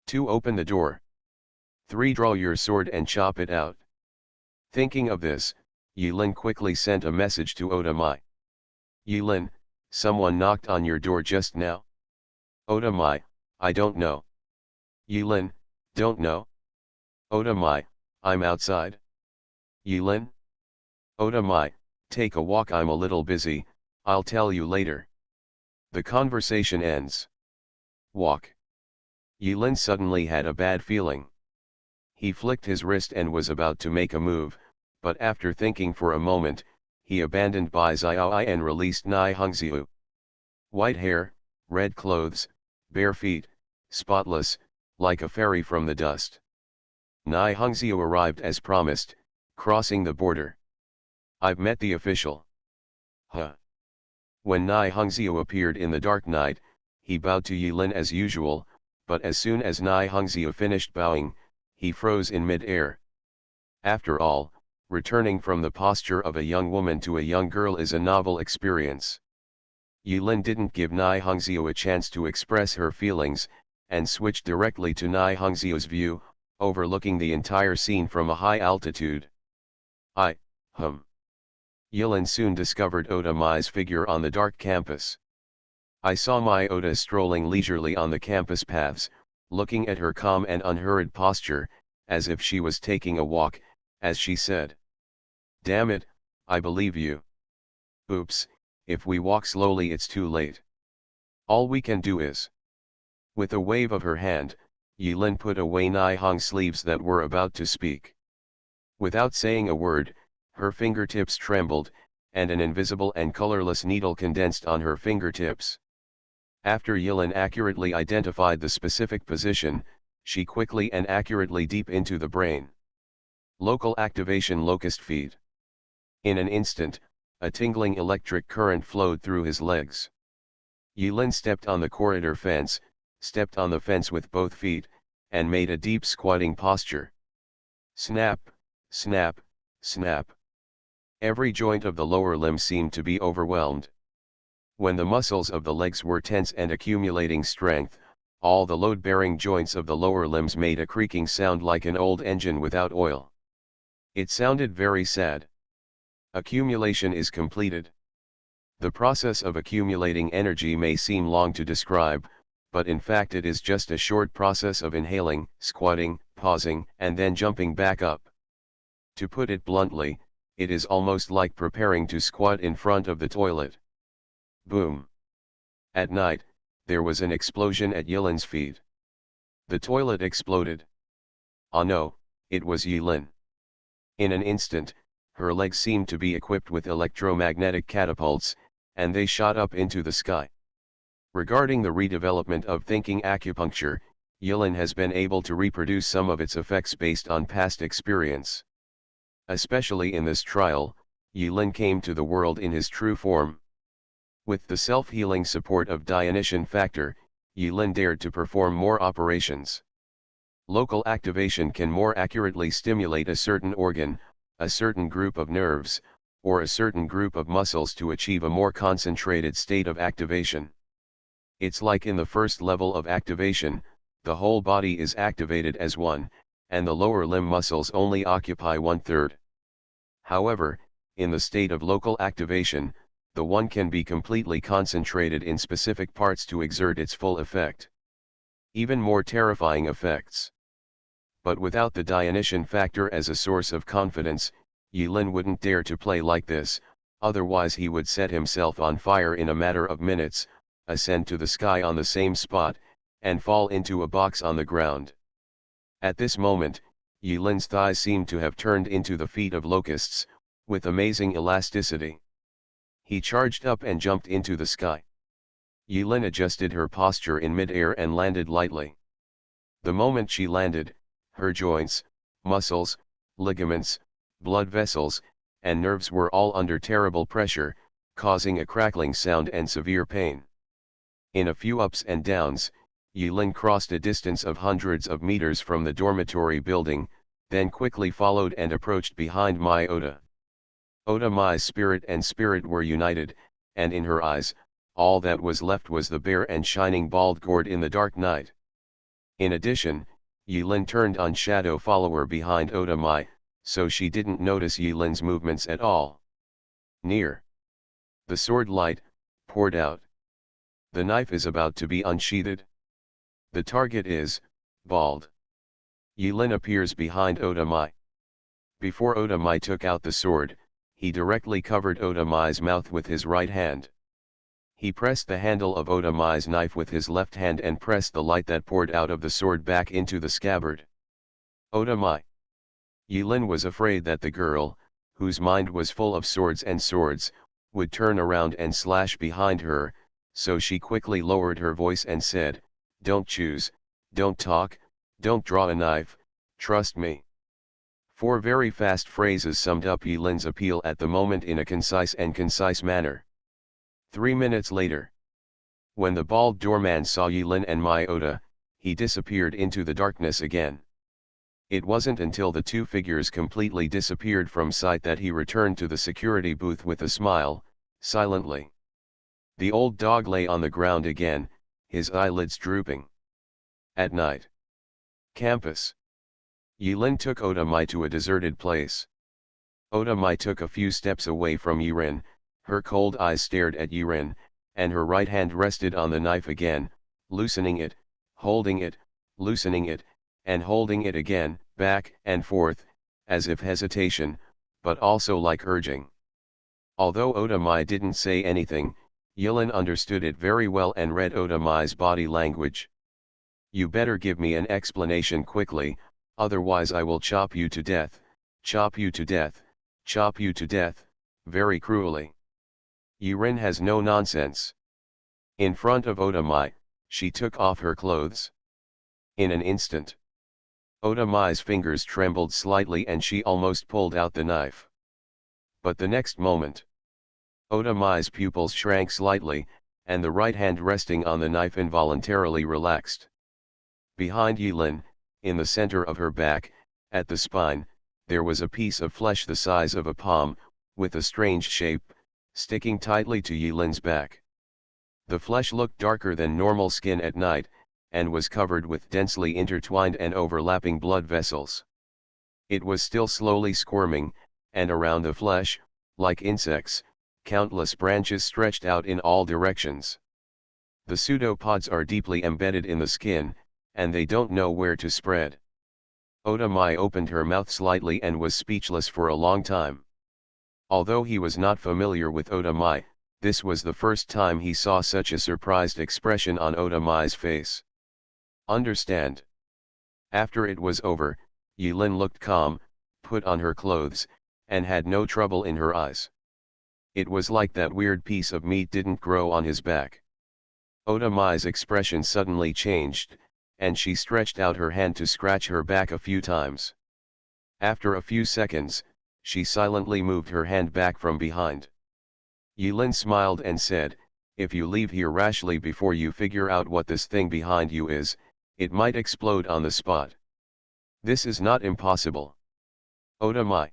2. Open the door. 3. Draw your sword and chop it out. Thinking of this, Yulin quickly sent a message to Otamai. Yulin, someone knocked on your door just now. Otamai, I don't know. Yulin, don't know. Otamai, I'm outside. Yulin? Otamai, take a walk, I'm a little busy, I'll tell you later. The conversation ends. Walk. Yulin suddenly had a bad feeling. He flicked his wrist and was about to make a move, but after thinking for a moment, he abandoned Bai Xiaoi and released Nai Hongxiu. White hair, red clothes, bare feet, spotless, like a fairy from the dust. Nai Hongxiu arrived as promised, crossing the border. I've met the official. Huh. When Nai Hongxiu appeared in the dark night, he bowed to Yulin as usual, but as soon as Nai Hongxiu finished bowing, he froze in mid-air. After all, returning from the posture of a young woman to a young girl is a novel experience. Yulin didn't give Nai Hongxiu a chance to express her feelings, and switched directly to Nai Hongxiu's view, overlooking the entire scene from a high altitude. Yulin soon discovered Otamai's figure on the dark campus. I saw my Ota strolling leisurely on the campus paths, looking at her calm and unhurried posture, as if she was taking a walk, as she said. Damn it, I believe you. Oops, if we walk slowly it's too late. All we can do is. With a wave of her hand, Yulin put away Nai Hong's sleeves that were about to speak. Without saying a word, her fingertips trembled, and an invisible and colorless needle condensed on her fingertips. After Yulin accurately identified the specific position, she quickly and accurately deep into the brain. Local activation locust feed. In an instant, a tingling electric current flowed through his legs. Yulin stepped on the corridor fence, stepped on the fence with both feet, and made a deep squatting posture. Snap, snap, snap. Every joint of the lower limb seemed to be overwhelmed. When the muscles of the legs were tense and accumulating strength, all the load-bearing joints of the lower limbs made a creaking sound like an old engine without oil. It sounded very sad. Accumulation is completed. The process of accumulating energy may seem long to describe, but in fact it is just a short process of inhaling, squatting, pausing, and then jumping back up. To put it bluntly, it is almost like preparing to squat in front of the toilet. Boom. At night, there was an explosion at Yilin's feet. The toilet exploded. Ah no, it was Yilin. In an instant, her legs seemed to be equipped with electromagnetic catapults, and they shot up into the sky. Regarding the redevelopment of thinking acupuncture, Yilin has been able to reproduce some of its effects based on past experience. Especially in this trial, Yilin came to the world in his true form. With the self-healing support of Dionysian factor, Yilin dared to perform more operations. Local activation can more accurately stimulate a certain organ, a certain group of nerves, or a certain group of muscles to achieve a more concentrated state of activation. It's like in the first level of activation, the whole body is activated as one, and the lower limb muscles only occupy 1/3. However, in the state of local activation, the one can be completely concentrated in specific parts to exert its full effect. Even more terrifying effects. But without the Dionysian factor as a source of confidence, Yilin wouldn't dare to play like this, otherwise he would set himself on fire in a matter of minutes, ascend to the sky on the same spot, and fall into a box on the ground. At this moment, Yilin's thighs seemed to have turned into the feet of locusts, with amazing elasticity. He charged up and jumped into the sky. Yilin adjusted her posture in mid-air and landed lightly. The moment she landed, her joints, muscles, ligaments, blood vessels, and nerves were all under terrible pressure, causing a crackling sound and severe pain. In a few ups and downs, Yilin crossed a distance of hundreds of meters from the dormitory building, then quickly followed and approached behind Mai Ota. Ota Mai's spirit and spirit were united, and in her eyes, all that was left was the bare and shining bald gourd in the dark night. In addition, Yilin turned on shadow follower behind Ota Mai, so she didn't notice Yilin's movements at all. Near. The sword light, poured out. The knife is about to be unsheathed. The target is, bald. Yilin appears behind Ota Mai. Before Ota Mai took out the sword, he directly covered Ota Mai's mouth with his right hand. He pressed the handle of Ota Mai's knife with his left hand and pressed the light that poured out of the sword back into the scabbard. Ota Mai. Yilin was afraid that the girl, whose mind was full of swords, would turn around and slash behind her, so she quickly lowered her voice and said, "Don't choose, don't talk, don't draw a knife, trust me." 4 very fast phrases summed up Yilin's appeal at the moment in a concise manner. 3 minutes later, when the bald doorman saw Yilin and Mai Ota, he disappeared into the darkness again. It wasn't until the two figures completely disappeared from sight that he returned to the security booth with a smile, silently. The old dog lay on the ground again, his eyelids drooping. At night. Campus. Yilin took Ota Mai to a deserted place. Ota Mai took a few steps away from Yirin, her cold eyes stared at Yirin, and her right hand rested on the knife again, loosening it, holding it, loosening it, and holding it again, back and forth, as if hesitation, but also like urging. Although Ota Mai didn't say anything, Yilin understood it very well and read Ota Mai's body language. "You better give me an explanation quickly, otherwise I will chop you to death, chop you to death, chop you to death, very cruelly." Yirin has no nonsense. In front of Ota Mai, she took off her clothes. In an instant, Ota Mai's fingers trembled slightly and she almost pulled out the knife. But the next moment, Ota Mai's pupils shrank slightly, and the right hand resting on the knife involuntarily relaxed. Behind Yilin, in the center of her back, At the spine, there was a piece of flesh the size of a palm, with a strange shape, sticking tightly to Yilin's back. The flesh looked darker than normal skin at night, and was covered with densely intertwined and overlapping blood vessels. It was still slowly squirming, and around the flesh, like insects, countless branches stretched out in all directions. The pseudopods are deeply embedded in the skin, and they don't know where to spread. Otamai opened her mouth slightly and was speechless for a long time. Although he was not familiar with Otamai, this was the first time he saw such a surprised expression on Otamai's face. Understand? After it was over, Yilin looked calm, put on her clothes, and had no trouble in her eyes. It was like that weird piece of meat didn't grow on his back. Otamai's expression suddenly changed, and she stretched out her hand to scratch her back a few times. After a few seconds, she silently moved her hand back from behind. Yilin smiled and said, "If you leave here rashly before you figure out what this thing behind you is, it might explode on the spot. This is not impossible." Otamai.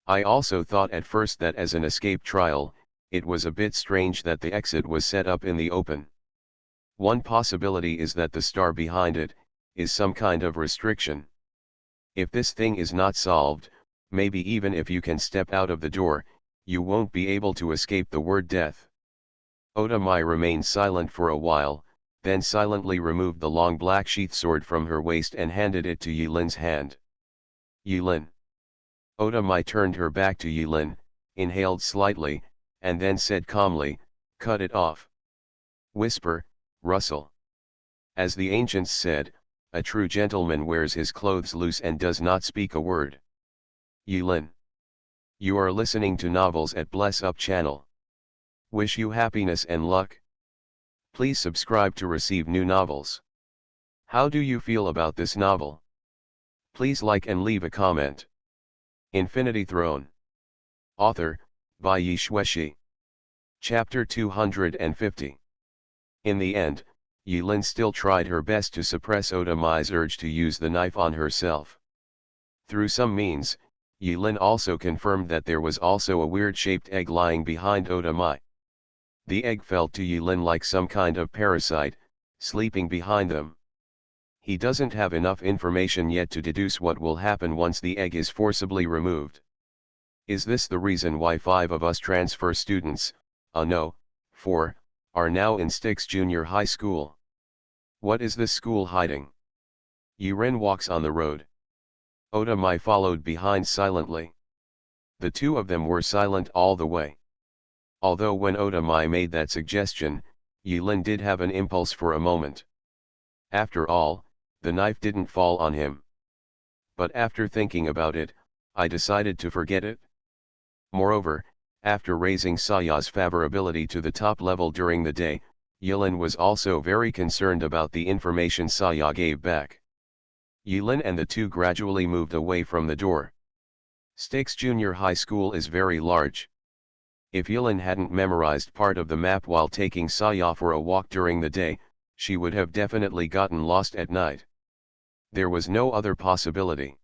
I also thought at first that as an escape trial, it was a bit strange that the exit was set up in the open. One possibility is that the star behind it is some kind of restriction. If this thing is not solved, maybe even if you can step out of the door, you won't be able to escape the word death. Otamai remained silent for a while, then silently removed the long black sheath sword from her waist and handed it to Yilin's hand. Yilin. Otamai turned her back to Yilin, inhaled slightly, and then said calmly, "Cut it off." Whisper, rustle. As the ancients said, a true gentleman wears his clothes loose and does not speak a word. Yilin. You are listening to Novels at Bless Up channel. Wish you happiness and luck. Please subscribe to receive new novels. How do you feel about this novel? Please like and leave a comment. Infinity Throne. Author, by Yi Shueshi. Chapter 250. In the end, Yilin still tried her best to suppress Otamai's urge to use the knife on herself. Through some means, Yilin also confirmed that there was also a weird-shaped egg lying behind Otamai. The egg felt to Yilin like some kind of parasite, sleeping behind them. He doesn't have enough information yet to deduce what will happen once the egg is forcibly removed. Is this the reason why 5 of us transfer students, no, 4, are now in Styx Junior High School? What is this school hiding? Yiren walks on the road. Otamai followed behind silently. The two of them were silent all the way. Although when Otamai made that suggestion, Yilin did have an impulse for a moment. After all, the knife didn't fall on him. But after thinking about it, I decided to forget it. Moreover, after raising Saya's favorability to the top level during the day, Yilin was also very concerned about the information Saya gave back. Yilin and the two gradually moved away from the door. Styx Junior High School is very large. If Yilin hadn't memorized part of the map while taking Saya for a walk during the day, she would have definitely gotten lost at night. There was no other possibility.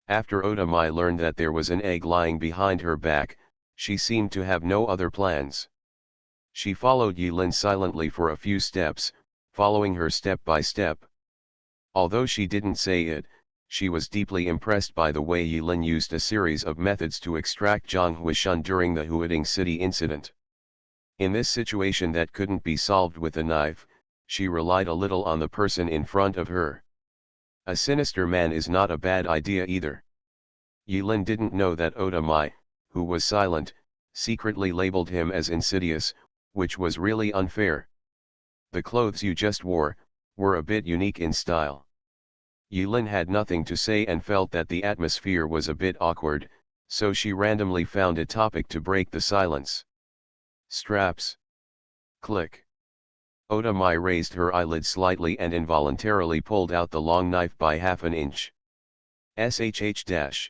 After Otamai learned that there was an egg lying behind her back, she seemed to have no other plans. She followed Yilin silently for a few steps, following her step by step. Although she didn't say it, she was deeply impressed by the way Yilin used a series of methods to extract Zhang Huishun during the Huading City incident. In this situation that couldn't be solved with a knife, she relied a little on the person in front of her. A sinister man is not a bad idea either. Yilin didn't know that Otamai, who was silent, secretly labeled him as insidious, which was really unfair. The clothes you just wore were a bit unique in style. Yilin had nothing to say and felt that the atmosphere was a bit awkward, so she randomly found a topic to break the silence. Straps. Click. Otamai raised her eyelid slightly and involuntarily pulled out the long knife by half an inch. SHH.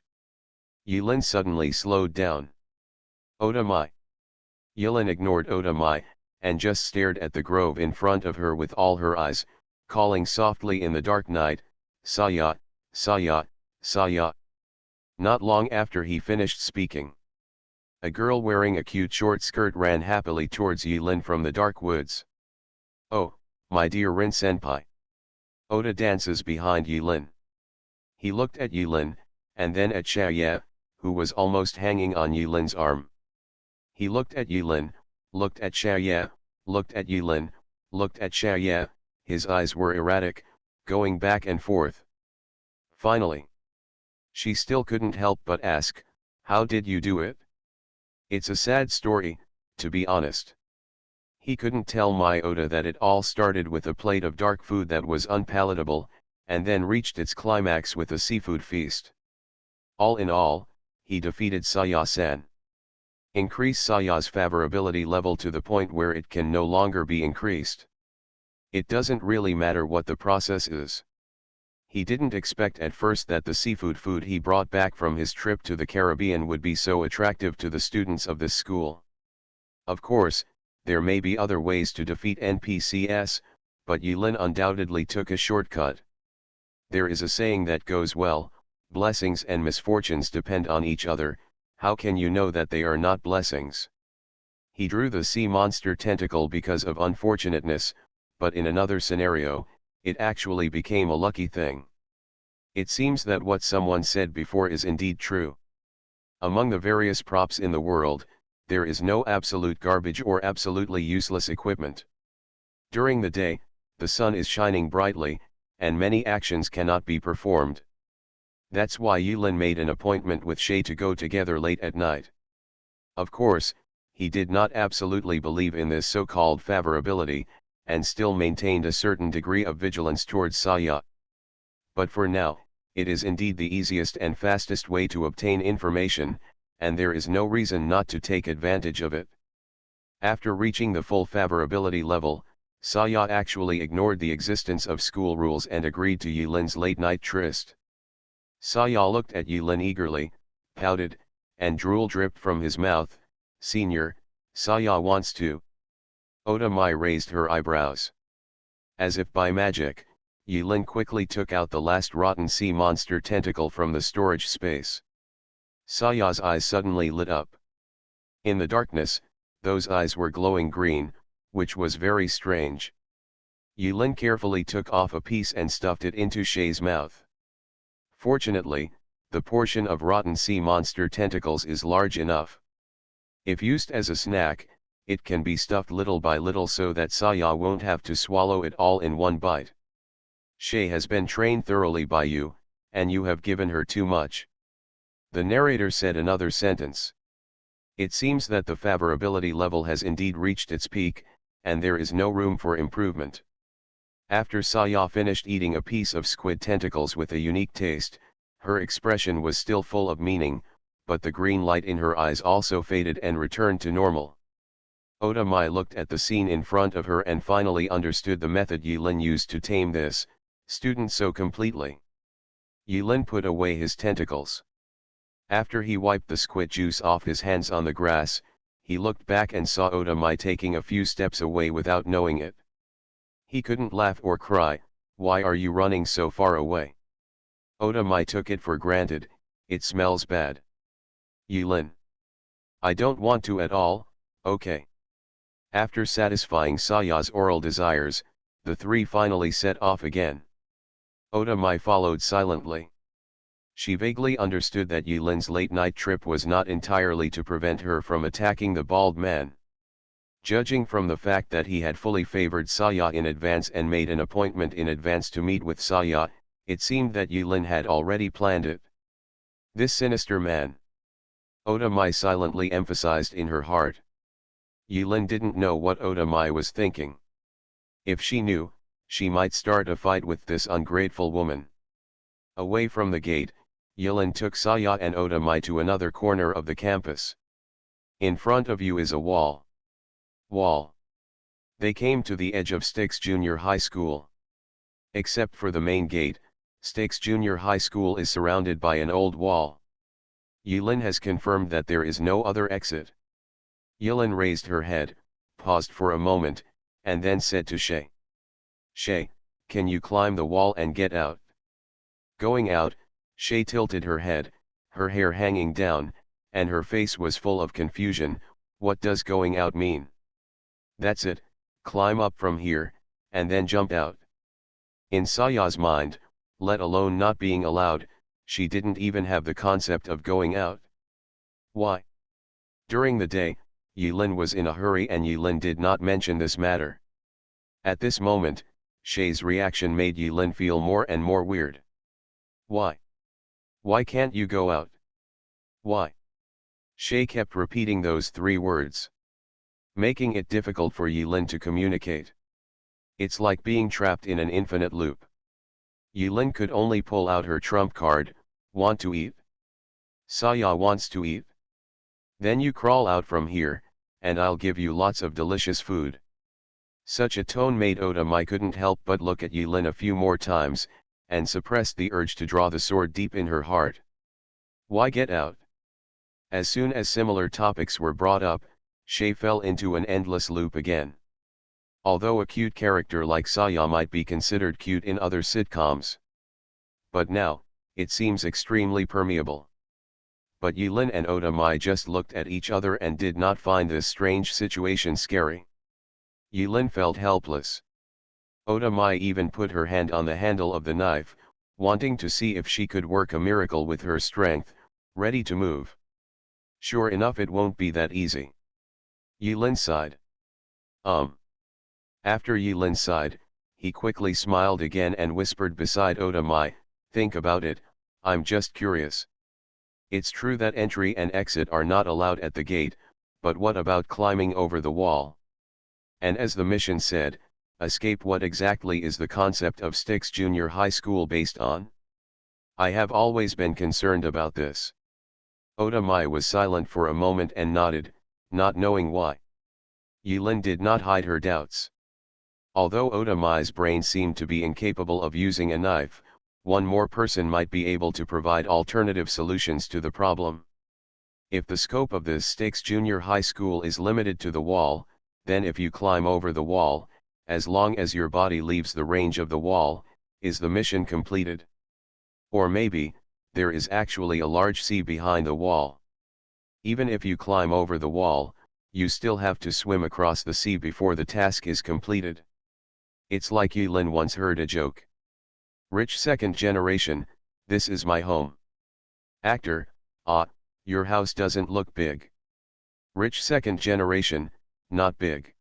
Yilin suddenly slowed down. Otamai. Yilin ignored Otamai, and just stared at the grove in front of her with all her eyes, calling softly in the dark night, "Saya, Saya, Saya. Not long after he finished speaking, a girl wearing a cute short skirt ran happily towards Yilin from the dark woods. Oh, my dear Rin senpai. Oda dances behind Yilin. He looked at Yilin, and then at Xiaoye, who was almost hanging on Yilin's arm. He looked at Yilin, looked at Xiaoye, looked at Yilin, looked at Xiaoye, his eyes were erratic, going back and forth. Finally, she still couldn't help but ask, "How did you do it?" It's a sad story, to be honest. He couldn't tell my Oda that it all started with a plate of dark food that was unpalatable, and then reached its climax with a seafood feast. All in all, he defeated Saya-san. Increase Saya's favorability level to the point where it can no longer be increased. It doesn't really matter what the process is. He didn't expect at first that the seafood food he brought back from his trip to the Caribbean would be so attractive to the students of this school. Of course, there may be other ways to defeat NPCs, but Yilin undoubtedly took a shortcut. There is a saying that goes well, blessings and misfortunes depend on each other. How can you know that they are not blessings? He drew the sea monster tentacle because of unfortunateness, but in another scenario, it actually became a lucky thing. It seems that what someone said before is indeed true. Among the various props in the world, there is no absolute garbage or absolutely useless equipment. During the day, the sun is shining brightly, and many actions cannot be performed. That's why Yulin made an appointment with Shay to go together late at night. Of course, he did not absolutely believe in this so-called favorability, and still maintained a certain degree of vigilance towards Saya. But for now, it is indeed the easiest and fastest way to obtain information, and there is no reason not to take advantage of it. After reaching the full favorability level, Saya actually ignored the existence of school rules and agreed to Yulin's late-night tryst. Saya looked at Yulin eagerly, pouted, and drool dripped from his mouth. "Senior, Saya wants to." Oda Mai raised her eyebrows. As if by magic, Yulin quickly took out the last rotten sea monster tentacle from the storage space. Saya's eyes suddenly lit up. In the darkness, those eyes were glowing green, which was very strange. Yulin carefully took off a piece and stuffed it into Shay's mouth. Fortunately, the portion of rotten sea monster tentacles is large enough. If used as a snack, it can be stuffed little by little so that Saya won't have to swallow it all in one bite. Shay has been trained thoroughly by you, and you have given her too much. The narrator said another sentence. It seems that the favorability level has indeed reached its peak, and there is no room for improvement. After Saya finished eating a piece of squid tentacles with a unique taste, her expression was still full of meaning, but the green light in her eyes also faded and returned to normal. Oda Mai looked at the scene in front of her and finally understood the method Yulin used to tame this student so completely. Yulin put away his tentacles. After he wiped the squid juice off his hands on the grass, he looked back and saw Oda Mai taking a few steps away without knowing it. He couldn't laugh or cry. "Why are you running so far away?" Oda Mai took it for granted. "It smells bad." Yulin. "I don't want to at all, okay." After satisfying Saya's oral desires, the three finally set off again. Oda Mai followed silently. She vaguely understood that Yulin's late-night trip was not entirely to prevent her from attacking the bald man. Judging from the fact that he had fully favored Saya in advance and made an appointment in advance to meet with Saya, it seemed that Yulin had already planned it. This sinister man. Oda Mai silently emphasized in her heart. Yulin didn't know what Oda Mai was thinking. If she knew, she might start a fight with this ungrateful woman. Away from the gate, Yulin took Saya and Oda Mai to another corner of the campus. "In front of you is a wall." Wall. They came to the edge of Styx Junior High School. Except for the main gate, Styx Junior High School is surrounded by an old wall. Yulin has confirmed that there is no other exit. Yulin raised her head, paused for a moment, and then said to Shay. "Shay, can you climb the wall and get out?" Going out, Shay tilted her head, her hair hanging down, and her face was full of confusion. What does going out mean? That's it, climb up from here, and then jump out. In Saya's mind, let alone not being allowed, she didn't even have the concept of going out. Why? During the day, Yilin was in a hurry and Yilin did not mention this matter. At this moment, Shay's reaction made Yilin feel more and more weird. Why? Why can't you go out? Why? Shay kept repeating those three words, making it difficult for Yilin to communicate. It's like being trapped in an infinite loop. Yilin could only pull out her trump card, want to eat? Saya wants to eat? Then you crawl out from here, and I'll give you lots of delicious food. Such a tone made Oda Mai couldn't help but look at Yilin a few more times, and suppressed the urge to draw the sword deep in her heart. Why get out? As soon as similar topics were brought up, Shay fell into an endless loop again. Although a cute character like Saya might be considered cute in other sitcoms. But now, it seems extremely permeable. But Yilin and Oda Mai just looked at each other and did not find this strange situation scary. Yilin felt helpless. Oda Mai even put her hand on the handle of the knife, wanting to see if she could work a miracle with her strength, ready to move. Sure enough, it won't be that easy. Yilin sighed. After Yilin sighed, he quickly smiled again and whispered beside Oda Mai, think about it, I'm just curious. It's true that entry and exit are not allowed at the gate, but what about climbing over the wall? And as the mission said, escape. What exactly is the concept of Styx Junior High School based on? I have always been concerned about this. Oda Mai was silent for a moment and nodded, not knowing why. Yilin did not hide her doubts. Although Oda Mai's brain seemed to be incapable of using a knife, one more person might be able to provide alternative solutions to the problem. If the scope of this Styx Junior High School is limited to the wall, then if you climb over the wall, as long as your body leaves the range of the wall, is the mission completed? Or maybe, there is actually a large sea behind the wall. Even if you climb over the wall, you still have to swim across the sea before the task is completed. It's like Yilin once heard a joke. Rich second generation, this is my home. Actor, your house doesn't look big. Rich second generation, not big.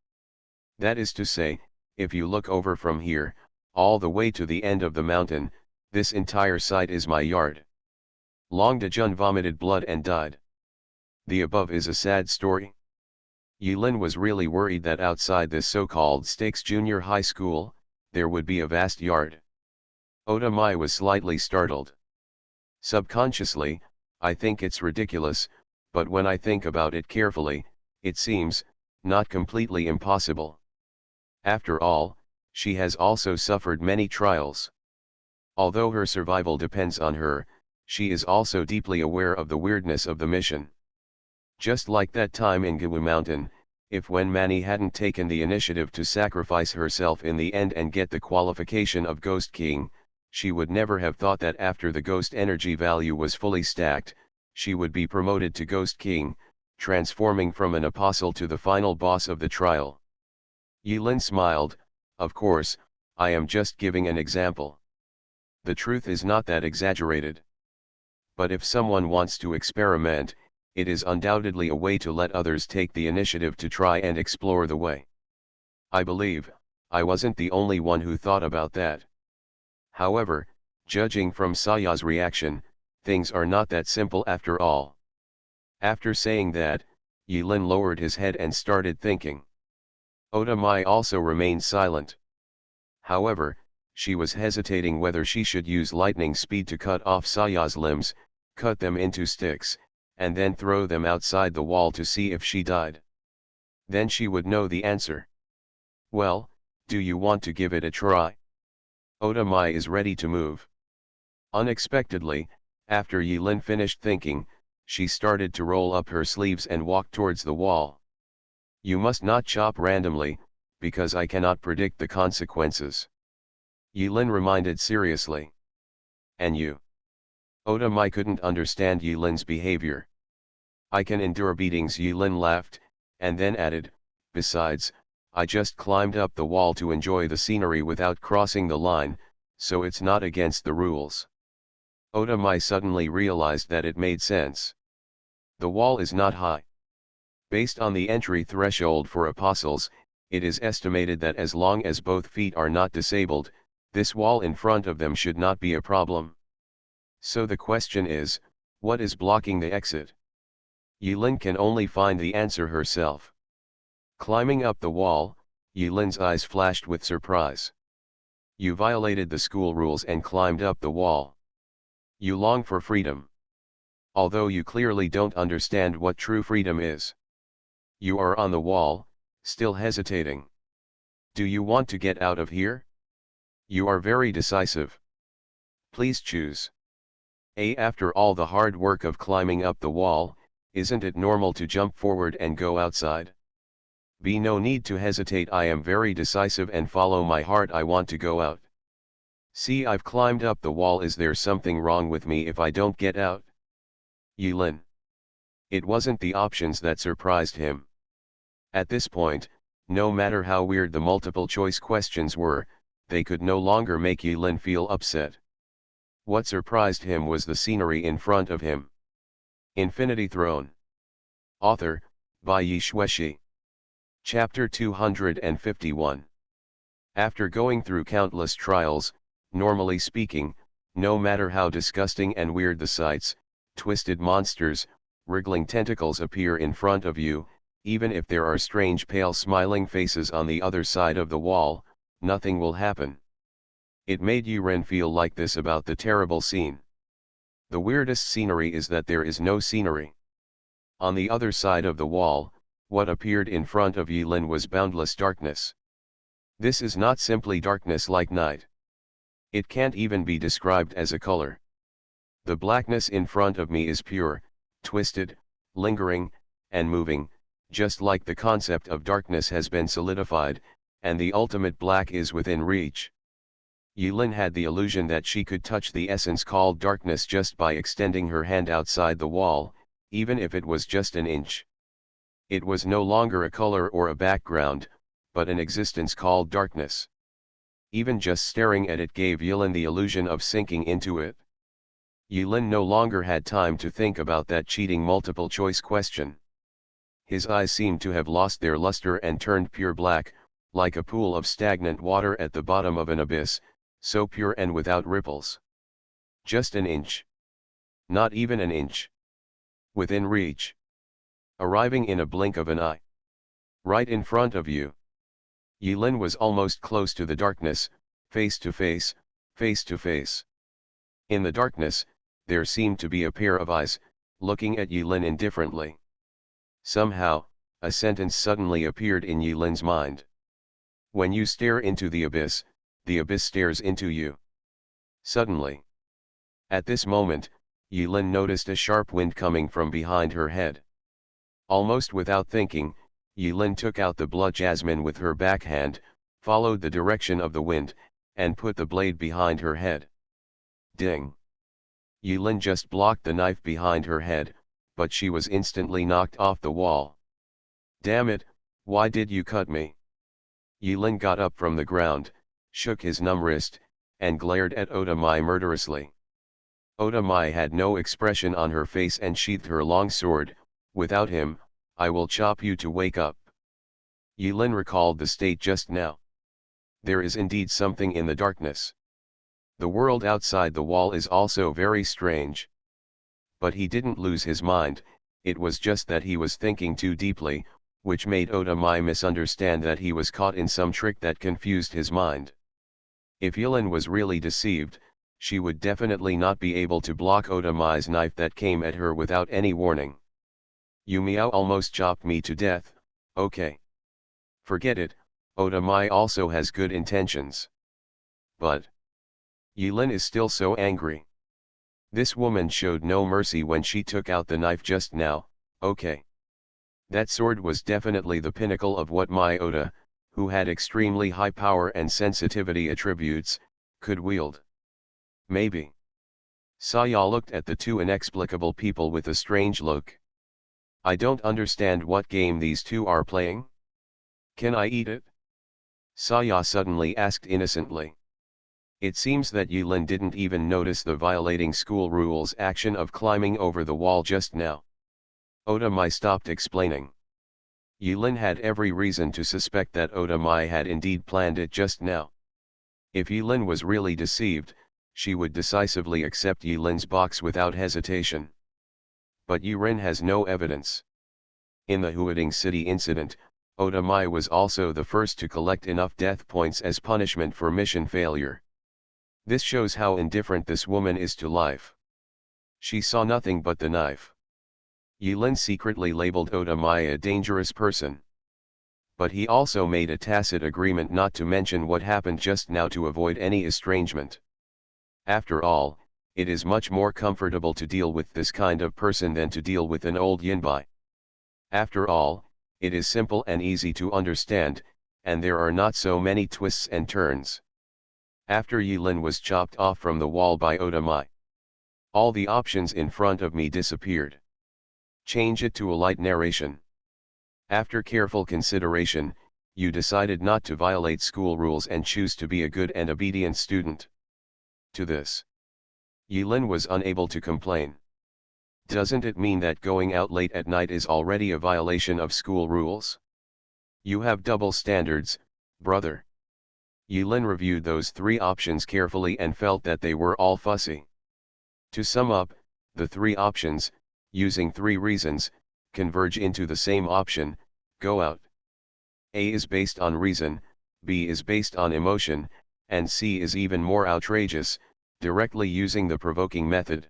That is to say, if you look over from here, all the way to the end of the mountain, this entire site is my yard. Long Dejun vomited blood and died. The above is a sad story. Yilin was really worried that outside this so-called Styx Junior High School, there would be a vast yard. Oda Mai was slightly startled. Subconsciously, I think it's ridiculous, but when I think about it carefully, it seems, not completely impossible. After all, she has also suffered many trials. Although her survival depends on her, she is also deeply aware of the weirdness of the mission. Just like that time in Gawu Mountain, if when Manny hadn't taken the initiative to sacrifice herself in the end and get the qualification of Ghost King, she would never have thought that after the ghost energy value was fully stacked, she would be promoted to Ghost King, transforming from an apostle to the final boss of the trial. Yilin smiled, of course, I am just giving an example. The truth is not that exaggerated. But if someone wants to experiment, it is undoubtedly a way to let others take the initiative to try and explore the way. I believe, I wasn't the only one who thought about that. However, judging from Saya's reaction, things are not that simple after all. After saying that, Yilin lowered his head and started thinking. Oda Mai also remained silent. However, she was hesitating whether she should use lightning speed to cut off Saya's limbs, cut them into sticks, and then throw them outside the wall to see if she died. Then she would know the answer. Well, do you want to give it a try? Oda Mai is ready to move. Unexpectedly, after Yilin finished thinking, she started to roll up her sleeves and walk towards the wall. You must not chop randomly, because I cannot predict the consequences. Yilin reminded seriously. And you? Oda Mai couldn't understand Yilin's behavior. I can endure beatings, Yilin laughed, and then added, besides, I just climbed up the wall to enjoy the scenery without crossing the line, so it's not against the rules. Oda Mai suddenly realized that it made sense. The wall is not high. Based on the entry threshold for apostles, it is estimated that as long as both feet are not disabled, this wall in front of them should not be a problem. So the question is, what is blocking the exit? Yilin can only find the answer herself. Climbing up the wall, Yilin's eyes flashed with surprise. You violated the school rules and climbed up the wall. You long for freedom. Although you clearly don't understand what true freedom is. You are on the wall, still hesitating. Do you want to get out of here? You are very decisive. Please choose. After all the hard work of climbing up the wall, isn't it normal to jump forward and go outside? B. No need to hesitate, I am very decisive and follow my heart, I want to go out. C. I've climbed up the wall, is there something wrong with me if I don't get out? Yilin. It wasn't the options that surprised him. At this point, no matter how weird the multiple choice questions were, they could no longer make Yilin feel upset. What surprised him was the scenery in front of him. Infinity Throne. Author, by Yi Shueshi. Chapter 251. After going through countless trials, normally speaking, no matter how disgusting and weird the sights, twisted monsters, wriggling tentacles appear in front of you, even if there are strange pale smiling faces on the other side of the wall, nothing will happen. It made Yuren feel like this about the terrible scene. The weirdest scenery is that there is no scenery. On the other side of the wall, what appeared in front of Yilin was boundless darkness. This is not simply darkness like night. It can't even be described as a color. The blackness in front of me is pure, twisted, lingering, and moving, just like the concept of darkness has been solidified, and the ultimate black is within reach. Yilin had the illusion that she could touch the essence called darkness just by extending her hand outside the wall, even if it was just an inch. It was no longer a color or a background, but an existence called darkness. Even just staring at it gave Yilin the illusion of sinking into it. Yilin no longer had time to think about that cheating multiple choice question. His eyes seemed to have lost their luster and turned pure black, like a pool of stagnant water at the bottom of an abyss, so pure and without ripples. Just an inch. Not even an inch. Within reach. Arriving in a blink of an eye. Right in front of you. Yilin was almost close to the darkness, face to face, face to face. In the darkness, there seemed to be a pair of eyes, looking at Yilin indifferently. Somehow, a sentence suddenly appeared in Yilin's mind. When you stare into the abyss stares into you. Suddenly. At this moment, Yilin noticed a sharp wind coming from behind her head. Almost without thinking, Yilin took out the blood jasmine with her backhand, followed the direction of the wind, and put the blade behind her head. Ding! Yilin just blocked the knife behind her head, but she was instantly knocked off the wall. Damn it, why did you cut me? Yilin got up from the ground, shook his numb wrist, and glared at Oda Mai murderously. Oda Mai had no expression on her face and sheathed her long sword. Without him, I will chop you to wake up. Yilin recalled the state just now. There is indeed something in the darkness. The world outside the wall is also very strange. But he didn't lose his mind, it was just that he was thinking too deeply, which made Oda Mai misunderstand that he was caught in some trick that confused his mind. If Yilin was really deceived, she would definitely not be able to block Oda Mai's knife that came at her without any warning. You meow almost chopped me to death, okay. Forget it, Oda Mai also has good intentions. But Yilin is still so angry. This woman showed no mercy when she took out the knife just now, okay. That sword was definitely the pinnacle of what Mai Oda, who had extremely high power and sensitivity attributes, could wield. Maybe. Saya looked at the two inexplicable people with a strange look. I don't understand what game these two are playing. Can I eat it? Saya suddenly asked innocently. It seems that Yulin didn't even notice the violating school rules action of climbing over the wall just now. Oda Mai stopped explaining. Yulin had every reason to suspect that Oda Mai had indeed planned it just now. If Yulin was really deceived, she would decisively accept Yulin's box without hesitation. But Yurin has no evidence. In the Huading City incident, Oda Mai was also the first to collect enough death points as punishment for mission failure. This shows how indifferent this woman is to life. She saw nothing but the knife. Yulin secretly labeled Oda Mai a dangerous person. But he also made a tacit agreement not to mention what happened just now to avoid any estrangement. After all, it is much more comfortable to deal with this kind of person than to deal with an old yinbai. After all, it is simple and easy to understand, and there are not so many twists and turns. After Yulin was chopped off from the wall by Oda Mai, all the options in front of me disappeared. Change it to a light narration. After careful consideration, you decided not to violate school rules and choose to be a good and obedient student. To this, Yulin was unable to complain. Doesn't it mean that going out late at night is already a violation of school rules? You have double standards, brother. Yulin reviewed those three options carefully and felt that they were all fussy. To sum up, the three options, using three reasons, converge into the same option: go out. A is based on reason, B is based on emotion, and C is even more outrageous, directly using the provoking method.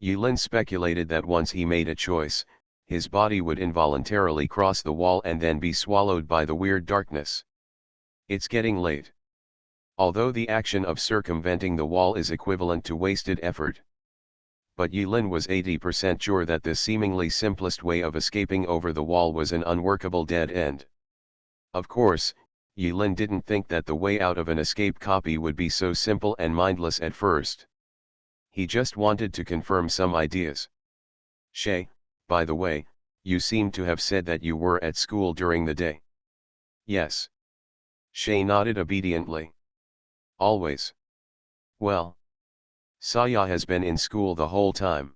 Yulin speculated that once he made a choice, his body would involuntarily cross the wall and then be swallowed by the weird darkness. It's getting late. Although the action of circumventing the wall is equivalent to wasted effort. But Yulin was 80% sure that this seemingly simplest way of escaping over the wall was an unworkable dead end. Of course, Yulin didn't think that the way out of an escape copy would be so simple and mindless at first. He just wanted to confirm some ideas. Shay, by the way, you seem to have said that you were at school during the day. Yes. Shay nodded obediently. Always. Well. Saya has been in school the whole time.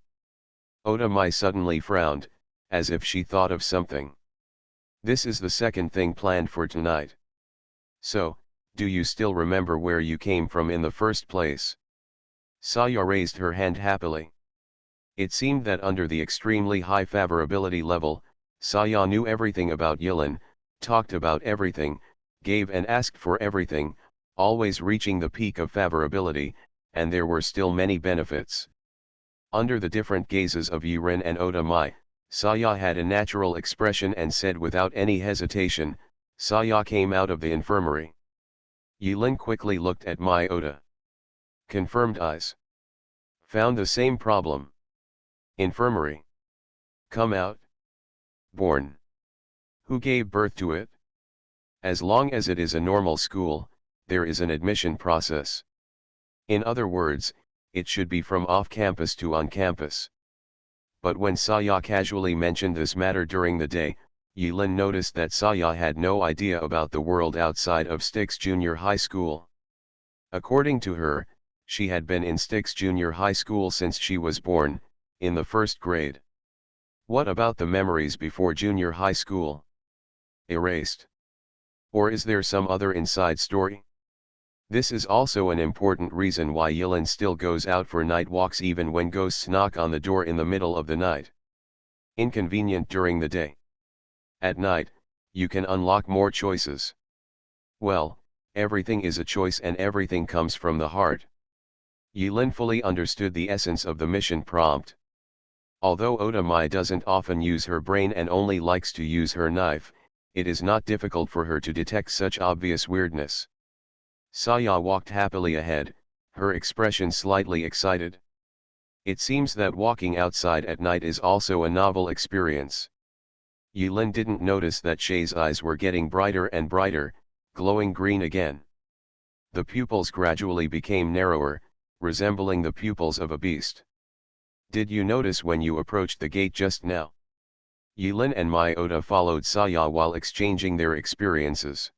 Oda Mai suddenly frowned, as if she thought of something. This is the second thing planned for tonight. So, do you still remember where you came from in the first place? Saya raised her hand happily. It seemed that under the extremely high favorability level, Saya knew everything about Yulin, talked about everything, gave and asked for everything, always reaching the peak of favorability, and there were still many benefits. Under the different gazes of Yurin and Oda Mai, Saya had a natural expression and said without any hesitation, Saya came out of the infirmary. Yulin quickly looked at Mai Oda. Confirmed eyes. Found the same problem. Infirmary. Come out. Born. Who gave birth to it? As long as it is a normal school, there is an admission process. In other words, it should be from off-campus to on-campus. But when Saya casually mentioned this matter during the day, Yulin noticed that Saya had no idea about the world outside of Styx Junior High School. According to her, she had been in Styx Junior High School since she was born, in the first grade. What about the memories before junior high school? Erased. Or is there some other inside story? This is also an important reason why Yulin still goes out for night walks even when ghosts knock on the door in the middle of the night. Inconvenient during the day. At night, you can unlock more choices. Well, everything is a choice and everything comes from the heart. Yulin fully understood the essence of the mission prompt. Although Oda Mai doesn't often use her brain and only likes to use her knife, it is not difficult for her to detect such obvious weirdness. Saya walked happily ahead, her expression slightly excited. It seems that walking outside at night is also a novel experience. Yulin didn't notice that Shay's eyes were getting brighter and brighter, glowing green again. The pupils gradually became narrower, resembling the pupils of a beast. Did you notice when you approached the gate just now? Yilin and Mai Oda followed Saya while exchanging their experiences.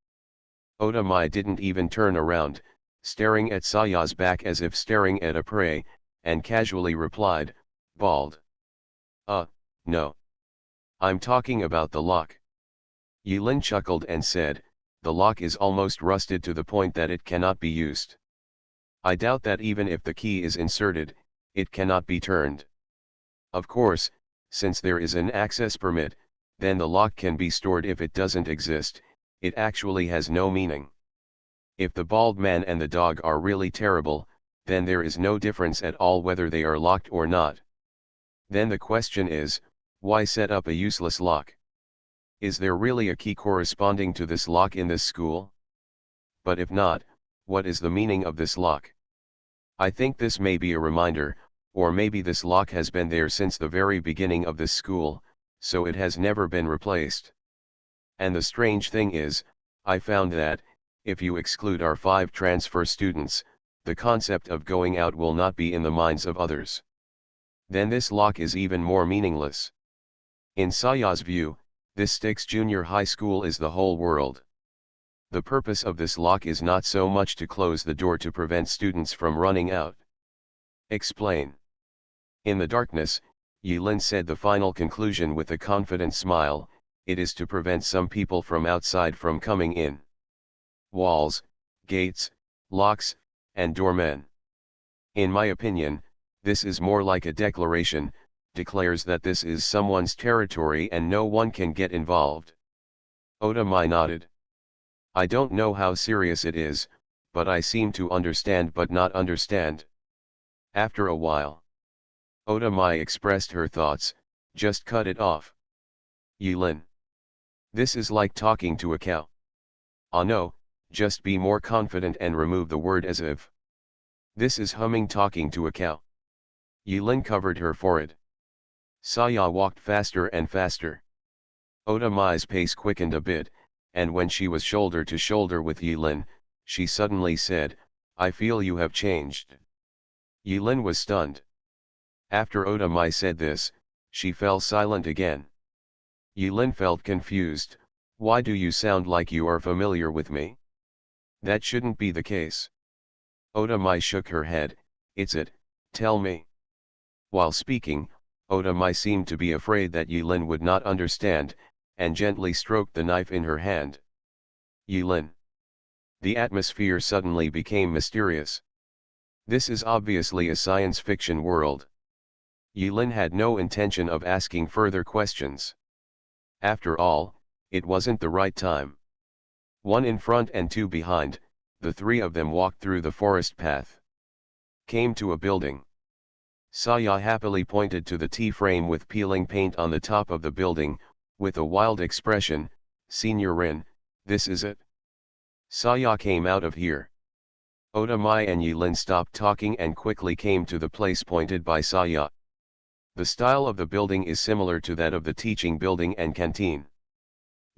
Oda Mai didn't even turn around, staring at Saya's back as if staring at a prey, and casually replied, "Bald." No. I'm talking about the lock." Yilin chuckled and said, "The lock is almost rusted to the point that it cannot be used. I doubt that even if the key is inserted, it cannot be turned. Of course, since there is an access permit, then the lock can be stored. If it doesn't exist, it actually has no meaning. If the bald man and the dog are really terrible, then there is no difference at all whether they are locked or not. Then the question is, why set up a useless lock? Is there really a key corresponding to this lock in this school? But if not, what is the meaning of this lock? I think this may be a reminder, or maybe this lock has been there since the very beginning of this school, so it has never been replaced. And the strange thing is, I found that, if you exclude our 5 transfer students, the concept of going out will not be in the minds of others. Then this lock is even more meaningless. In Saya's view, this Styx Junior High School is the whole world. The purpose of this lock is not so much to close the door to prevent students from running out. Explain. In the darkness, Yilin said the final conclusion with a confident smile, it is to prevent some people from outside from coming in. Walls, gates, locks, and doormen. In my opinion, this is more like a declaration, declares that this is someone's territory and no one can get involved. Oda Mai nodded. I don't know how serious it is, but I seem to understand but not understand. After a while, Oda Mai expressed her thoughts, just cut it off. Yilin. This is like talking to a cow. Ah no, just be more confident and remove the word as if. This is humming talking to a cow. Yilin covered her forehead. Saya walked faster and faster. Oda Mai's pace quickened a bit, and when she was shoulder to shoulder with Yilin, she suddenly said, I feel you have changed. Yilin was stunned. After Oda Mai said this, she fell silent again. Yilin felt confused. Why do you sound like you are familiar with me? That shouldn't be the case. Oda Mai shook her head. It's it, tell me. While speaking, Oda Mai seemed to be afraid that Yilin would not understand, and gently stroked the knife in her hand. Yilin. The atmosphere suddenly became mysterious. This is obviously a science fiction world. Yilin had no intention of asking further questions. After all, it wasn't the right time. 1 in front and 2 behind, the 3 of them walked through the forest path. Came to a building. Saya happily pointed to the T-frame with peeling paint on the top of the building, with a wild expression, Senior Rin, this is it. Saya came out of here. Oda Mai and Yilin stopped talking and quickly came to the place pointed by Saya. The style of the building is similar to that of the teaching building and canteen.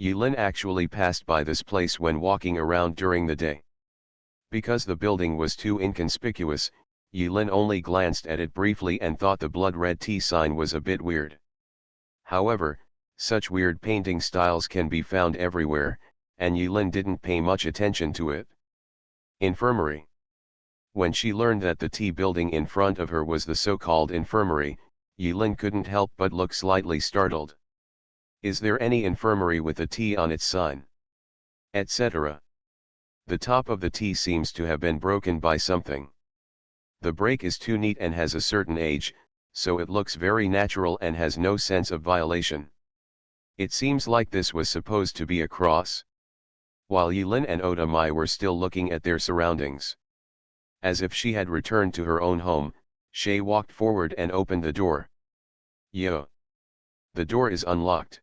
Yilin actually passed by this place when walking around during the day. Because the building was too inconspicuous, Yilin only glanced at it briefly and thought the blood-red T sign was a bit weird. However, such weird painting styles can be found everywhere, and Yilin didn't pay much attention to it. Infirmary. When she learned that the T building in front of her was the so-called infirmary, Yilin couldn't help but look slightly startled. Is there any infirmary with a T on its sign? Etc. The top of the T seems to have been broken by something. The break is too neat and has a certain age, so it looks very natural and has no sense of violation. It seems like this was supposed to be a cross. While Yilin and Oda Mai were still looking at their surroundings. As if she had returned to her own home, Shay walked forward and opened the door. Yo! The door is unlocked.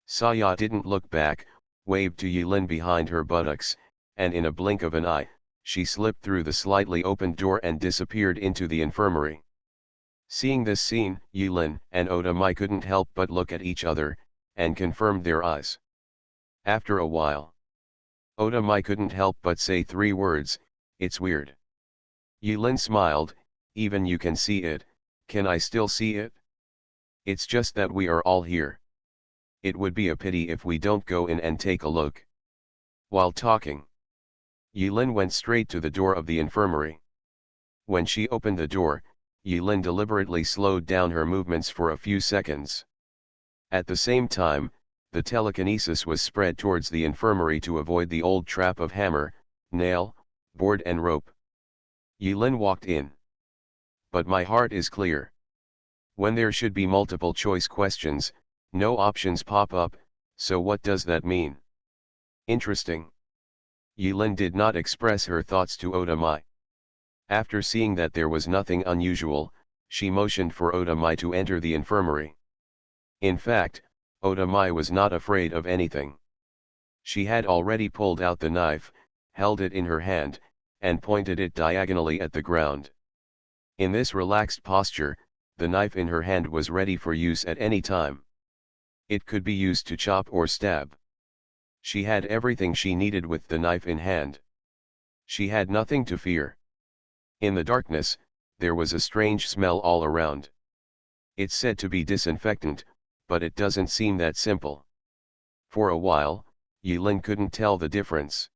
Saya didn't look back, waved to Yilin behind her buttocks, and in a blink of an eye, she slipped through the slightly opened door and disappeared into the infirmary. Seeing this scene, Yilin and Oda Mai couldn't help but look at each other, and confirmed their eyes. After a while, Oda Mai couldn't help but say 3 words, it's weird. Yulin smiled, even you can see it, can I still see it? It's just that we are all here. It would be a pity if we don't go in and take a look. While talking, Yulin went straight to the door of the infirmary. When she opened the door, Yulin deliberately slowed down her movements for a few seconds. At the same time, the telekinesis was spread towards the infirmary to avoid the old trap of hammer, nail, board and rope. Yulin walked in. But my heart is clear. When there should be multiple choice questions, no options pop up, so what does that mean? Interesting. Yulin did not express her thoughts to Oda Mai. After seeing that there was nothing unusual, she motioned for Oda Mai to enter the infirmary. In fact, Oda Mai was not afraid of anything. She had already pulled out the knife, held it in her hand, and pointed it diagonally at the ground. In this relaxed posture, the knife in her hand was ready for use at any time. It could be used to chop or stab. She had everything she needed with the knife in hand. She had nothing to fear. In the darkness, there was a strange smell all around. It's said to be disinfectant, but it doesn't seem that simple. For a while, Yulin couldn't tell the difference.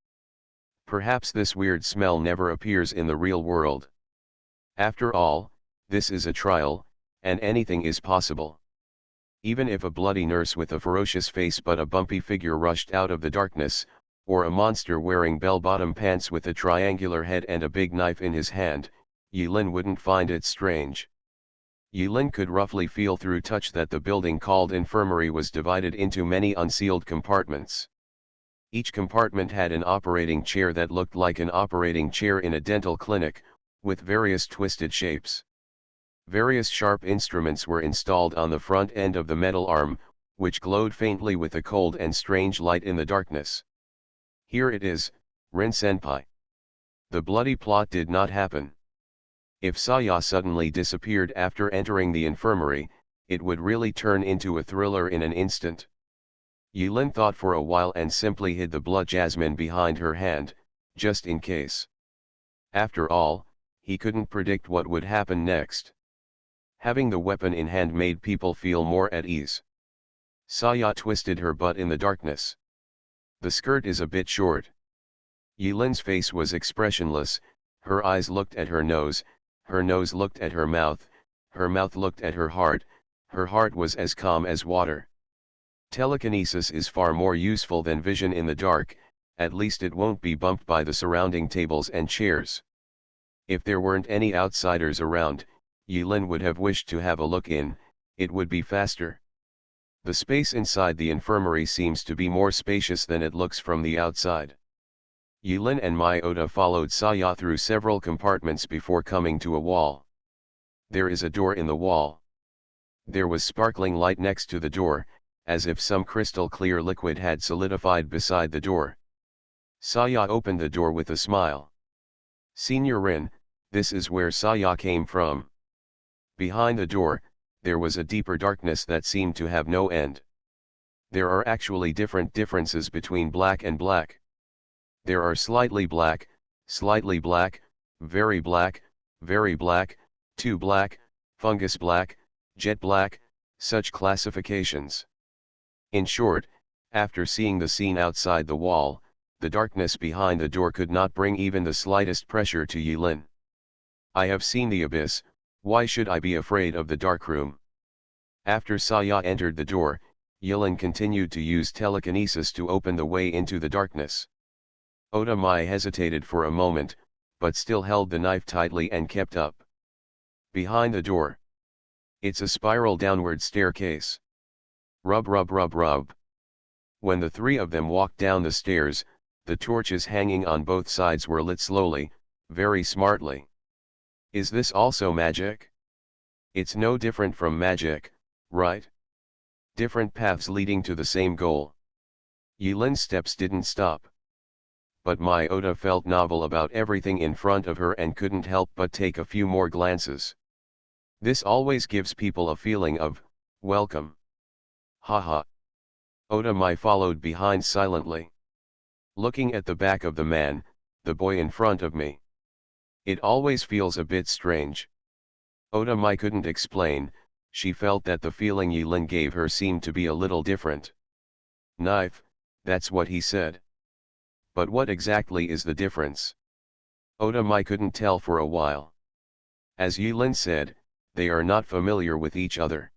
Perhaps this weird smell never appears in the real world. After all, this is a trial, and anything is possible. Even if a bloody nurse with a ferocious face but a bumpy figure rushed out of the darkness, or a monster wearing bell-bottom pants with a triangular head and a big knife in his hand, Yulin wouldn't find it strange. Yulin could roughly feel through touch that the building called infirmary was divided into many unsealed compartments. Each compartment had an operating chair that looked like an operating chair in a dental clinic, with various twisted shapes. Various sharp instruments were installed on the front end of the metal arm, which glowed faintly with a cold and strange light in the darkness. Here it is, Rin-senpai. The bloody plot did not happen. If Saya suddenly disappeared after entering the infirmary, it would really turn into a thriller in an instant. Yulin thought for a while and simply hid the blood jasmine behind her hand, just in case. After all, he couldn't predict what would happen next. Having the weapon in hand made people feel more at ease. Saya twisted her butt in the darkness. The skirt is a bit short. Yulin's face was expressionless, her eyes looked at her nose looked at her mouth looked at her heart was as calm as water. Telekinesis is far more useful than vision in the dark, at least it won't be bumped by the surrounding tables and chairs. If there weren't any outsiders around, Yulin would have wished to have a look in, it would be faster. The space inside the infirmary seems to be more spacious than it looks from the outside. Yulin and Oda followed Saya through several compartments before coming to a wall. There is a door in the wall. There was sparkling light next to the door, as if some crystal clear liquid had solidified beside the door. Saya opened the door with a smile. Senior Rin, this is where Saya came from. Behind the door, there was a deeper darkness that seemed to have no end. There are actually differences between black and black. There are slightly black, very black, too black, fungus black, jet black, such classifications. In short, after seeing the scene outside the wall, the darkness behind the door could not bring even the slightest pressure to Yulin. I have seen the abyss, why should I be afraid of the darkroom? After Saya entered the door, Yulin continued to use telekinesis to open the way into the darkness. Oda Mai hesitated for a moment, but still held the knife tightly and kept up. Behind the door. It's a spiral downward staircase. Rub. When the three of them walked down the stairs, the torches hanging on both sides were lit slowly, very smartly. Is this also magic? It's no different from magic, right? Different paths leading to the same goal. Yulin's steps didn't stop. But Oda felt novel about everything in front of her and couldn't help but take a few more glances. This always gives people a feeling of welcome. Haha. Oda Mai followed behind silently. Looking at the back of the man, the boy in front of me. It always feels a bit strange. Oda Mai couldn't explain, she felt that the feeling Yilin gave her seemed to be a little different. Knife, that's what he said. But what exactly is the difference? Oda Mai couldn't tell for a while. As Yilin said, they are not familiar with each other.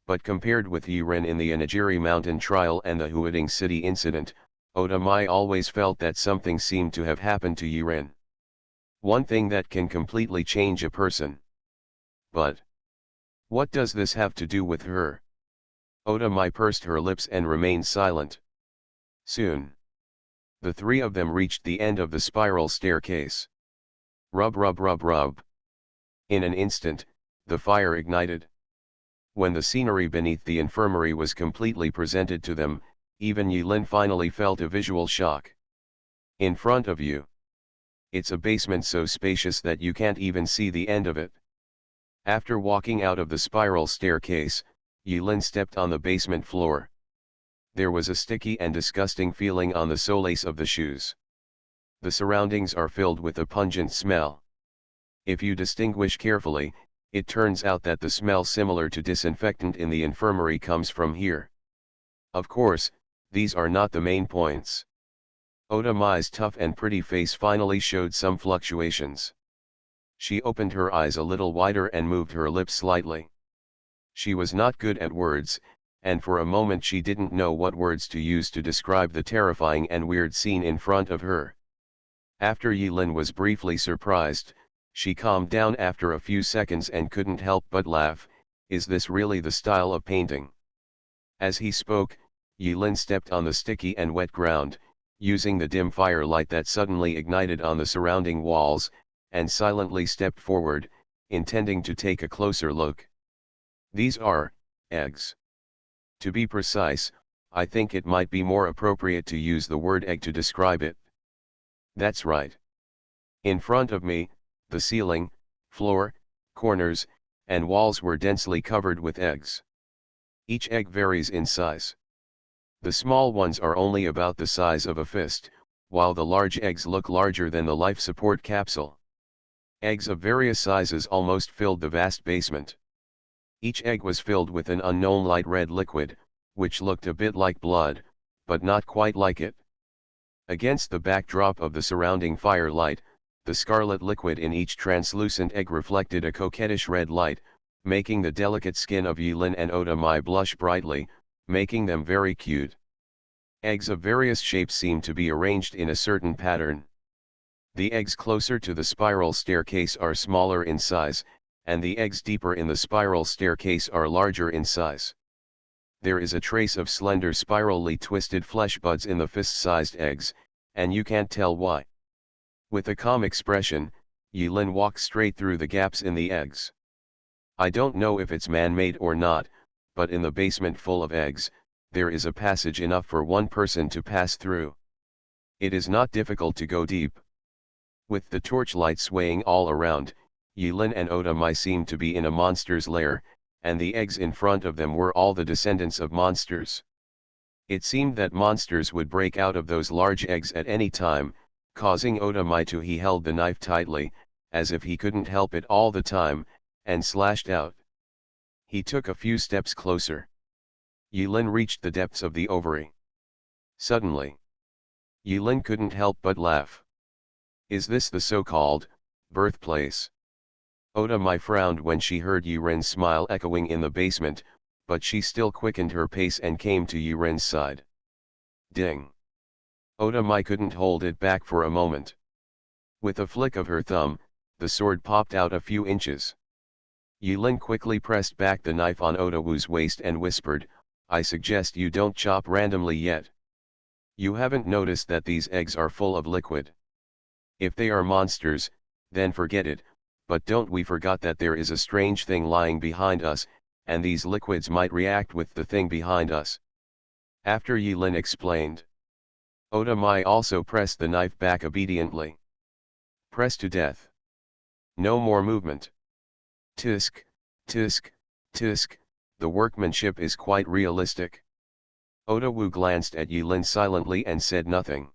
But compared with Yiren in the Inagiri mountain trial and the Huading city incident, Oda Mai always felt that something seemed to have happened to Yiren. One thing that can completely change a person. But what does this have to do with her? Oda Mai pursed her lips and remained silent. Soon, the three of them reached the end of the spiral staircase. Rub rub rub rub. In an instant, the fire ignited. When the scenery beneath the infirmary was completely presented to them, even Yilin finally felt a visual shock. In front of you. It's a basement so spacious that you can't even see the end of it. After walking out of the spiral staircase, Yilin stepped on the basement floor. There was a sticky and disgusting feeling on the soles of the shoes. The surroundings are filled with a pungent smell. If you distinguish carefully, it turns out that the smell similar to disinfectant in the infirmary comes from here. Of course, these are not the main points. Oda Mai's tough and pretty face finally showed some fluctuations. She opened her eyes a little wider and moved her lips slightly. She was not good at words, and for a moment she didn't know what words to use to describe the terrifying and weird scene in front of her. After Yilin was briefly surprised, she calmed down after a few seconds and couldn't help but laugh. Is this really the style of painting? As he spoke, Yilin stepped on the sticky and wet ground, using the dim firelight that suddenly ignited on the surrounding walls, and silently stepped forward, intending to take a closer look. These are eggs. To be precise, I think it might be more appropriate to use the word egg to describe it. That's right. In front of me, the ceiling, floor, corners, and walls were densely covered with eggs. Each egg varies in size. The small ones are only about the size of a fist, while the large eggs look larger than the life support capsule. Eggs of various sizes almost filled the vast basement. Each egg was filled with an unknown light red liquid, which looked a bit like blood, but not quite like it. Against the backdrop of the surrounding firelight, the scarlet liquid in each translucent egg reflected a coquettish red light, making the delicate skin of Yilin and Oda Mai blush brightly, making them very cute. Eggs of various shapes seem to be arranged in a certain pattern. The eggs closer to the spiral staircase are smaller in size, and the eggs deeper in the spiral staircase are larger in size. There is a trace of slender spirally twisted flesh buds in the fist-sized eggs, and you can't tell why. With a calm expression, Yilin walked straight through the gaps in the eggs. I don't know if it's man-made or not, but in the basement full of eggs, there is a passage enough for one person to pass through. It is not difficult to go deep. With the torchlight swaying all around, Yilin and Oda Mai seemed to be in a monster's lair, and the eggs in front of them were all the descendants of monsters. It seemed that monsters would break out of those large eggs at any time, causing Oda Mai to he held the knife tightly, as if he couldn't help it all the time, and slashed out. He took a few steps closer. Yilin reached the depths of the ovary. Suddenly, Yilin couldn't help but laugh. Is this the so-called birthplace? Oda Mai frowned when she heard Yiren's smile echoing in the basement, but she still quickened her pace and came to Yiren's side. Ding! Oda Mai couldn't hold it back for a moment. With a flick of her thumb, the sword popped out a few inches. Yilin quickly pressed back the knife on Oda Wu's waist and whispered, I suggest you don't chop randomly yet. You haven't noticed that these eggs are full of liquid. If they are monsters, then forget it. But don't we forget that there is a strange thing lying behind us, and these liquids might react with the thing behind us. After Yilin explained. Oda Mai also pressed the knife back obediently. Press to death. No more movement. Tisk, tisk, tisk, the workmanship is quite realistic. Oda Wu glanced at Yilin silently and said nothing.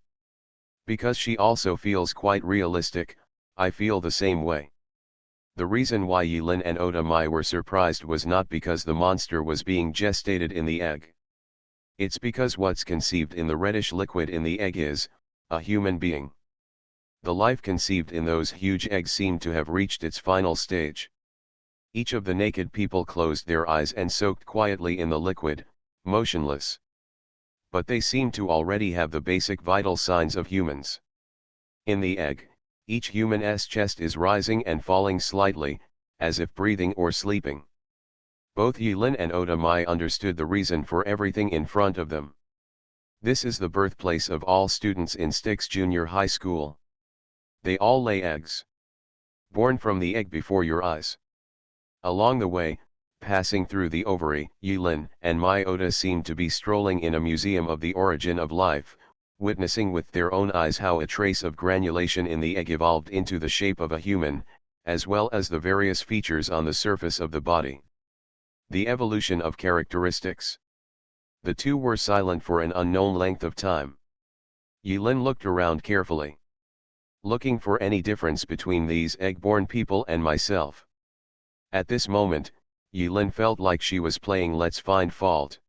Because she also feels quite realistic, I feel the same way. The reason why Yilin and Otamai were surprised was not because the monster was being gestated in the egg. It's because what's conceived in the reddish liquid in the egg is a human being. The life conceived in those huge eggs seemed to have reached its final stage. Each of the naked people closed their eyes and soaked quietly in the liquid, motionless. But they seemed to already have the basic vital signs of humans. In the egg, each human's chest is rising and falling slightly, as if breathing or sleeping. Both Yilin and Otamai understood the reason for everything in front of them. This is the birthplace of all students in Styx Junior High School. They all lay eggs. Born from the egg before your eyes. Along the way, passing through the ovary, Yilin and Ota seemed to be strolling in a museum of the origin of life, witnessing with their own eyes how a trace of granulation in the egg evolved into the shape of a human, as well as the various features on the surface of the body. The evolution of characteristics. The two were silent for an unknown length of time. Yilin looked around carefully, looking for any difference between these egg-born people and myself. At this moment, Yilin felt like she was playing Let's Find Fault.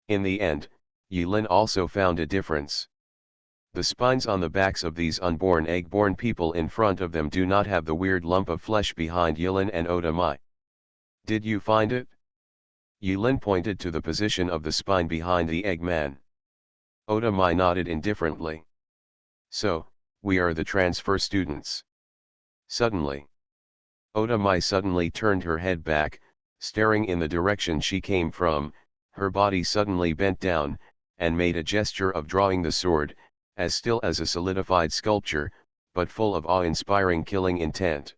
In the end, Yilin also found a difference. The spines on the backs of these unborn egg-born people in front of them do not have the weird lump of flesh behind Yilin and Otamai. Did you find it? Yilin pointed to the position of the spine behind the Eggman. Otamai nodded indifferently. So, we are the transfer students. Suddenly. Otamai suddenly turned her head back, staring in the direction she came from, her body suddenly bent down, and made a gesture of drawing the sword, as still as a solidified sculpture, but full of awe-inspiring killing intent.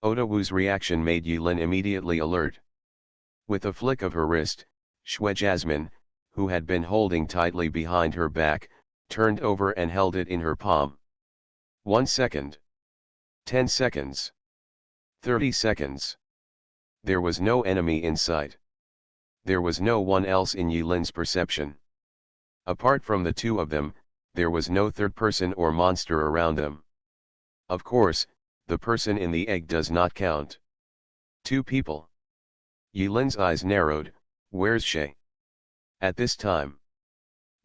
Otawu's reaction made Yilin immediately alert. With a flick of her wrist, Shui Jasmine, who had been holding tightly behind her back, turned over and held it in her palm. 1 second. 10 seconds. 30 seconds. There was no enemy in sight. There was no one else in Yilin's perception. Apart from the two of them, there was no third person or monster around them. Of course, the person in the egg does not count. 2 people. Yilin's eyes narrowed. Where's she? At this time,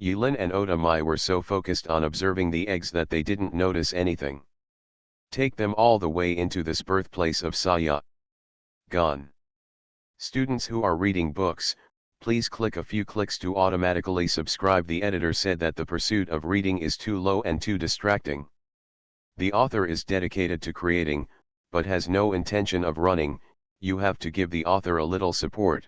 Yilin and Otamai were so focused on observing the eggs that they didn't notice anything. Take them all the way into this birthplace of Saya. Gone. Students who are reading books, please click a few clicks to automatically subscribe. The editor said that the pursuit of reading is too low and too distracting. The author is dedicated to creating, but has no intention of running. You have to give the author a little support.